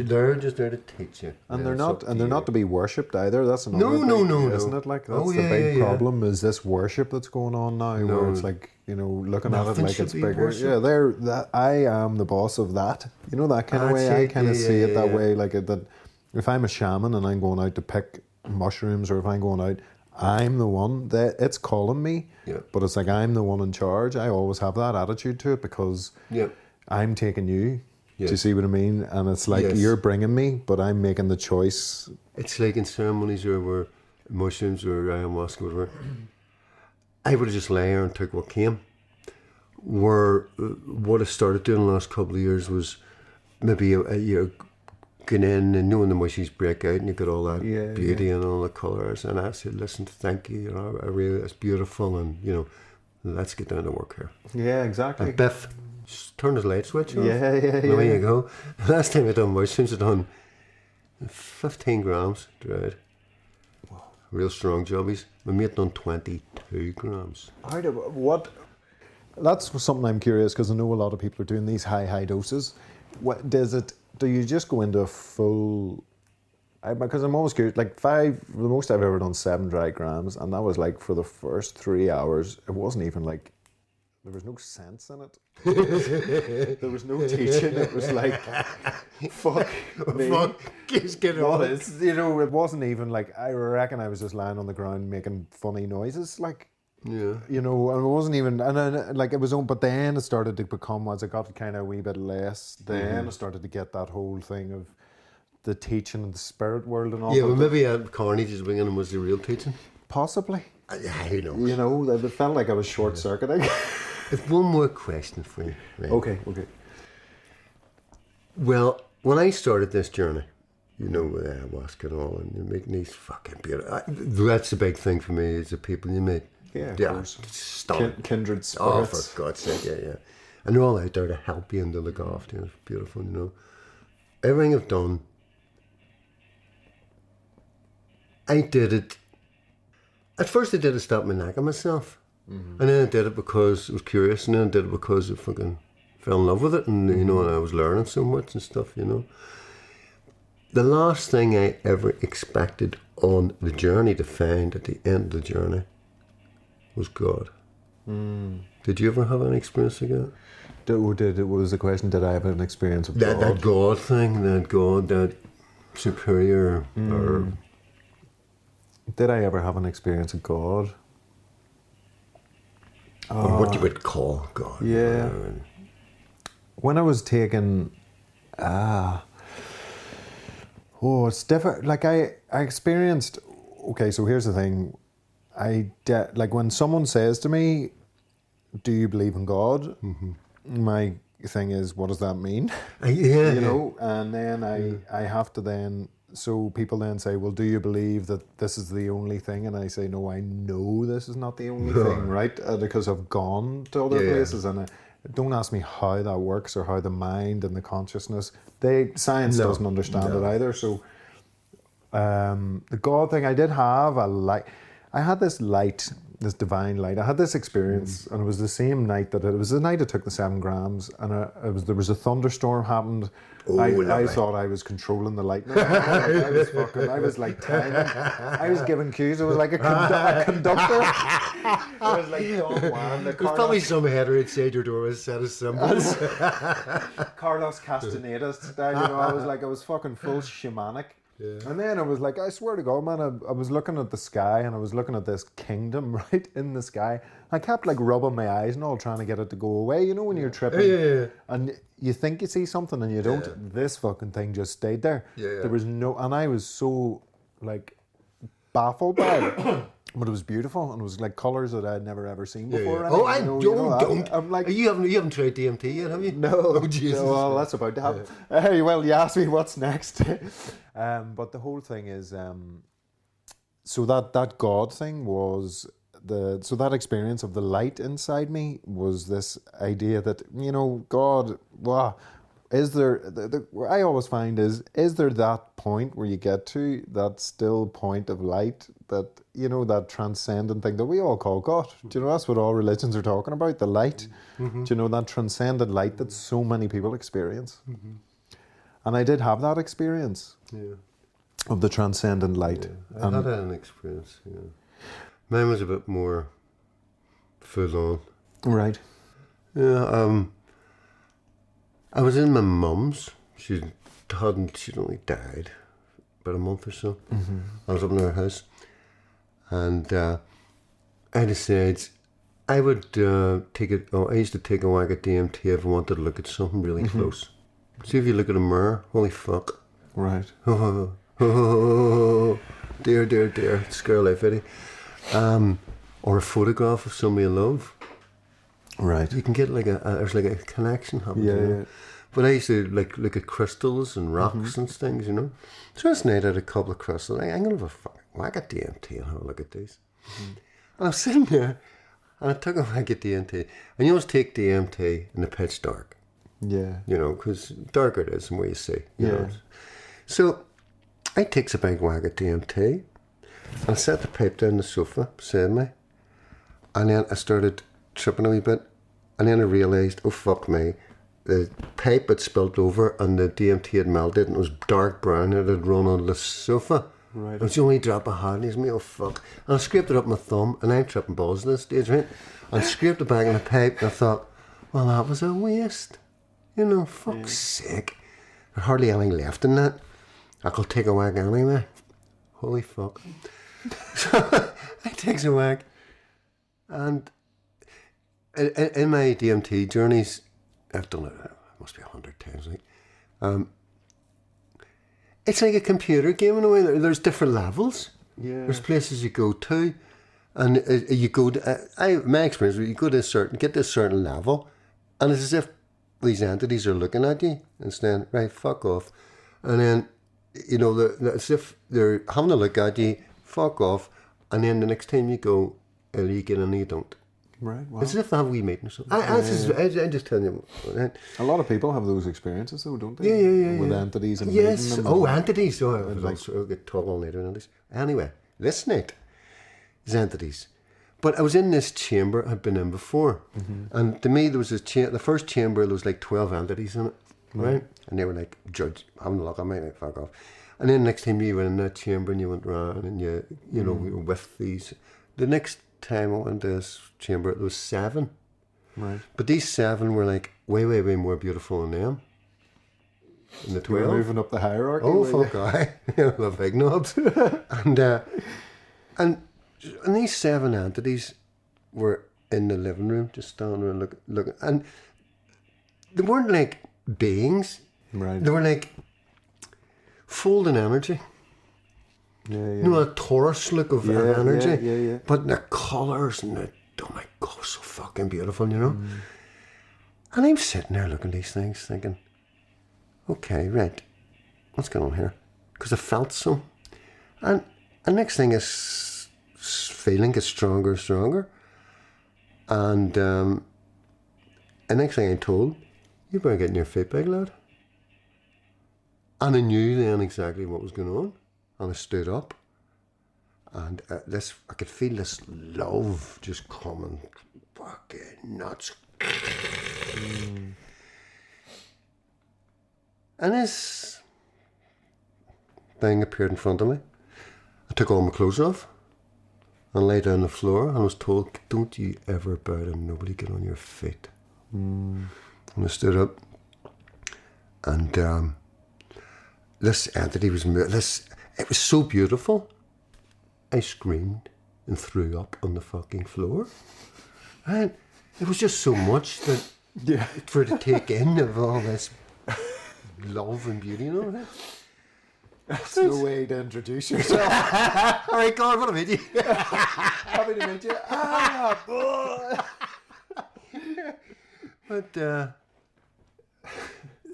They're just there to teach you, and they're not to be worshipped either. That's another no, isn't it? Like that's the big problem is this worship that's going on now, where it's like looking at it like it's bigger. Worship. Yeah, I am the boss of that. That kind of way. I kind of see it that way. Like that, if I'm a shaman and I'm going out to pick mushrooms, or if I'm going out, I'm the one that it's calling me. Yeah. But it's like I'm the one in charge. I always have that attitude to it because. Yeah. I'm taking you. Yes. Do you see what I mean? And it's like you're bringing me, but I'm making the choice. It's like in ceremonies where mushrooms or ayahuasca, whatever. I would have just lay there and took what came. Where what I started doing the last couple of years was maybe you're going in and knowing the mushies break out and you get all that beauty and all the colours. And I said, listen, thank you. I really, it's beautiful, and let's get down to work here. Yeah, exactly. And Biff. Just turn the light switch off. Yeah. There you go. Last time I done mushrooms, I done 15 grams dried. Wow. Real strong jobbies. My mate done 22 grams. That's something I'm curious, because I know a lot of people are doing these high doses. Do you just go into a full? Because I'm always curious. Like the most I've ever done 7 dry grams, and that was like for the first 3 hours. It wasn't even like. There was no sense in it. There was no teaching. It was like, fuck me. Fuck, just get on it. It wasn't even like, I reckon I was just lying on the ground making funny noises. Like, yeah. And it wasn't even, and then, like, it was on, but then it started to become, as it got kind of a wee bit less, then I started to get that whole thing of the teaching and the spirit world and all. Yeah, well, maybe Carnage's bringing him was the real teaching. Possibly. Who knows? It felt like I was short-circuiting. I've one more question for you. Right? Okay. Well, when I started this journey, with ayahuasca and all, and you're making these fucking beautiful. That's the big thing for me, is the people you meet. Yeah, of course. Stunning. Kindred spirits. Oh, for God's sake, yeah. And they're all out there to help you and to look after you. It's beautiful, Everything I've done, I did it. At first, I did it to stop my neck on myself. And then I did it because I was curious, and then I did it because I fucking fell in love with it, and and I was learning so much and stuff, The last thing I ever expected on the journey to find at the end of the journey was God. Did you ever have an experience like that? What was the question? Did I have an experience of God? That God thing, that superior, or... Did I ever have an experience of God? Or what you would call God. Yeah. When I was taking... it's different. Like I experienced okay, so here's the thing. Like when someone says to me, do you believe in God? My thing is, what does that mean? Yeah. You know, and then I have to then, so people then say, well, do you believe that this is the only thing? And I say, no, I know this is not the only thing, right? Because I've gone to other places, and don't ask me how that works or how the mind and the consciousness, science doesn't understand it either. So the God thing, I did have a light. I had this light, this divine light. I had this experience, and it was the same night it was the night I took the 7 grams, and there was a thunderstorm happened. I thought I was controlling the lightning. I was like 10. I was giving cues. I was like a conductor. I was like Don Juan. There's probably some header outside your door with a set of symbols. Carlos Castaneda style, you know. I was fucking full shamanic. Yeah. And then I was like, I swear to God, man, I was looking at the sky, and I was looking at this kingdom right in the sky. I kept like rubbing my eyes and all, trying to get it to go away. You know, when you're tripping and you think you see something and you don't. Yeah. This fucking thing just stayed there. Yeah. There was and I was so like baffled by it. But it was beautiful, and it was like colours that I'd never ever seen before. Yeah. Oh, I don't. I'm like, you haven't tried DMT yet, have you? No. Oh, Jesus. No, well, that's about to happen. Hey, well, you asked me what's next. But the whole thing is, so that God thing was so that experience of the light inside me was this idea that, you know, God, wow. Is there, what I always find is there that point where you get to, that still point of light, that, you know, that transcendent thing that we all call God? Do you know, that's what all religions are talking about, the light. Do you know, that transcendent light that so many people experience? And I did have that experience of the transcendent light. I had an experience, Mine was a bit more full on. Right. Yeah, I was in my mum's. She'd only died about a month or so. I was up in her house, and I decided I would take it. Oh, I used to take a whack at DMT if I wanted to look at something really close. See if you look at a mirror. Holy fuck! Right. Dear, dear, dear, scare life out of you. Or a photograph of somebody I love. Right. You can get like there's like a connection happening. Yeah. But I used to like look at crystals and rocks and things, you know. So this night I had a couple of crystals. I'm going to have a fucking whack at DMT and have a look at these. And I'm sitting there, and I took a whack at DMT. And you always take DMT in the pitch dark. Yeah. You know, because darker it is, the more you see. You know? So I takes a big whack at DMT, and I set the pipe down the sofa beside me. And then I started tripping a wee bit, and then I realised, oh fuck me, the pipe had spilt over and the DMT had melted, and it was dark brown, and it had run on the sofa. Right. It was the only drop I had, and he's me, oh fuck. And I scraped it up my thumb, and I'm tripping balls at this stage, right? And I scraped it back in the pipe, and I thought, well, that was a waste. You know, fuck's sake. There's hardly anything left in that. I could take a whack anyway. Holy fuck. So I takes a whack, and in my DMT journeys, I've done it, must be 100 times, like, it's like a computer game in a way. There's different levels. Yeah. There's places you go to, and you go to, my experience, you go to get to a certain level, and it's as if these entities are looking at you and saying, right, fuck off. And then, you know, it's as if they're having a look at you, fuck off, and then the next time you go, you get in and you don't. Right. Wow. It's as if they have a wee meeting or something. I just tell you. A lot of people have those experiences, though, don't they? Yeah. With entities and yes. Oh, entities. Oh, I'll get talk all later on this. Anyway, this night is entities. But I was in this chamber I'd been in before, and to me there was the first chamber. There was like 12 entities in it, right? And they were like judge having a look at me, like fuck off. And then next time you were in that chamber and you went round and you know we were with these. The next time I went to this chamber, there was 7. Right. But these 7 were like way, way, way more beautiful than them. And the 12. We're moving up the hierarchy. Oh, fuck I. The big knobs. and these 7 entities were in the living room, just standing there looking. And they weren't like beings. Right. They were like folding energy. Yeah, yeah. You know, a Taurus look of energy. Yeah. But the colours and the, oh my God, so fucking beautiful, you know? And I'm sitting there looking at these things thinking, okay, right, what's going on here? Because I felt some. And the next thing is feeling gets stronger and stronger. And the next thing I'm told, you better get in your feet, big lad. And I knew then exactly what was going on. And I stood up. And I could feel this love just coming fucking nuts. And this thing appeared in front of me. I took all my clothes off and lay down on the floor and was told, don't you ever bow down, nobody get on your feet. And I stood up and this entity was, it was so beautiful. I screamed and threw up on the fucking floor. And it was just so much that for it to take in of all this love and beauty, you know. That's no way to introduce yourself. All right, God, what a meet you. Happy to meet you. Ah, boy. But,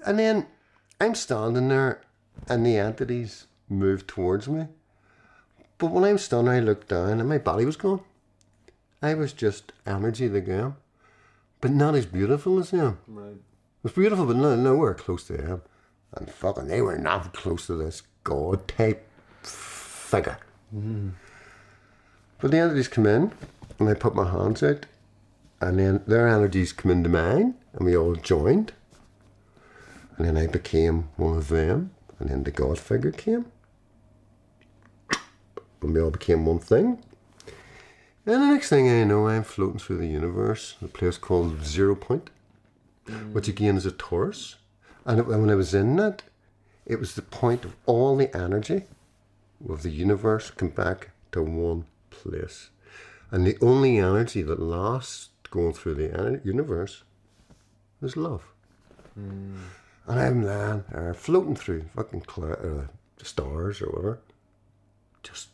and then I'm standing there and the entities moved towards me. But when I'm standing, I looked down and my body was gone. I was just energy like them, but not as beautiful as them. Right. It was beautiful, but nowhere close to them. And fucking, they were not close to this God type figure. But the entities come in, and I put my hands out, and then their energies come into mine, and we all joined. And then I became one of them, and then the God figure came. And we all became one thing. And the next thing I know, I'm floating through the universe, a place called 0 Point, which again is a Taurus. And when I was in that, it was the point of all the energy of the universe come back to one place. And the only energy that lasts going through the universe is love. And I'm lying there, floating through fucking stars or whatever, just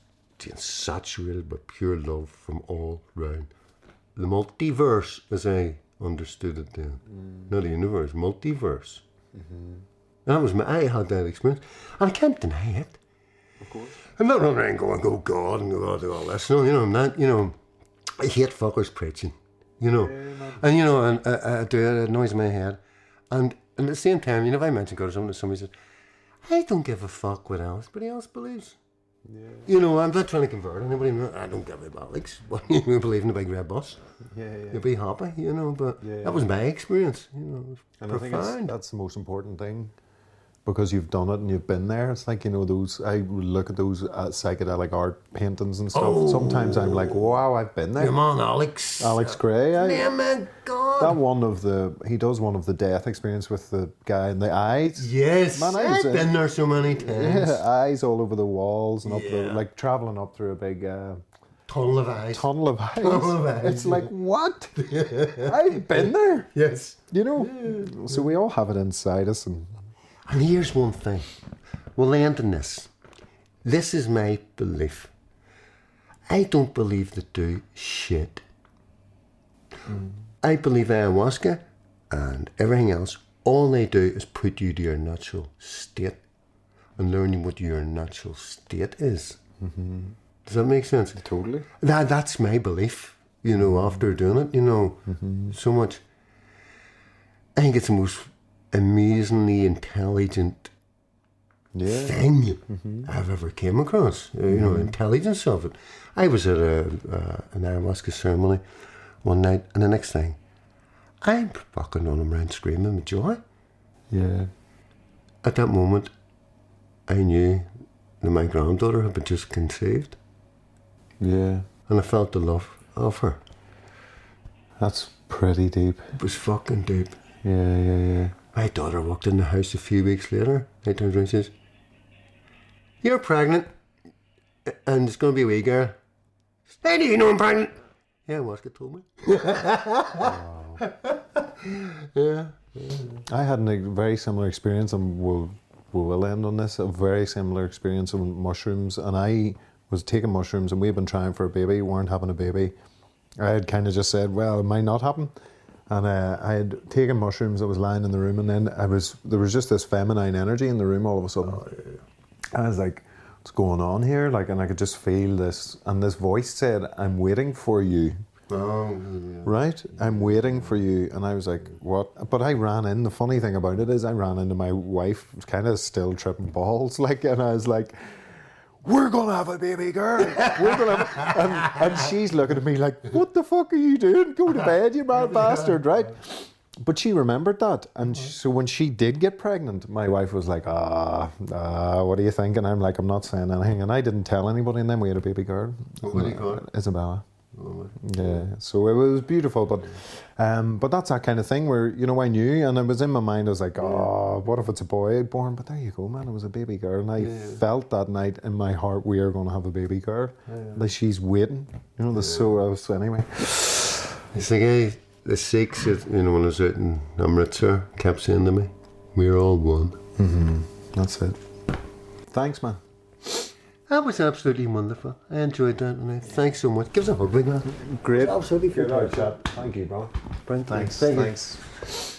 being saturated with pure love from all round. The multiverse, as I understood it then. Not a universe, multiverse. And that was I had that experience. And I can't deny it. Of course. I'm not running around going, go God and go do all this. No, you know, I'm not, you know, I hate fuckers preaching, you know. And, you know, and I do it, it annoys my head. And at the same time, you know, if I mention God or something, somebody says, I don't give a fuck what anybody else believes. Yeah. You know, I'm not trying to convert anybody. I don't give a bollocks. You believe in the big red bus. You'll be happy, you know, but that was my experience, you know. It was and profound. I think that's the most important thing, because you've done it and you've been there. It's like, you know, those, I look at those psychedelic art paintings and stuff. Sometimes I'm like, wow, I've been there. Your man, Alex. Alex Gray. Yeah, my God. He does one of the death experience with the guy in the eyes. Yes, Man, I've been there so many times. Yeah, eyes all over the walls and up the, like traveling up through a big tunnel of eyes. Tunnel of eyes. Tunnel of eyes. It's like, what? I've been there. Yes. You know, so we all have it inside us. And here's one thing. We'll end in this. This is my belief. I don't believe they do shit. I believe ayahuasca and everything else, all they do is put you to your natural state and learning what your natural state is. Does that make sense? totally. That's my belief, you know, after doing it, you know, so much. I think it's the most amazingly intelligent thing I've ever came across. You know, intelligence of it. I was at an ayahuasca ceremony one night, and the next thing, I'm fucking running around screaming with joy. Yeah. At that moment, I knew that my granddaughter had been just conceived. Yeah. And I felt the love of her. That's pretty deep. It was fucking deep. Yeah. My daughter walked in the house a few weeks later. I turned around and says, "You're pregnant, and it's going to be a wee girl." "How do you know I'm pregnant?" "Yeah, Ayahuasca told me." I had a very similar experience, and we'll we will end on this. A very similar experience with mushrooms, and I was taking mushrooms, and we've been trying for a baby, weren't having a baby. I had kind of just said, well, it might not happen. And I had taken mushrooms, I was lying in the room, and then there was just this feminine energy in the room all of a sudden. Oh, yeah. I was like, what's going on here? Like, and I could just feel this, and this voice said, I'm waiting for you. Oh, yeah. Right? I'm waiting for you. And I was like, what? But I ran in. The funny thing about it is I ran into my wife, kind of still tripping balls, like, and I was like, we're going to have a baby girl. We're going to and she's looking at me like, what the fuck are you doing? Go to bed, you mad bastard, right? But she remembered that. And so when she did get pregnant, my wife was like, what do you think? And I'm like, I'm not saying anything. And I didn't tell anybody. And then we had a baby girl. What do you call it? Isabella. Yeah, so it was beautiful, but that's that kind of thing where, you know, I knew, and it was in my mind, I was like, what if it's a boy born? But there you go, man, it was a baby girl, and I felt that night in my heart, we are going to have a baby girl, like she's waiting, you know, so anyway. It's the guy, the Sikhs, you know, when I was out in Amritsar, kept saying to me, we're all one. Mm-hmm. That's it. Thanks, man. That was absolutely wonderful. I enjoyed that tonight. Thanks so much. Give us a hug, big man. Great. Absolutely Good fantastic. chat. Thank you, bro. Brilliant. Thanks. Thank you. Thanks.